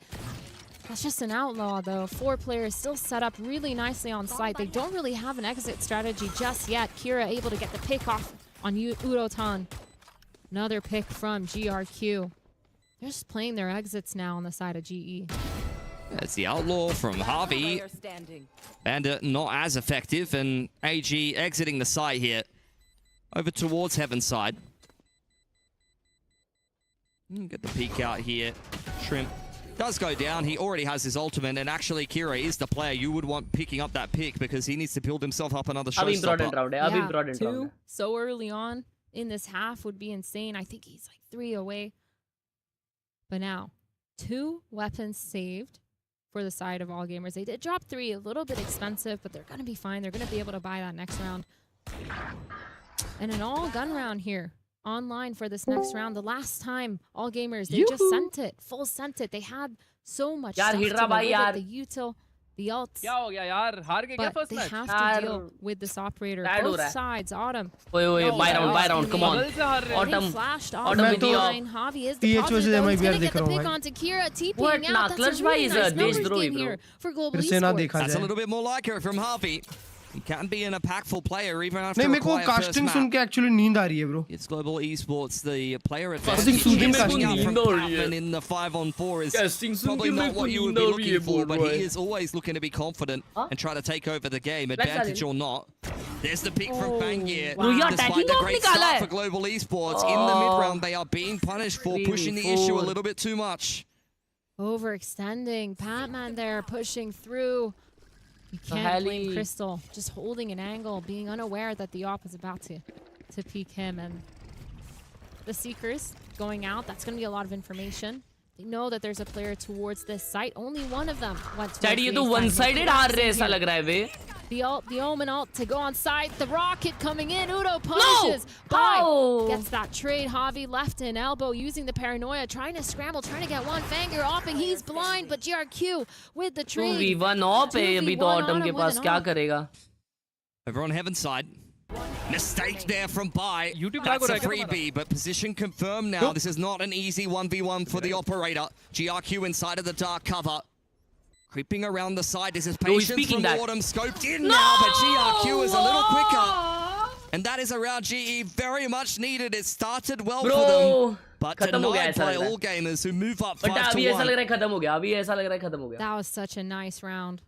That's just an outlaw, though. Four players still set up really nicely on site. They don't really have an exit strategy just yet. Kira able to get the pick off on Udotan. Another pick from GRQ. They're just playing their exits now on the side of GE. That's the Outlaw from Harvey. Bandit not as effective, and AG exiting the site here. Over towards Heaven's side. Get the peek out here. Shrimp does go down. He already has his ultimate, and actually Kira is the player you would want picking up that pick because he needs to build himself up another showstopper. Two so early on in this half would be insane. I think he's like 3 away. But now, 2 weapons saved for the side of all gamers. They did drop 3, a little bit expensive, but they're going to be fine. They're going to be able to buy that next round. And an all gun round here online for this next round. The last time all gamers, they just sent it, full sent it. They had so much stuff to go with it. The util, The ults. क्या हो गया यार? हार गए क्या But first they match? have to deal with this operator. Bad हो Both रहा है. sides, Autumn. ओए buy round, come on. बगल से हार रहे हैं. Autumn, Getting flashed off Autumn the with the line. Javi is TH deposited, versus though. He's MIBR gonna देख get the रहा हूँ pick भाई. onto Kira, TPing What? out. Nah, That's Clutch a Bhai really is a nice numbers Deshdrahi, game bro. here for Global फिर से ना Esports. देखा That's a जाए. little bit more like it from Harvey. He can be an impactful player even after नहीं a मेरे को quiet first casting map. सुन के actually नींद आ रही है bro. It's Global Esports, the player Casting advantage. सुन के Picking up नींद from आ रही है. Patman in the 5-on-4 is Casting soon probably के not मेरे को what you would नींद be आ रही है, looking for, but boy. he is always looking to be confident and try to take over the game, Let's advantage go. or not. There's the pick from Fangir. wow. Yeah, Despite attacking the off great निकाला start है. for Global Esports, in the mid-round they are being punished for pushing the issue a 3v4. little bit too much. Overextending. Patman there pushing through. You can't blame Heli. Crystal. Just holding an angle, being unaware that the op is about to peek him. And the Seekers going out. That's going to be a lot of information. They know that there's a player towards this site. Only one of them went towards Chad, ये the तो A side. one-sided They're हार रहे हैं, ऐसा here. लग रहा है बे. The ult, the Omen ult to go on site. The rocket coming in. Udo punishes. Bye. How? Gets that trade. Javi left in elbow using the paranoia. Trying to scramble. Trying to get one. Fangir offing. He's blind. But GRQ with the trade. 2v1 of है अभी तो 2v1 autumn के with pass an क्या op. करेगा. Over on Heaven's side. Mistake there from Bai. YouTube lag हो That's a रहा है क्या freebie, but position confirmed now. This is not an easy 1v1 for the operator. GRQ inside of the dark cover. Creeping around the side. This is No, he's patience peeking from that. Autumn. Scoped in now, but GRQ is a little quicker. And that is around GE. Very much needed. It started well for them. Bro, But खत्म हो गया denied ऐसा by लग रहा है. all gamers who move up But 5 अभी to ऐसा लग 1. रहा है खत्म हो गया. अभी ऐसा लग रहा है खत्म हो गया. That was such a nice round.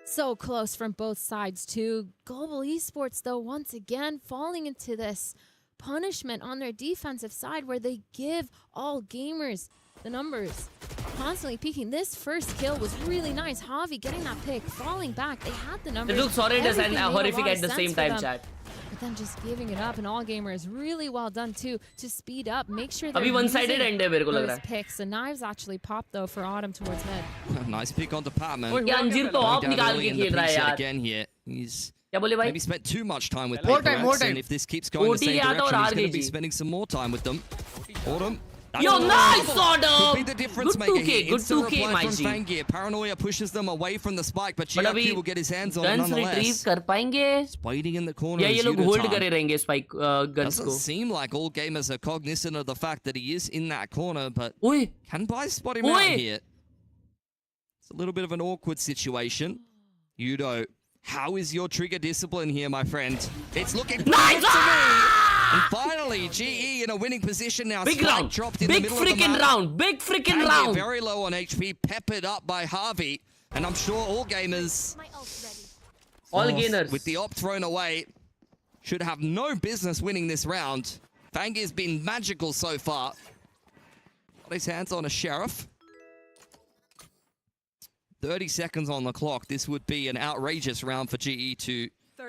So close from both sides too. Global Esports though once again falling into this punishment on their defensive side where they give all gamers the numbers. Constantly peeking. This first kill was really nice. Javi getting that pick, falling back. They had the numbers. It looks horrid and Everything made a horrific lot at of the sense same for time, them. chat. But then just giving it up, and all gamers really well done too to speed up, make sure they're अभी one-sided using end है मेरे को लग रहा those है. picks. The knives actually popped though for Autumn towards mid. Nice pick on Department. ये अंजीर तो Going ऑफ down निकाल early के in the खेल रहा है pick set यार. again here. He's क्या बोले भाई? maybe spent too much time with More Paper time, more Reps, and time. if this keeps going the OT same गया था और direction, he's हार going गई to be ji. spending some more time with them. Autumn. That's Yo, all. nice Could Autumn. be the difference Good maker 2K, here. good Instant 2K, reply my from G. Fangir. Paranoia pushes them away from the spike, but But अभी GRQ will get his hands on it guns retrieve nonetheless. कर पाएंगे? Waiting in the corner या ये is लोग hold Yudotan. करे रहेंगे spike guns Doesn't को. seem like all gamers are cognizant of the fact that he is in that corner, but ओए, can Bai spot him Oi! out here? It's a little bit of an awkward situation. Yudo, how is your trigger discipline here, my friend? It's looking pretty Nice! good to me. And finally, GE in a winning position now. Big Spike round, dropped in big the middle of the freaking map. round, big freaking Fangir round. very low on HP, peppered up by Harvey. And I'm sure all gamers All with gainers. the op thrown away should have no business winning this round. Fangir's been magical so far. Got his hands on a sheriff. 30 seconds on the clock. This would be an outrageous round for GE to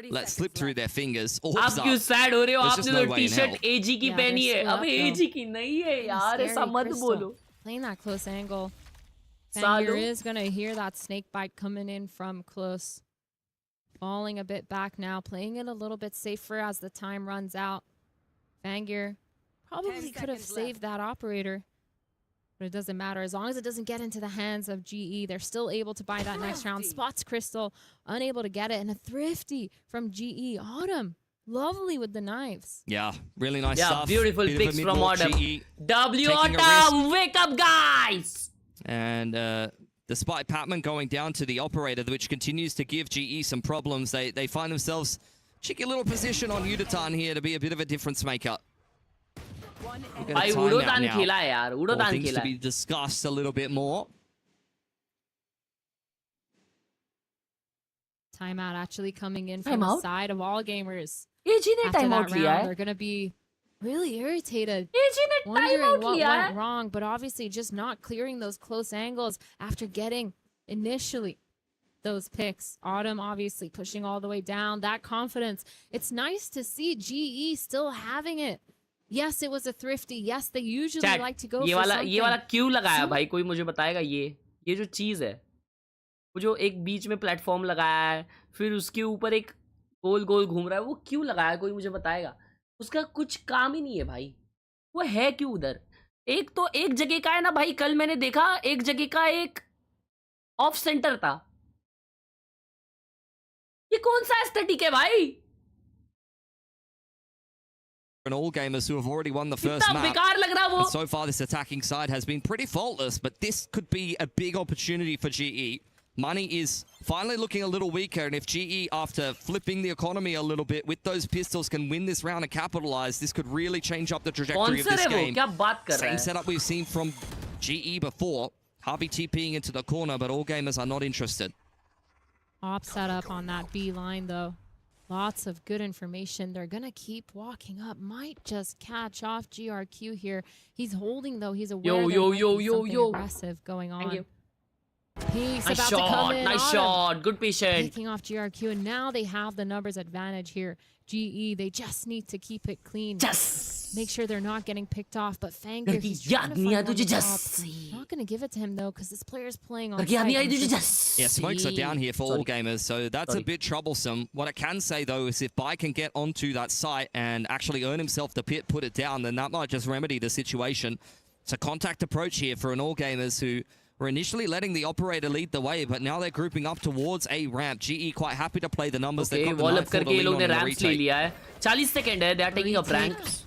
let slip through their fingers. आप Orbs क्यों up. Sad हो रहे हो? There's आपने just तो no way in T-shirt hell. एजी की Yeah, पहनी they're है. split अबे up, एजी की नहीं है यार, Scary ऐसा मत Crystal बोलो. Playing that close angle. Sado. Fangir is going to hear that snake bite coming in from close. Falling a bit back now, playing it a little bit safer as the time runs out. Fangir probably could have saved that operator. But it doesn't matter. As long as it doesn't get into the hands of GE, they're still able to buy that next round. Spots Crystal, unable to get it. And a thrifty from GE. Autumn, lovely with the knives. Yeah, really nice Yeah, stuff. beautiful Bit of a picks from mid-walk Autumn. GE. W Taking a Autumn, wake up guys! And despite Patman going down to the operator, which continues to give GE some problems, they find themselves cheeky little position on Yudotan here to be a bit of a difference maker. भाई उड़ोतान खेला है यार, More उड़ोतान things खेला to है. be discussed a little bit more. Timeout actually coming in from the Timeout? side of all gamers. एजी ने After time that out लिया round, है. they're going to be really irritated. एजी ने time Wondering out what लिया went है. wrong, but obviously just not clearing those close angles after getting initially those picks. Autumn obviously pushing all the way down. That confidence. It's nice to see GE still having it. Yes, it was a thrifty. Yes, they usually Chat, like to go ये for वाला something. क्यों लगाया Some- भाई? कोई मुझे बताएगा ये जो चीज है, वो जो एक बीच में प्लेटफॉर्म लगाया है, फिर उसके ऊपर एक गोल गोल घूम रहा है, वो क्यों लगाया? कोई मुझे बताएगा? उसका कुछ काम ही नहीं है भाई. वो है क्यों उधर? एक जगह का है ना भाई. कल मैंने देखा एक जगह का एक ऑफ सेंटर था, ये कौन सा एस्थेटिक है भाई? And all gamers who have already won the first कितना map. बेकार लग रहा वो. And so far, this attacking side has been pretty faultless, but this could be a big opportunity for GE. Money is finally looking a little weaker, and if GE, after flipping the economy a little bit with those pistols, can win this round and capitalize, this could really change up the trajectory of this game. क्या बात कर रहा Same है? setup we've seen from GE before. Harvey TPing into the corner, but all gamers are not interested. Op set up on that B line, though. Lots of good information. They're going to keep walking up. Might just catch off GRQ here. He's holding, though. He's aware there might be something aggressive going on. Thank you. He's Nice about to come shot, in. nice Autumn shot. Good patient. Picking off GRQ, and now they have the numbers advantage here. GE, they just need to keep it clean. Yes. Make sure they're not getting picked off. But Fangir, he's trying to find one top. Not going to give it to him, though, because this player's playing on site. Yeah, smokes are down here for all gamers, so that's a bit troublesome. What I can say, though, is if Bai can get onto that site and actually earn himself the pit, put it down, then that might just remedy the situation. It's a contact approach here for an all gamers who were initially letting the operator lead the way, but now they're grouping up towards a ramp. GE quite happy to play the numbers. Okay, wall up करके ये लोग ने ramps ले लिया है. 40 second है. They are taking up ranks.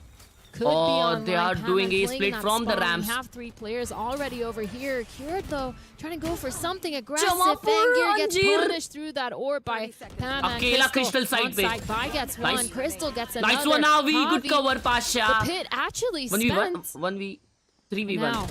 Oh, they are doing a split from the ramps. We have 3 players already over here. Cured, though, trying to go for something aggressive. Fangir gets punished through that orb by Pam and Crystal side पे. Bai gets one. Crystal gets another. Nice one, Avi. Good cover, Pasha. The pit actually spent. 1v1, 3v1. Now,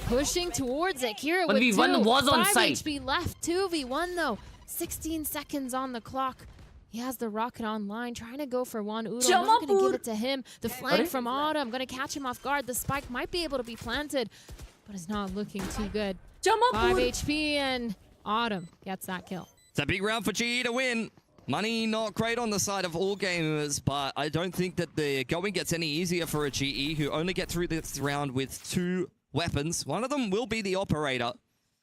pushing towards it. Kira with 1v1 was on 5 site. HP left. 2v1 though. 16 seconds on the clock. He has the rocket online, trying to go for one. Udo, not going to give it to him. The flank from Autumn, going to catch him off guard. The spike might be able to be planted, but it's not looking too good. 5 HP and Autumn gets that kill. It's a big round for GE to win. Money not great on the side of all gamers, but I don't think that the going gets any easier for a GE who only get through this round with 2 weapons. One of them will be the operator.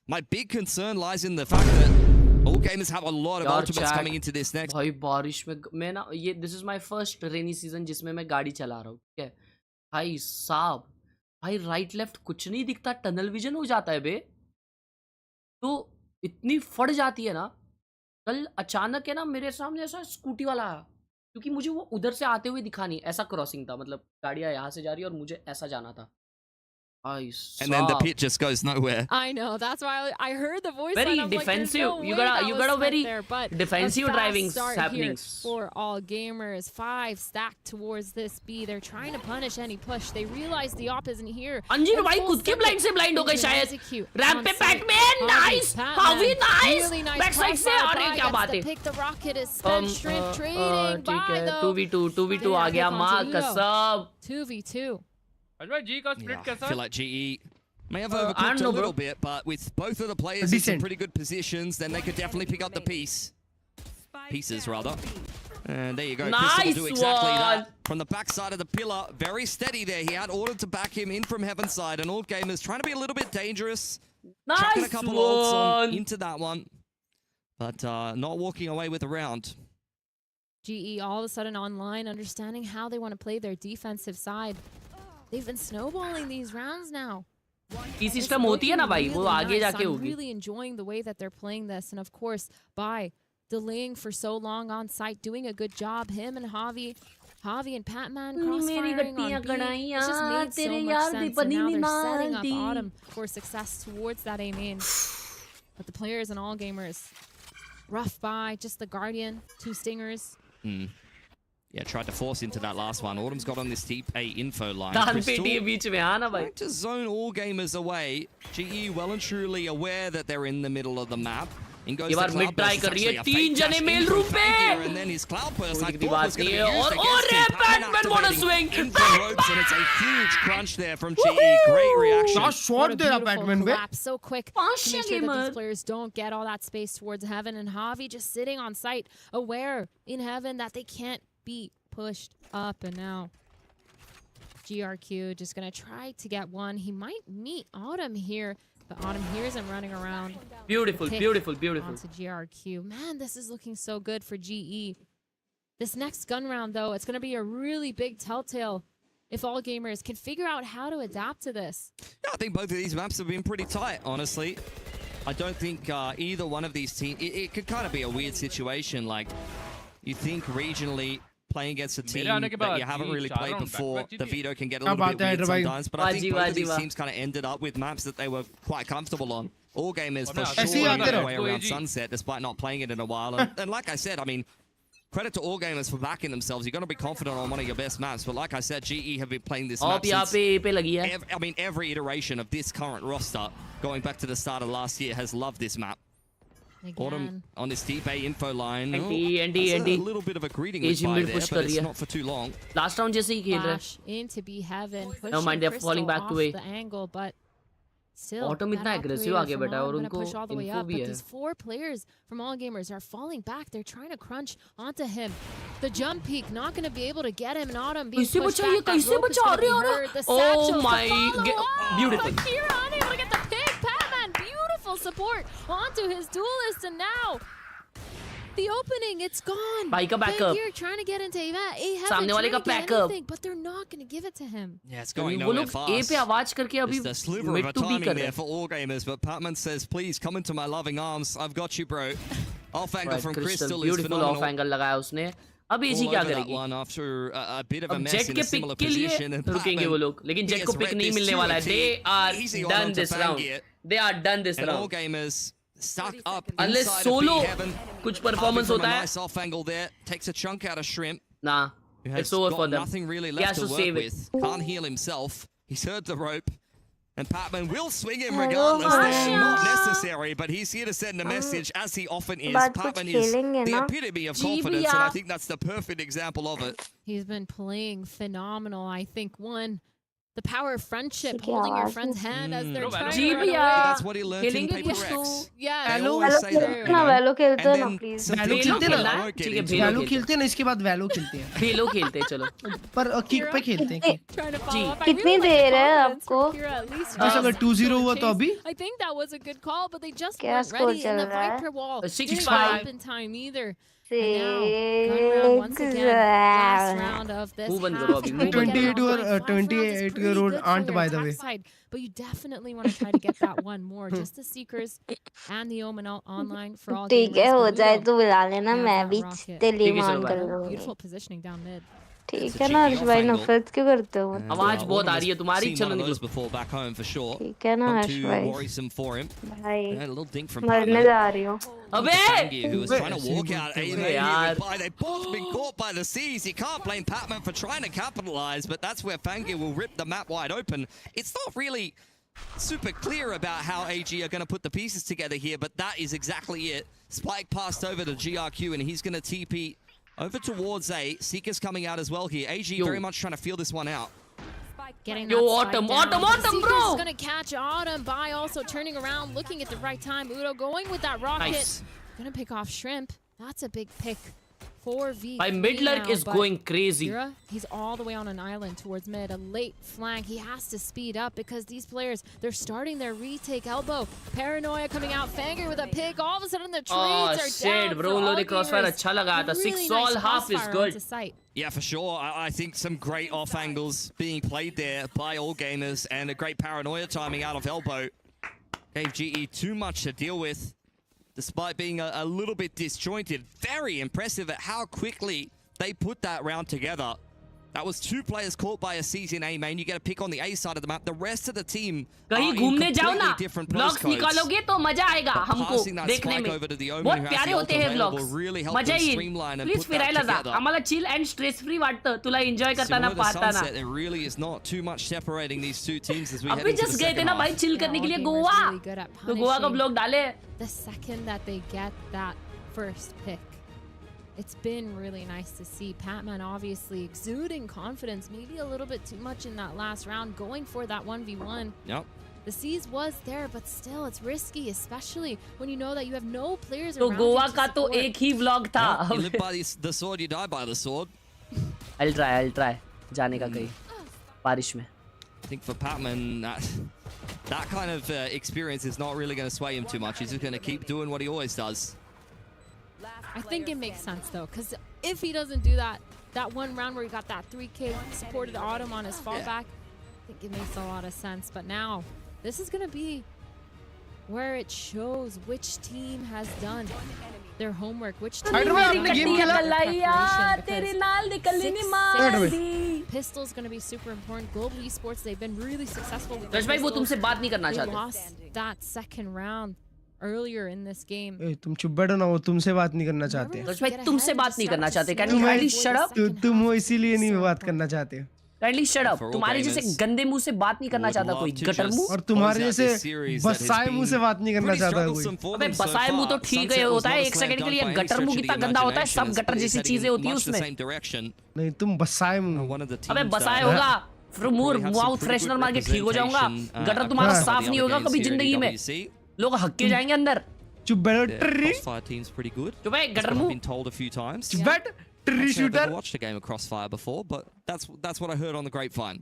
My big concern lies in the fact that all gamers have a lot of ultimates coming into this next. भाई बारिश में मैं ना ये this is my first rainy season जिसमें मैं गाड़ी चला रहा हूँ. ठीक है भाई साहब, भाई राइट लेफ्ट कुछ नहीं दिखता. टनल विजन हो जाता है बे. तो इतनी फट जाती है ना. कल अचानक है ना मेरे सामने ऐसा स्कूटी वाला आया, क्योंकि मुझे वो उधर से आते हुए दिखा नहीं. ऐसा क्रॉसिंग था, मतलब गाड़ियाँ यहाँ से जा रही है और मुझे ऐसा जाना था. And then the pit just goes nowhere. I know. That's why I heard the voice. Very line, defensive. Like, you got a very there, defensive driving happenings for all gamers. 5 stacked towards this B. They're trying to punish any push. They realize the op isn't here. अंजीर भाई खुद के blind से blind हो गए शायद. Ramp पे PadMan nice. हावी नाइस. बैक साइड से अरे क्या बात है. Pick the rocket is spent. Shrimp trading. ठीक है 2v2 आ गया मां कसम. 2v2. I feel like GE may have overcooked a little bit, but with both of the players in some pretty good positions, then they could definitely pick up the pieces rather. And there you go. Nice Crystal will do exactly one. that. From the backside of the pillar, very steady there. He had ordered to back him in from Heaven side, and all gamers trying to be a little bit dangerous. Chucking a couple of ults into that one, but not walking away with a round. GE all of a sudden online, understanding how they want to play their defensive side. They've been snowballing these rounds now. E system होती है ना भाई, वो आगे जाके I'm होगी. really enjoying the way that they're playing this, and of course, by delaying for so long on site, doing a good job. Him and Javi and Patman crossfiring on B. It's just made so much sense, and now they're setting up Autumn for success towards that A main. But the players and all gamers, rough by, just the Guardian, 2 stingers. Yeah, tried to force into that last one. Autumn's got on this deep A info line. Crystal to zone all gamers away. GE well and truly aware that they're in the middle of the map. In goes the mid try कर रही है. 3 जने mail room पे. And then his cloud burst. I thought was नहीं going to be है. used और against him. Batman wanna swing. And it's a huge crunch there from GE. Great reaction. Last shot there, Batman. So quick to make sure that these players don't get all that space towards Heaven, and Javi just sitting on site, aware in Heaven that they can't be pushed up. And now GRQ just gonna try to get one. He might meet Autumn here, but Autumn hears him running around. Beautiful. Onto GRQ. Man, this is looking so good for GE. This next gun round, though, it's gonna be a really big telltale if all gamers can figure out how to adapt to this. Yeah, I think both of these maps have been pretty tight, honestly. I don't think either one of these teams... It could kind of be a weird situation. Like, you think regionally playing against a team that you haven't really played before, the veto can get a little bit weird sometimes. But I think both of these teams kind of ended up with maps that they were quite comfortable on. All gamers for sure made their way around Sunset, despite not playing it in a while. And like I said, I mean, credit to all gamers for backing themselves. You're going to be confident on one of your best maps. But like I said, GE have been playing this map since every iteration of this current roster, going back to the start of last year, has loved this map. Autumn on this deep A info line. A little bit of a greeting goodbye there, but it's not for too long. Last round जैसे ही खेल रहे हैं. Into be heaven. No mind, they're falling back to A. The angle, but still, Autumn इतना aggressive आगे बैठा है और उनको info भी है. These 4 players from All Gamers are falling back. They're trying to crunch onto him. The jump peak not going to be able to get him. And Autumn being pushed back. कैसे बचा रहे हो? Oh my, beautiful. Kira unable to get the pick. Batman, beautiful support onto his duelist, and now the opening, it's gone. Bhai ka backup. Here trying to get into सामने वाले का backup. But they're not going to give it to him. Yeah, it's going nowhere fast. A पे आवाज करके अभी Just a sliver of a timing there for all gamers, but Patman says, please come into my loving arms. I've got you, bro. Off angle from Crystal is beautiful. Off angle लगाया उसने. अब easy क्या करेगी? One after a bit of a अब mess jet in के a pick similar के लिए position, and रुकेंगे वो लोग, लेकिन जेट को पिक नहीं मिलने वाला है. They are done this round. They are done this round. All gamers stuck up unless inside solo of B heaven. कुछ performance होता है. Nice off angle there, takes a chunk out of Shrimp. Nah, it's over for them. Nothing really left to work with. Can't heal himself. He's heard the rope. And Patman will swing him regardless. That's not necessary, but he's here to send a message, as he often is. Patman is the epitome of confidence, and I think that's the perfect example of it. He's been playing phenomenal. I think the power of friendship, holding your friend's hand as they're trying to run away. That's what he learned in Paper X. Yeah, वैलो खेलते हैं ना please. वैलो खेलते हैं. ठीक है, वैलो खेलते हैं ना, इसके बाद वैलो खेलते हैं. वैलो खेलते हैं, चलो. पर किक पे खेलते हैं. कितनी देर है आपको? बस अगर 2-0 हुआ तो अभी. I think that was a good call, but they just क्या weren't स्कोर ready in चल the रहा है? Viper wall. 6-5 in time either. 6 once again, last round of this. 28-year-old aunt, by the way. But you definitely want to try to get that one more. Just the Seekers and the Omen online for all. ठीक है, हो जाए तो बुला लेना, मैं भी टेलीमान कर लूंगी. Beautiful positioning down mid. ठीक है ना हर्ष भाई, नफरत क्यों करते हो? आवाज बहुत आ रही है तुम्हारी. चलो निकलो. Before back home for sure. ठीक है ना हर्ष भाई. Worrisome for him. भाई A little dink from मरने जा रही हूँ. अबे! Who was trying to walk out. They've both been caught by the seas. You can't blame Patman for trying to capitalize, but that's where Fangi will rip the map wide open. It's not really super clear about how AG are going to put the pieces together here, but that is exactly it. Spike passed over to GRQ, and he's going to TP over towards A. Seeker's coming out as well here. AG very much trying to feel this one out. Autumn, bro! Going to catch Autumn by also turning around, looking at the right time. Udo going with that rocket. Nice. Going to pick off Shrimp. That's a big pick. 4v. My mid-lurk is going crazy. Kira, he's all the way on an island towards mid. A late flank. He has to speed up because these players, they're starting their retake elbow. Paranoia coming out. Fanger with a pick. All of a sudden the trades are down. Shit, bro. Low crossfire अच्छा लगा था. 6 all half is good. Yeah, for sure. I think some great off angles being played there by all gamers, and a great paranoia timing out of elbow gave GE too much to deal with, despite being a little bit disjointed. Very impressive at how quickly they put that round together. That was 2 players caught by a seize in A main. You get a pick on the A side of the map. The rest of the team are in completely different vlogs postcodes. निकालोगे तो मजा आएगा हमको देखने में. बहुत प्यारे होते हैं vlogs. मजा येईल. Please फिरायला जा. आम्हाला chill and stress free वाटतं. तुला enjoy करताना पाहताना. There really is not too much separating these two teams as we head अभी into the just गए थे second ना भाई half. chill करने के लिए गोवा. तो गोवा का vlog डाले. The second that they get that first pick, it's been really nice to see. Patman obviously exuding confidence, maybe a little bit too much in that last round, going for that 1v1. Yep. The seize was there, but still, it's risky, especially when you know that you have no players तो around Goa you to का तो support. एक ही vlog था. You live by the sword, you die by the sword. I'll try. जाने का कहीं बारिश में. I think for Patman, that kind of experience is not really going to sway him too much. He's just going to keep doing what he always does. I think it makes sense though, because if he doesn't do that one round where he got that 3K, supported Autumn on his fallback, I think it makes a lot of sense. But now, this is going to be where it shows which team has done their homework, which team Spider-Man, has आपने done game their खेला? preparation, तेरे because नाल निकलने ने 6-6 मार दी Pistol's going to be super important. Global Esports, they've been really successful with rush भाई वो तुमसे बात नहीं करना They चाहते lost that second round earlier in this game. ए, तुम चुप बैठो ना, वो तुमसे बात नहीं करना चाहते। रश भाई तुमसे बात नहीं करना चाहते can you kindly shut up तुम वो इसीलिए नहीं बात करना चाहते। काइंडली शट अप तुम्हारे जैसे गंदे मुंह से बात नहीं करना चाहता कोई गटर मुंह और तुम्हारे जैसे बसाए मुंह से बात नहीं करना चाहता कोई। अबे बसाए मुंह तो ठीक है होता है, एक सेकंड के लिए गटर मुंह कितना गंदा होता है, सब गटर जैसी चीजें होती है उसमें। नहीं तुम बसाए मुंह। अबे बसाए होगा फिर मुंह माउथ फ्रेशनर मार के ठीक हो जाऊंगा, गटर तुम्हारा साफ नहीं होगा कभी जिंदगी में, लोग हक्के जाएंगे अंदर। चुप बैठो ट्री, चुप है गटर मुंह। चुप बैठ tree shooter. Watched a game of Crossfire before, but that's what I heard on the grapevine.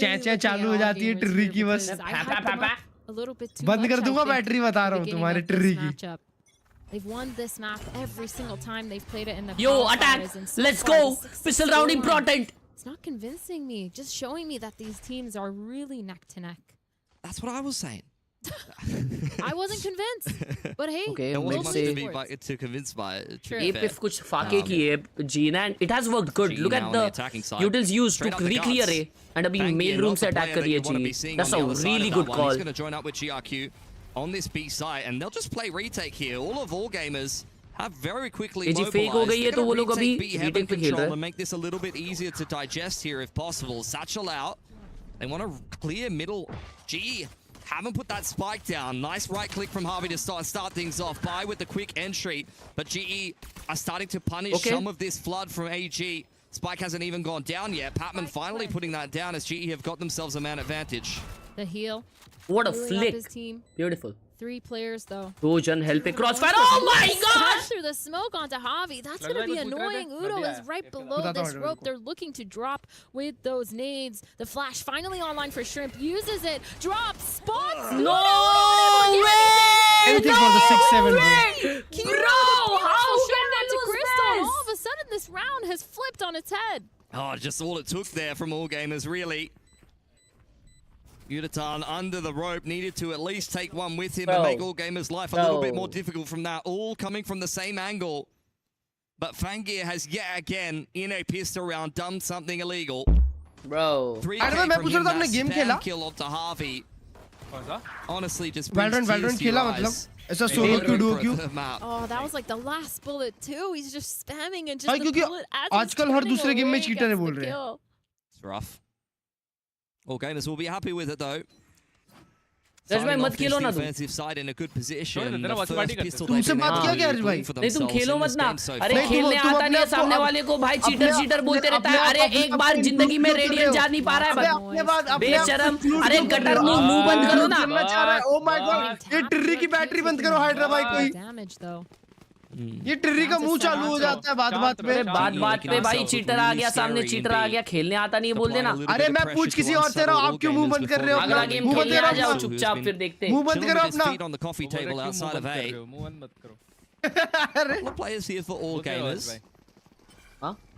चैं चालू हो जाती है ट्री की बस। बंद कर दूंगा बैटरी, बता रहा हूँ तुम्हारे ट्री की। They've won this map every single time they've played it in the Yo, qualifiers, attack! and so Let's far, go! the 6-6 Pistol round scoreline, important! It's not convincing me, just showing me that these teams are really neck to neck. That's what I was saying. I wasn't convinced, but hey, Okay, It Global wasn't to be Esports. too convinced by it. to Sure. be ये fair. PIFF कुछ फाके की है जीना and it has worked good. G Look now at on the the attacking side. utils used to Straight up the re-clear guts. A and अभी Fangi mail not room the से attack player that करी है you wanna be G. seeing That's on a the other side really of good that one. call. He's going to join up with GRQ on this B site, and they'll just play retake here. All of all gamers have very quickly AG mobilized. fake हो गई है They're तो वो gonna लोग अभी retake B heaven retake पे खेल रहे control हैं। and make this a little bit easier to digest here if possible. Satchel out. They want to clear middle. G haven't put that spike down. Nice right click from Harvey to start things off. By with the quick entry, but GE are starting to punish some of this flood from AG. Spike hasn't even gone down yet. Patman finally putting that down as GE have got themselves a man advantage. The heal. What a Building up flick! his team. Beautiful. 3 players though. दो जन help पे crossfire. Oh my gosh! Through the smoke onto Javi. That's going to be annoying. Udo is right below this rope. They're looking to drop with those nades. The flash finally online for Shrimp. Uses it. Drops. Spots. No way! Anything for the 6-7, Bro, how can they to lose Crystal? And this? all of a sudden, this round has flipped on its head. Oh, just all it took there from all gamers, really. Udatan under the rope, needed to at least take one with him and make all gamers' life a little bit more difficult from that. All coming from the same angle. But Fangir has yet again, in a pistol round, done something illegal. Bro. 3K from him, that spam kill onto Harvey. Honestly, just brings tears Valorant to your खेला मतलब eyes. ऐसा solo queue duo queue। Oh, that was like the last bullet too. He's just spamming and just भाई the क्योंकि bullet as he's आजकल हर turning दूसरे game में away cheater है gets बोल the रहे हैं। kill. It's rough. All gamers will be happy with it though. Rush भाई मत खेलो ना तुम। defensive side in a good position. तेरा Watchparty करते हैं। तुमसे बात किया क्या हर्ष भाई? नहीं तुम खेलो मत ना। अरे नहीं, खेलने तुम आता नहीं है अपने सामने आप को- वाले को भाई चीटर अपने- चीटर बोलते अपने- रहता है। अपने- अरे एक अपने- बार अपने जिंदगी में include कर रेडियन रहे जा नहीं पा रहा है अबे अपने बात अपने आप को बेशरम। include अरे क्यों कर गटर रहे हो? मुंह बंद करो ना। करना चाह रहा है। Oh my God, ये ट्री की बैटरी बंद करो हाइड्रा भाई कोई। Damage though. ये ट्री का मुंह चालू हो जाता है बात बात अरे पे। बात बात पे भाई चीटर आ गया सामने, चीटर आ गया, खेलने आता नहीं है बोल देना। अरे मैं पूछ किसी और से रहा हूँ, आप क्यों मुंह बंद कर रहे हो? अगला गेम मुंह बंद खेलने करो आ जाओ अपना। चुपचाप फिर देखते हैं। मुंह बंद करो अपना। Feet on the coffee table outside of A. मत करो। अरे All players here for all gamers.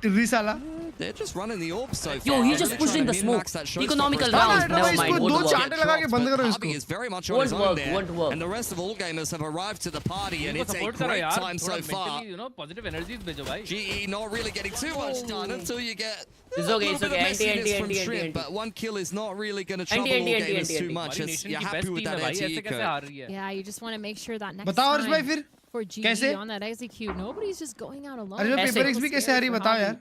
Tree साला। They're just running the orb so far. Yo, he They're just trying pushed to in the min-max smoke. that showstopper Economical as round. well. Never Never mind, mind. इसको Won't दो work. चांटे लगा के बंद करो Harvey इसको। is very much on Won't his own work, there. won't work. And the rest of all gamers have arrived to the party, and it's a support करो great यार, time so थोड़ा far. mentally, you know, positive energies भेजो भाई। GE not really getting too much done until you get It's a okay, little it's bit okay. of messiness from Anti, Shrimp, anti. but one kill is not really going to trouble Anti, all anti, gamers anti, too anti. much. हमारी As nation you're की happy best with team that है भाई, ऐसे anti-eco. कैसे हार रही है? Yeah, you just want to make sure that next बताओ हर्ष भाई time फिर for GE कैसे? on that execute, nobody's just going out alone. अरे जो ऐसे। पेपर एक्स भी कैसे आ रही है बताओ यार।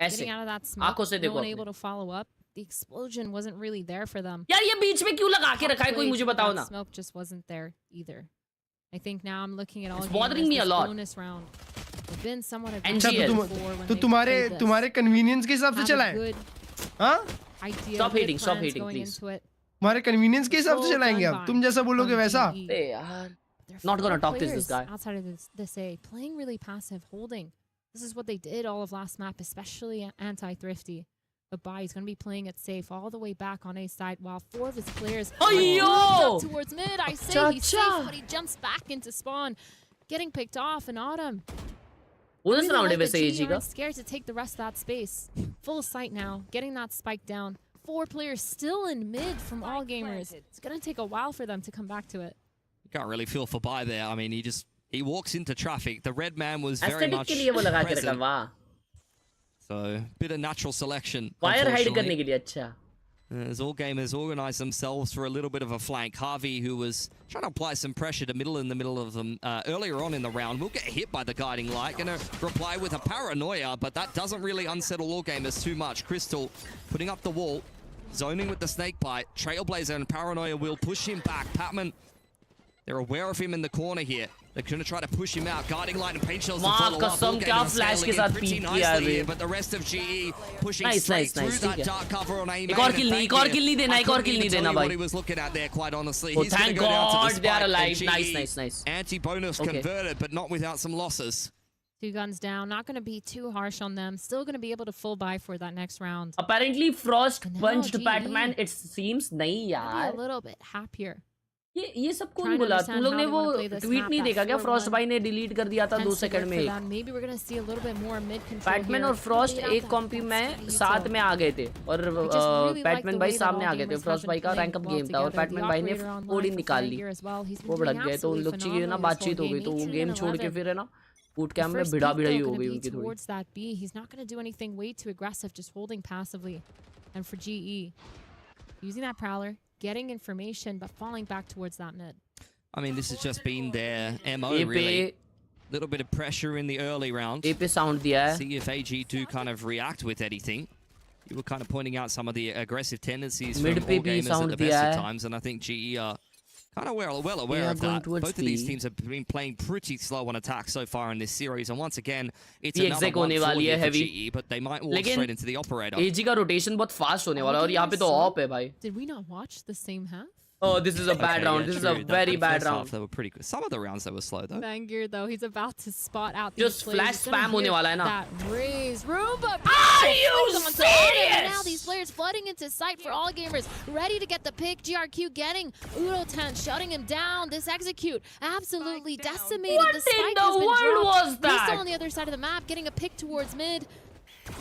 ऐसे Getting out of that smoke, आंखों से no देखो one अपने। able to follow up. The explosion wasn't really there for them. यार ये बीच में क्यों लगा के रखा है कोई मुझे बताओ ना। That smoke just wasn't there either. I think now I'm looking at all It's games bothering me a this lot. bonus round. They've been somewhat NGL. अच्छा aggressive तो before when तो they've तुम्हारे played this. तुम्हारे convenience के हिसाब से Have चला a है? good हाँ? idea, Stop good hating, stop plans hating, going please. into it. तुम्हारे कन्वीनियंस के हिसाब से Well चलाएंगे done अब। by तुम जैसा बोलोगे from वैसा। GE. ए यार They're Not gonna 4 talk to this players guy. outside of this A, playing really passive, holding. This is what they did all of last map, especially anti-thrifty. But Bai's going to be playing it safe all the way back on A side while 4 of his players are Ayyo! moved up towards mid. I say Cha he's cha. safe, but he jumps back into spawn, getting picked off in autumn. Bonus Really round है like वैसे the AG GE का। aren't scared to take the rest of that space. Full sight now, getting that spike down. 4 players still in mid from All Gamers. It's going to take a while for them to come back to it. You can't really feel for Bai there. I mean, he walks into traffic. The red man was very Aesthetic much के लिए वो लगा के रखा, present. वाह. So, bit of natural selection. Fire hide unfortunately. करने के लिए अच्छा. As All Gamers organized themselves for a little bit of a flank. Harvey, who was trying to apply some pressure to in the middle of them earlier on in the round, will get hit by the guiding light. Going to reply with a paranoia, but that doesn't really unsettle All Gamers too much. Crystal putting up the wall, zoning with the snake bite. Trailblazer and paranoia will push him back. Patman, they're aware of him in the corner here. They're going to try to push him out. Guiding light and paint shells to follow up. कसम क्या flash के साथ pretty peek किया nicely है. here, but the rest of GE pushing Nice, straight nice, through ठीक that है. dark cover on A main. एक और kill नहीं देना, एक और kill नहीं देना What भाई. he was looking at there, quite honestly. Oh, He's gonna thank go down to God the they are spike, and alive. GE Nice. Anti-bonus Okay. converted, but not without some losses. 2 guns down. Not going to be too harsh on them. Still going to be able to full buy for that next round. Apparently Frost No, punched GE. Batman. It seems नहीं Be a यार. little bit happier. ये सब कौन Trying to बोला? तुम understand लोग how ने they वो wanna play this tweet map, नहीं that देखा क्या? 4-1 फ्रॉस्ट भाई ने डिलीट कर दिया था 2 tends to second work for में. them. Maybe we're going to see a little bit more mid control Batman here. और फ्रॉस्ट Lead out एक that कॉम्पी में capacity साथ to- में आ गए थे और I just really like Batman the भाई way that सामने all आ गए थे. gamers फ्रॉस्ट have भाई been का playing rank up well game था और together. बैटमैन The भाई ने operator online ओडी for निकाल Fang ली. here as well. He's been वो doing भड़क गए तो उन लोग absolutely की ना phenomenal this बातचीत whole हो गई game. तो वो 18 गेम and छोड़ के 11. फिर है ना बूट The कैंप में first भिड़ा peek, भिड़ाई though, हो gonna गई be उनकी थोड़ी. towards that B. He's not going to do anything way too aggressive, just holding passively. And for GE, using that prowler, getting information, but falling back towards that mid. I mean, this has just been their MO, A really. पे Little bit of pressure in the early round. ए पे sound दिया है. See if AG do kind of react with anything. You were kind of pointing out some of the aggressive tendencies Mid from पे All भी Gamers at sound the best दिया of है. times, and I think GE are kind of well aware They are of going that. towards Both of these B. teams have been playing pretty slow on attack so far in this series, and once again, it's ये another exec होने 1-4 वाली है here for heavy. GE, but they might walk लेकिन straight into the operator. एजी का rotation बहुत fast होने वाला है और यहाँ पे तो ऑप है भाई. Did we not watch the same half? Oh, this is a bad Okay, round. yeah, This is true. a very The bad first half, round. they were pretty good. Some of the rounds they were slow though. Bangir, though, he's about to spot out these Just players. flash He's gonna spam होने hear वाला है ना. That raise Roomba. Are you And now serious? these players flooding into sight for All Gamers, ready to get the pick. GRQ getting Udo 10, shutting him down. This execute absolutely decimated. What The in spike the has been world dropped. was that? Crystal on the other side of the map, getting a pick towards mid.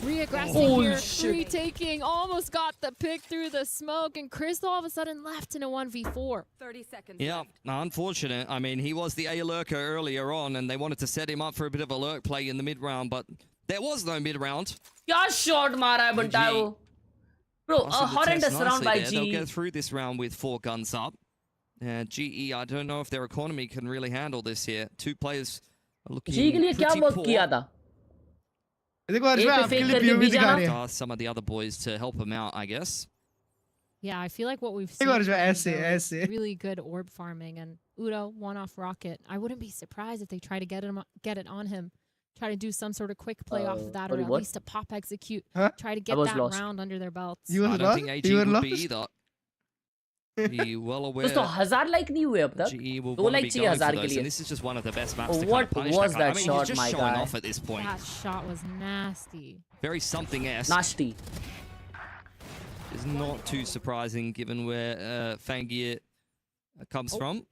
Re-aggressing Holy here, shit. retaking, almost got the pick through the smoke, and Crystal all of a sudden left in a 1v4. 30 seconds. Yeah, unfortunate. I mean, he was the A lurker earlier on, and they wanted to set him up for a bit of a lurk play in the mid round, but there was no mid round. क्या shot मारा है बंटा है वो. Bro, a Answered the horrendous test round nicely by there. They'll G. go through this round with 4 guns up. GE, I don't know if their economy can really handle this here. 2 players are looking G के लिए क्या pretty work poor. किया था? देखो हर्ष एक भाई पे आपके fake लिए करके POV भी दिखा जाना। रहे हैं Ask some of the other boys to help him out, I guess. Yeah, I feel like what we've देखो seen हर्ष भाई from ऐसे Udo is ऐसे really good orb farming, and Udo one-off rocket. I wouldn't be surprised if they try to get it on him, try to do some sort of quick play off of that, or sorry, at what? least a pop execute, Huh? try to I get was that lost. round under their belts. You I were don't lost? think AG You were would be lost? either. Be well aware. दोस्तों 1000 like नहीं हुए अब तक. GE will 2 want to like be चाहिए going for 1000 के those, लिए. and this is just one of the best maps to kind What of punish was that guy. that I mean, shot, he's just my showing guy? off at this point. That shot was nasty. Very something-esque. Nasty. Is not too surprising given where Fangir comes from.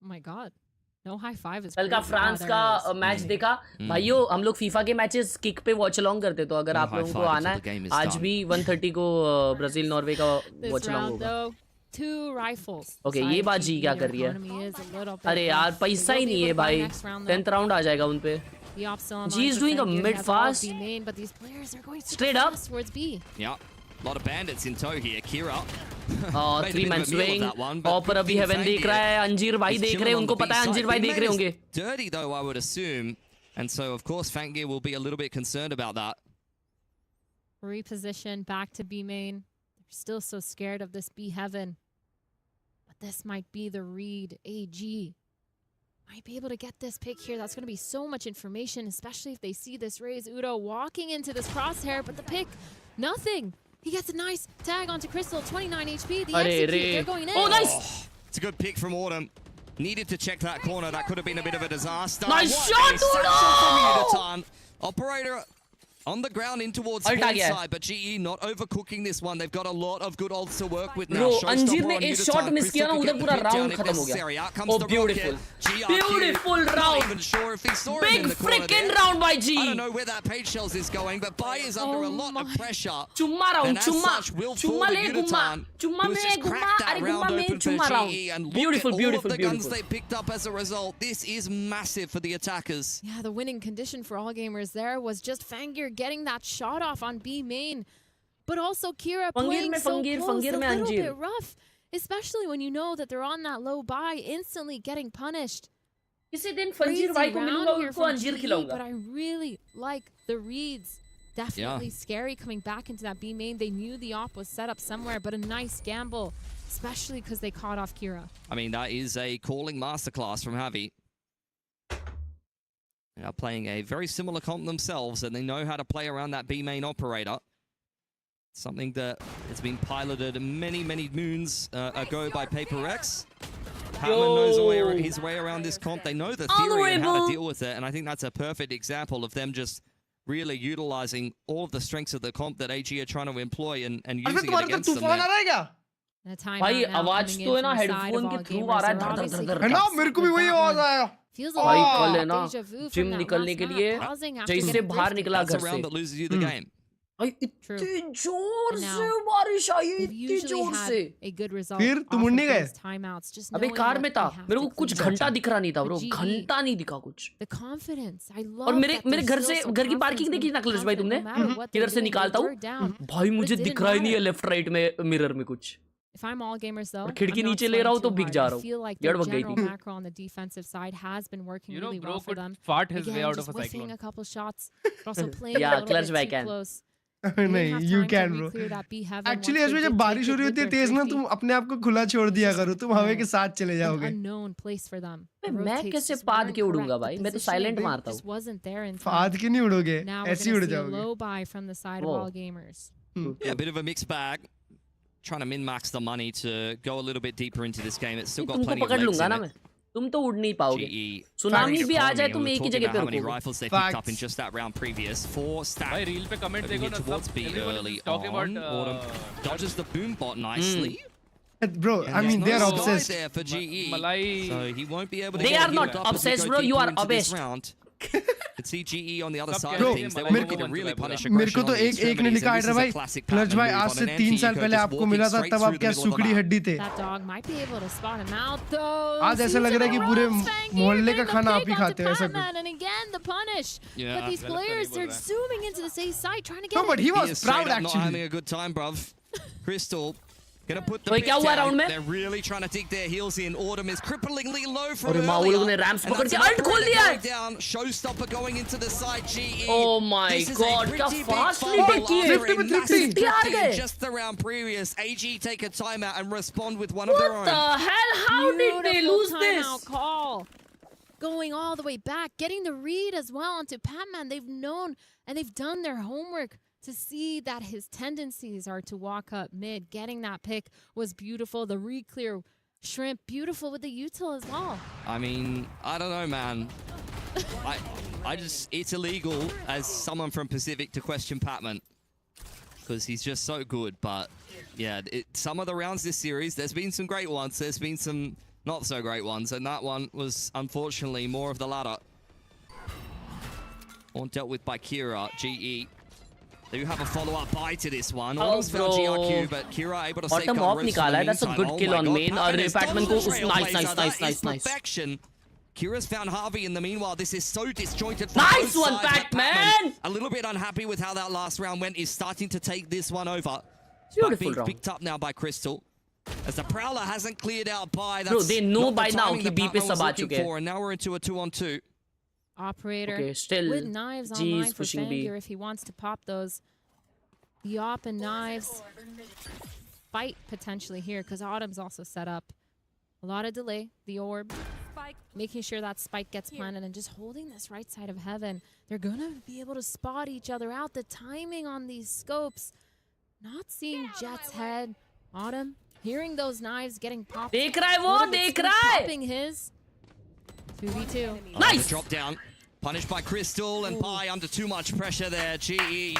Oh my god. No high five is कल का crazy. France there का it is. Match देखा भाइयों. हम लोग FIFA के matches kick पे watch along करते तो अगर No आप high लोगों को five आना until the game है is आज done. भी 1:30 को ब्राजील नॉर्वे का This वॉच अलोंग round होगा. though, 2 rifles. Okay, ये Side बात GE, जी क्या their कर रही है? economy is a little bit अरे यार rough. पैसा They ही will be नहीं है able to buy भाई. next round, though. 10th round आ जाएगा उन पे. The ops still on G is line for doing a Fangir. He mid has all of fast. B main, but these players are going Straight up. towards B. Yeah. A lot of bandits in tow here. Kira. और Made a 3 bit man of a meal of swing. that one, but और पर अभी good haven देख Fangir. रहा है. अंजीर भाई He's देख chilling रहे हैं. on उनको the पता है B अंजीर side. भाई B देख main रहे is होंगे. dirty though, I would assume. And so, of course, Fangir will be a little bit concerned about that. Reposition back to B main. They're still so scared of this B heaven. But this might be the read. AG might be able to get this pick here. That's going to be so much information, especially if they see this raise. Udo walking into this crosshair, but the pick, nothing. He gets a nice tag onto Crystal, 29 HP. The execute, they're going in. Oh, nice. It's a good pick from Autumn. Needed to check that corner. That could have been a bit of a disaster. Nice What shot, a satchel from Udo! Udatan. Operator On the ground in towards Ult आ गया है। side, but GE not overcooking this one. They've got a lot of good ults to work with now. Bro, अंजीर ने Showstopper on एक Unitime. shot miss किया ना, Crystal उधर could पूरा get the round hit खत्म down हो if गया। necessary. Out comes Oh, the beautiful. rocket. GRQ, Beautiful not round. even sure if he saw him Big in the corner freaking there. round by G. I don't know where that page shells is going, but Bai is under a lot of pressure. चुम्मा round, And as चुम्मा, such, will चुम्मा fall ले to Gumma, Unitime, चुम्मा who's में just Gumma, cracked that अरे round गुम्मा में open for चुम्मा GE. round. And look Beautiful, at all beautiful, of the guns beautiful. they picked up as a result. This is massive for the attackers. Yeah, the winning condition for all gamers there was just Fangir getting that shot off on B main. But also Kira playing so close, a little bit rough. Especially when you know that they're on that low buy, instantly getting punished. किसी दिन फंजीर भाई को मिलूंगा उनको अंजीर खिलाऊंगा. But I really like the reads. Definitely scary coming back into that B main. They knew the op was set up somewhere, but a nice gamble, especially because they caught off Kira. I mean, that is a calling masterclass from Javi. They are playing a very similar comp themselves, and they know how to play around that B main operator. Something that has been piloted many, many moons ago by Paper Rex. Patman knows his way around this comp. They know the theory and how to deal with it, and I think that's a perfect example of them just really utilizing all of the strengths of the comp that AG are trying to employ and using it against them. भाई आवाज तो है ना headphone के through आ रहा है धर धर धर है ना मेरे को भी वही आवाज आया भाई कल है ना जिम निकलने के लिए जैसे बाहर निकला घर से that loses you the game. भाई इतनी जोर से बारिश आई इतनी जोर से फिर तुम उड़ नहीं गए अबे कार में था मेरे को कुछ घंटा दिख रहा नहीं था ब्रो घंटा नहीं दिखा कुछ और मेरे घर की पार्किंग देखी ना क्लच भाई तुमने किधर से निकालता हूँ भाई मुझे दिख रहा ही नहीं है लेफ्ट राइट में मिरर में कुछ If I'm all gamers though, खिड़की नीचे ले रहा हूँ तो बिक जा रहा हूँ. I feel like the general macro on the defensive side has been working really well for them. Fart his Again, way out just of a whiffing cyclone. a couple shots, but also playing Yeah, a little clutch bit back too end. close. नहीं you can bro. Actually इसमें जब बारिश हो रही होती है तेज ना तुम अपने आप को खुला छोड़ दिया करो तुम हवा के साथ चले जाओगे. Unknown place for them. मैं कैसे पाद के उड़ूंगा भाई मैं तो साइलेंट मारता हूँ. पाद के नहीं उड़ोगे ऐसे ही उड़ जाओगे. जाओगे. Low buy from the side of all gamers. Yeah, a bit of a mixed bag. Trying to min-max the money to go a little bit deeper into this game. It's still got plenty of legs in it. तुम तो उड़ नहीं पाओगे. Tsunami भी आ जाए तुम एक ही जगह पे रुकोगे. Rifles they picked up in just that round previous. 4 stack. भाई रील पे कमेंट देखो ना towards B early on. Autumn dodges the boom bot nicely. Bro, I mean they are obsessed. There for GE. So he won't be able to. They are not obsessed, bro. You are obsessed. Could see GE on the other side Bro, of things. They won't get to really punish aggression. मेरे को तो एक ने लिखा है भाई clutch भाई आज से 3 साल पहले आपको मिला था तब आप क्या सुकड़ी हड्डी थे. आज ऐसा लग रहा है कि पूरे मोहल्ले का खाना आप ही खाते हो ऐसा कुछ. But these players are zooming into the safe side trying to get No, but he was proud Not actually. having a good time, bruv. Crystal. Gonna put the तो क्या हुआ राउंड में? They're really trying to dig their heels in. Autumn is cripplingly low from अरे माँ वो लोगों ने rams पकड़ के अल्ट खोल दिया है. Down. Showstopper going into the side. GE. Oh my God! क्या fast retake की है. 50 हार गए. Just the round previous, AG take a timeout and respond with one of their own. What the hell? How did they lose this? Call. Going all the way back, getting the read as well onto Patman. They've known and they've done their homework to see that his tendencies are to walk up mid. Getting that pick was beautiful. The re-clear shrimp, beautiful with the util as well. I mean, I don't know, man. I just, it's illegal as someone from Pacific to question Patman. Because he's just so good, but yeah, some of the rounds this series, there's been some great ones, there's been some not so great ones, and that one was unfortunately more of the latter. All dealt with by Kira, GE. They do have a follow-up buy to this one. Autumn's found GRQ, but Kira able to safeguard off nikala. That's a good kill on main. और Patman को nice. Perfection. Kira's found Harvey in the meanwhile. This is so disjointed. Nice one, Patman! A little bit unhappy with how that last round went. Is starting to take this one over. Beautiful round. Picked up now by Crystal. As the Prowler hasn't cleared out by. Bro, they know by now कि B पे सब आ चुके हैं. And now we're into a 2-on-2. Operator still with knives online for Fangir if he wants to pop those. The op and knives fight potentially here because Autumn's also set up. A lot of delay. The orb. Making sure that spike gets planted and just holding this right side of heaven. They're going to be able to spot each other out. The timing on these scopes. Not seeing Jet's head. Autumn hearing those knives getting popped. देख रहा है वो, देख रहा है. Popping his. 2v2. Nice. Drop down. Punished by Crystal and Pi under too much pressure there. GE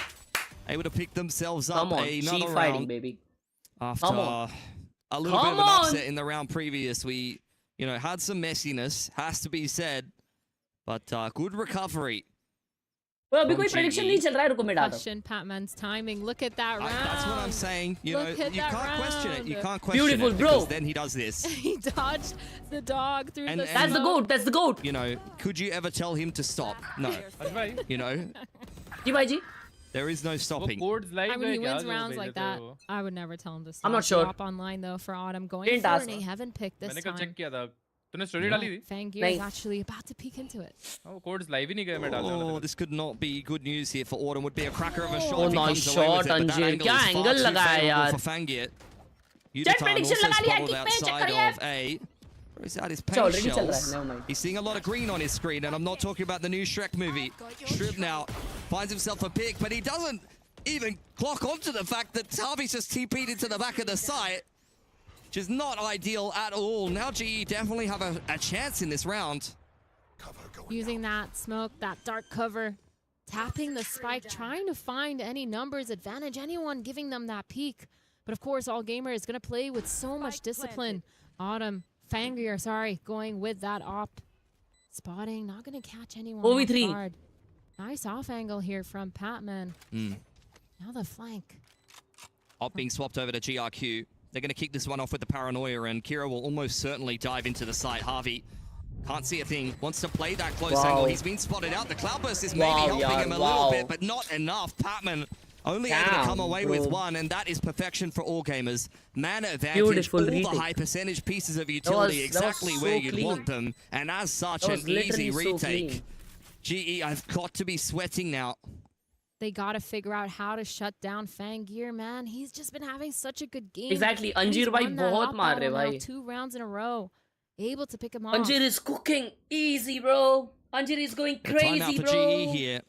able to pick themselves up Come on, another G round fighting, baby. after Come on. a little bit of an Come upset on. in the round previous. We, had some messiness, has to be said, but good recovery. Well, अभी from कोई prediction GE. नहीं चल रहा है, रुको मैं डालता हूँ. Question Patman's timing. Look at that round. That's what I'm saying. You Look at that can't question it. round. You can't question Beautiful, it bro. because then he does this. He dodged the dog through And- the and- That's the smoke. goat. That's the goat. Could you ever tell him to stop? No. हर्ष भाई जी भाई जी. There is no वो stopping. Codes live I mean, है he क्या wins जो rounds भेजे like थे that. वो? I would never tell him to stop. I'm not sure. Drop online though for Autumn. Going Didn't for ask an her. A-Heaven pick this मैंने कल time. Check किया था. तूने स्टोरी डाली थी? Fangir is actually about to peek into it. वो codes live ही नहीं गए मैं डालता Oh, हूँ. this could not be good news here for Autumn. Would be a cracker of a shot. Oh, if he nice comes away with shot, it, but that Anjir. angle क्या is far angle too लगाया favorable यार. for Fangir. Jet Yuditan prediction also लगा लिया, spotted kick में, check outside करिए. of A. Throws out his अच्छा, paint already चल रहा है. shells. Never mind. He's seeing a lot of green on his screen, and I'm not talking about the new Shrek movie. Shrib now finds himself a pick, but he doesn't even clock onto the fact that Harvey's just TP'd into the back of the site, which is not ideal at all. Now GE definitely have a chance in this round. Using that smoke, that dark cover, tapping the spike, trying to find any numbers advantage, anyone giving them that peek. But of course, All Gamer is going to play with so much discipline. Autumn, Fangir, sorry, going with that op. Spotting, not going to catch anyone off 4v3. guard. Nice off angle here from Patman. Now the flank. Op being swapped over to GRQ. They're going to kick this one off with the paranoia, and Kira will almost certainly dive into the site. Harvey can't see a thing, wants to play that close angle. He's been spotted out. The Cloudburst is maybe helping him a little bit, but not enough. Patman only able to come away with one, and that is perfection for All Gamers. Man advantage, Beautiful all the retake. high percentage pieces of utility, exactly so where you'd clean. want them, and as such, That an was literally easy so retake. clean. GE, I've got to be sweating now. They got to figure out how to shut down Fangir, man. He's just been having such a good game. Exactly. And he's Anjir bhai won that बहुत op मार रहे battle now, भाई. 2 rounds in a row. Able to pick him off. Anjir is cooking. Easy, bro. Anjir is going The timeout crazy, for bro. GE here.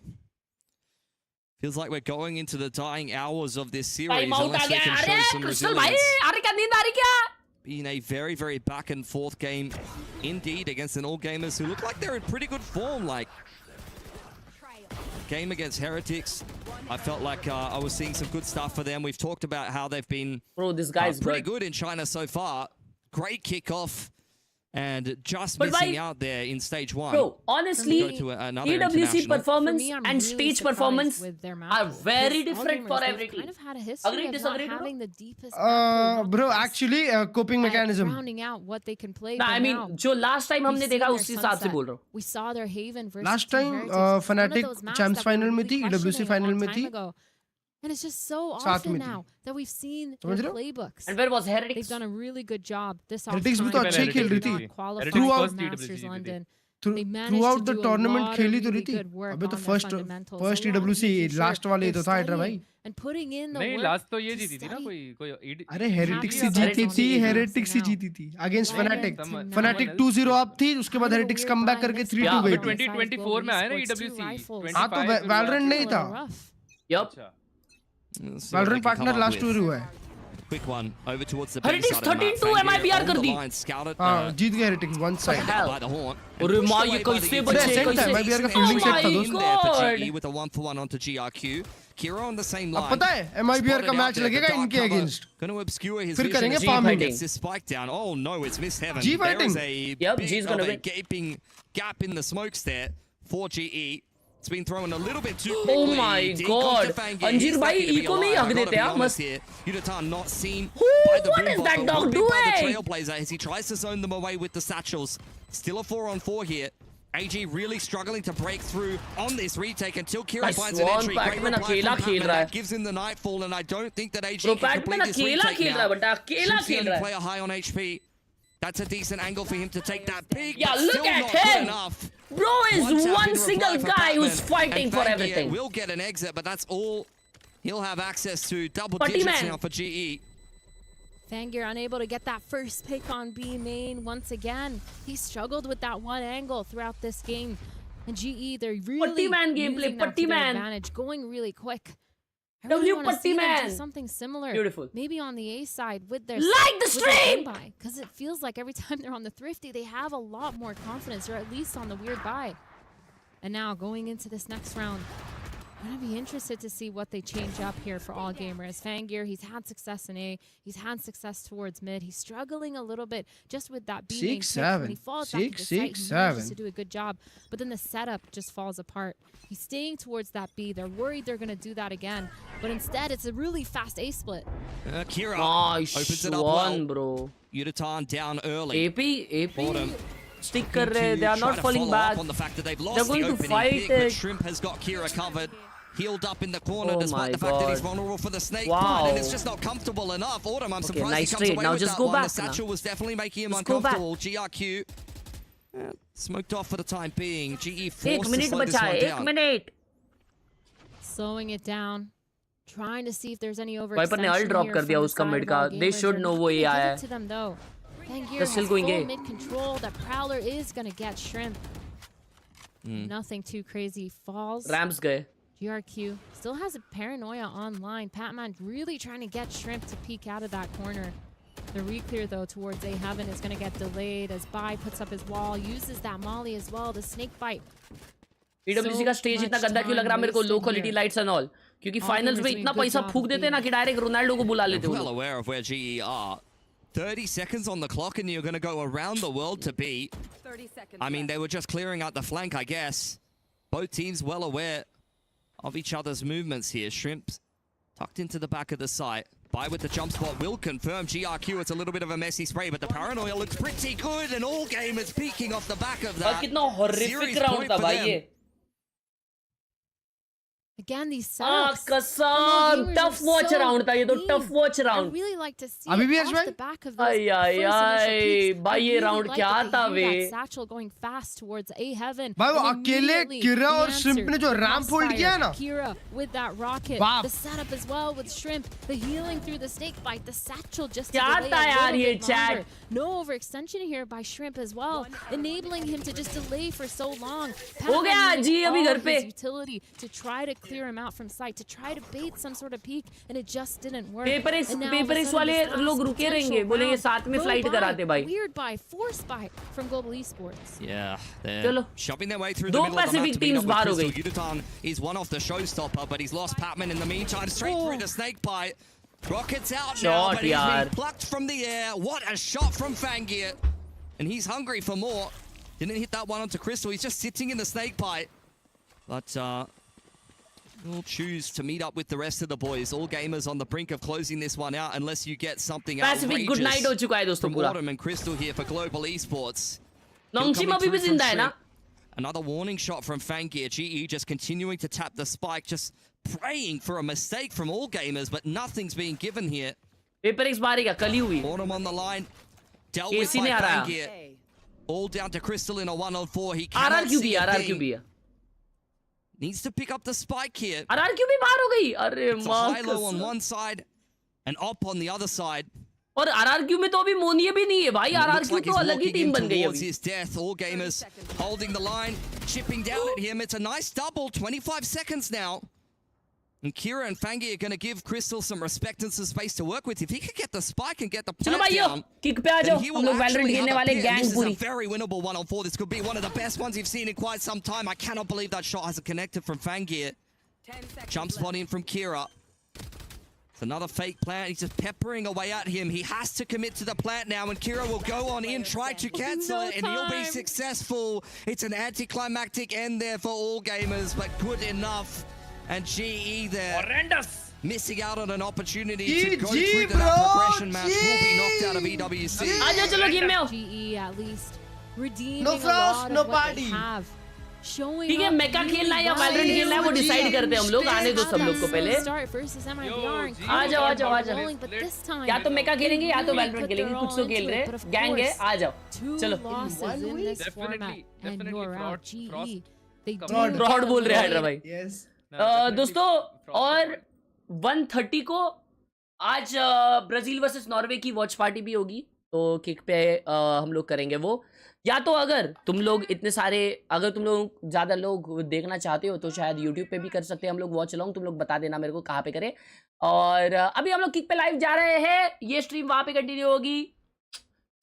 Feels like we're going into the dying hours of this series Time out unless आ they गया. can show अरे some Crystal भाई, resilience. अरे क्या नींद आ रही क्या? Being a very, very back and forth game indeed against an All Gamers who look like they're in pretty good form. Like game against Heretics, I felt like I was seeing some good stuff for them. We've talked about how they've been Bro, this guy's pretty good. good in China so far. Great kickoff. And just But missing bhai- out there in stage one. Bro, honestly, Go to another EWC international. performance For me, I'm and really stage surprised performance with their are matches. very Because All different for Gamers, every they've team. kind of had a history Agree, of disagree, not bro? having the deepest map pool, not Bro, the best actually, coping at mechanism. rounding out what they can play. Nah, but I mean, now, जो last time we've हमने seen देखा their उसी हिसाब से sunset. बोल रहा हूँ. We saw their Haven versus Last Team time, Heretics. It's one of Fnatic those maps Champs that we were final में really थी, EWC questioning a final long में time थी. ago. And it's just so साथ often में थी. now that we've seen समझ their रहे हो? playbooks. And where was They've Heretics? done a really good job this Heretics off भी तो time. अच्छे ही खेल रही थी. Not qualify Heretics for first Masters EWC जीती London. Through- They managed throughout to the do a tournament lot of खेली तो really रही थी. good work अबे तो on their first fundamentals. first A lot EWC making sure last वाले they're तो था इधर भाई. studying and putting in the नहीं work लास्ट तो ये to जीती थी ना study. कोई अरे हेरिटिक्स Yeah, ही जीती Heretics थी, जीती थी. हेरिटिक्स ही Now. जीती थी against Right fanatic. into now. Fanatic 2-0 up थी, उसके बाद Kind of a heretics weird comeback buy करके next 3-2 round. गई अभी थी. 2024 में आया ना Esports, two EWC. rifles. हाँ तो वैलोरेंट नहीं था. Rough. Yup. अच्छा. Let's see what they Valorant can come partner up last with. Tour हुआ है. Quick one over towards the Heretics B side of the map. 13-2 Fangir MIBR on कर the the. line, scouted, हाँ जीत गए heretics one side. hell? by the horn. अरे and pushed माँ, away ये by कैसे the बचे, Decent कैसे? MIBR का decent fielding set था action दोस्त. there for God. GE with a 1-for-1 onto GRQ. Kira on the same line. अब पता है MIBR का मैच लगेगा इनके against. Going to obscure his फिर vision करेंगे as farming. he gets this spike down. Oh no, it's Miss Heaven. G There is fighting. a Yep, bit G's of gonna a win. gaping gap in the smokes there for GE. It's been thrown a little bit too Oh quickly. my Deep God. onto Fangir. Anjir He's bhai, lucky to be eco में ही alive. हक I've gotta देते be हैं, honest मस्त. here. Yuditan not seen Who? by the What is boom that bot, dog but would be by the doing? Trailblazer as he tries to zone them away with the satchels. Still a 4-on-4 here. AG really struggling to break through on this retake until Kira Nice finds an one, entry. Great Patman reply अकेला from खेल Patman. रहा है. That gives him the nightfall, and I don't think that AG Bro, can Patman complete this अकेला retake खेल रहा now. है बेटा, अकेला Shoots the खेल only रहा है. player high on HP. That's a decent angle for him to take that peak, Yeah, but look still at not good him. enough. Bro is tap one into single reply for guy who's Patman, fighting and for Fangir everything. will get an exit, but that's all he'll have access to. Double Putty digits man. now for GE. Fangir unable to get that first pick on B main once again. He struggled with that one angle throughout this game. And GE, they're really Putty man gameplay, using that Putty to their man. advantage, going really quick. I W really want to Putty see them do man. something similar. Beautiful. Maybe on the A side with their Like the stream! because it feels like every time they're on the Thrifty, they have a lot more confidence, or at least on the weird buy. And now going into this next round, I'm going to be interested to see what they change up here for all gamers. Fangir, he's had success in A. He's had success towards mid. He's struggling a little bit just with that B main pick. When he falls back to the site, he manages to do a good job. But then the setup just falls apart. He's staying towards that B. They're worried they're going to do that again. But instead, it's a really fast A split. Kira opens it up well. Bro. Yuditan down early. AP. Stick kar rahe. They are not falling back. On the fact that they've lost They're going the to fight pick, but Shrimp has got Kira covered. Healed up in the corner despite the fact that he's vulnerable for the snake bite, and it's just not comfortable enough. Autumn, I'm surprised he comes away with that one. The satchel was definitely making him uncomfortable. GRQ smoked off for the time being. GE forced to slow this one down. Slowing it down. Trying to see if there's any Viper ने ult drop कर दिया उसका mid का. They should know वो ये आया है. To them though. They're still going A. Mid control. That Prowler is gonna get Shrimp. Nothing too crazy. Falls. Rams गए. GRQ still has a paranoia online. Patman really trying to get Shrimp to peek out of that corner. The re-clear though towards A Heaven is going to get delayed as Bai puts up his wall, uses that molly as well, the snake bite. EWC का stage इतना गंदा क्यों लग रहा है मेरे को? Low quality lights and all, क्योंकि फाइनल्स में इतना पैसा फूक देते हैं ना कि डायरेक्ट रोनाल्डो को बुला लेते हैं. Well aware of where GE are. 30 seconds on the clock and you're going to go around the world to beat. 30 seconds. I mean, they were just clearing out the flank, I guess. Both teams well aware of each other's movements here. Shrimps tucked into the back of the site. Bai with the jump spot will confirm GRQ. It's a little bit of a messy spray, but the paranoia looks pretty good, and all gamers peeking off the back of that. कितना horrific round था भाई ये. Again, these setups. कसम tough watch round था ये तो tough watch round. I really like to see अभी भी off the back of those आई भाई ये round क्या था वे? Satchel going fast towards A Heaven. भाई वो अकेले Kira और Shrimp ने जो ramp hold किया ना. Kira with that rocket. The setup as well with Shrimp. The healing through the snake bite. The satchel just क्या था यार ये chat? No overextension here by Shrimp as well, enabling him to just delay for so long. हो गया जी अभी घर पे. Utility to try to clear him out from sight, to try to bait some sort of peek, and it just didn't work. Paper x वाले लोग रुके रहेंगे, बोलेंगे साथ में फ्लाइट कराते भाई. Weird by, force by from Global Esports. Yeah, they're shoving their way through the middle of the map to beat up with Crystal. Yuditan is one off the showstopper, but he's lost Patman in the meantime. Straight through the snake bite. Rocket's out now, but he's been plucked from the air. What a shot from Fangir. And he's hungry for more. Didn't hit that one onto Crystal. He's just sitting in the snake bite. But we'll choose to meet up with the rest of the boys. All gamers on the brink of closing this one out unless you get something outrageous good night हो चुका है दोस्तों पूरा. Autumn and Crystal here for Global Esports. नोंगशिम अभी भी जिंदा है ना? Another warning shot from Fangir. GE just continuing to tap the spike, just praying for a mistake from all gamers, but nothing's being given here. Paper x मारेगा कली हुई. Autumn on the line. Dealt with by Fangir. All down to Crystal in a 1-on-4. He cannot see a thing. Needs to pick up the spike here. RRQ भी बाहर हो गई. अरे It's a high-low on one side and op on the other side. और RRQ में तो अभी मोनिये भी नहीं है भाई. RRQ तो अलग ही टीम बन गई अभी. His death. All gamers holding the line, chipping down at him. It's a nice double. 25 seconds now. And Kira and Fangir are going to give Crystal some respect and some space to work with. If he could get the spike and get the plant down, then he will actually have a pin. This is a very winnable 1-on-4. This could be one of the best ones you've seen in quite some time. I cannot believe that shot hasn't connected from Fangir. Jump spot in from Kira. It's another fake plant. He's just peppering away at him. He has to commit to the plant now, and Kira will go on in, try to cancel it, and he'll be successful. It's an anticlimactic end there for all gamers, but good enough. And GE there, horrendous, missing out on an opportunity to go through to that progression match. Will be knocked out of EWC. GE at least redeeming a lot of what they have. ठीक है, मेका खेलना है या Valorant खेलना है वो decide करते हैं हम लोग. आने दो सब लोग को पहले. आ जाओ आ जाओ आ जाओ. या तो मेका खेलेंगे या तो वैलोरेंट खेलेंगे. कुछ तो खेल रहे हैं. गैंग है, आ जाओ. चलो. फ्रॉड बोल रहे हैं हाइड्रा भाई. दोस्तों और 1:30 को आज ब्राजील वर्सेस नॉर्वे की वॉच पार्टी भी होगी. तो किक पे हम लोग करेंगे वो. या तो अगर तुम लोग इतने सारे, अगर तुम लोग ज़्यादा लोग देखना चाहते हो तो शायद यूट्यूब पे भी कर सकते हैं हम लोग वॉच लॉन्ग. तुम लोग बता देना मेरे को कहाँ पे करें. और अभी हम लोग किक पे लाइव जा रहे हैं. ये स्ट्रीम वहाँ पे कंटिन्यू होगी.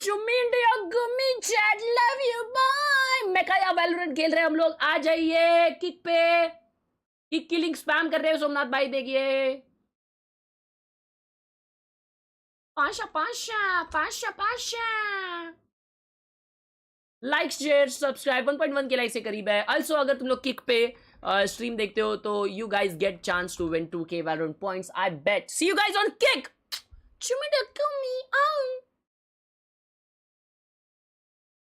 चुम्मी इंडिया गुम्मी चैट लव यू बाय. मेका या वैलोरेंट खेल रहे हैं हम लोग, आ जाइए किक पे, किक किलिंग स्पैम कर रहे हैं सोमनाथ भाई, देखिए पाशा लाइक शेयर सब्सक्राइब 1.1 के लाइक से करीब है। ऑल्सो अगर तुम लोग किक पे स्ट्रीम देखते हो तो you guys get chance to win 2K Valorant points, I bet. See you guys on kick.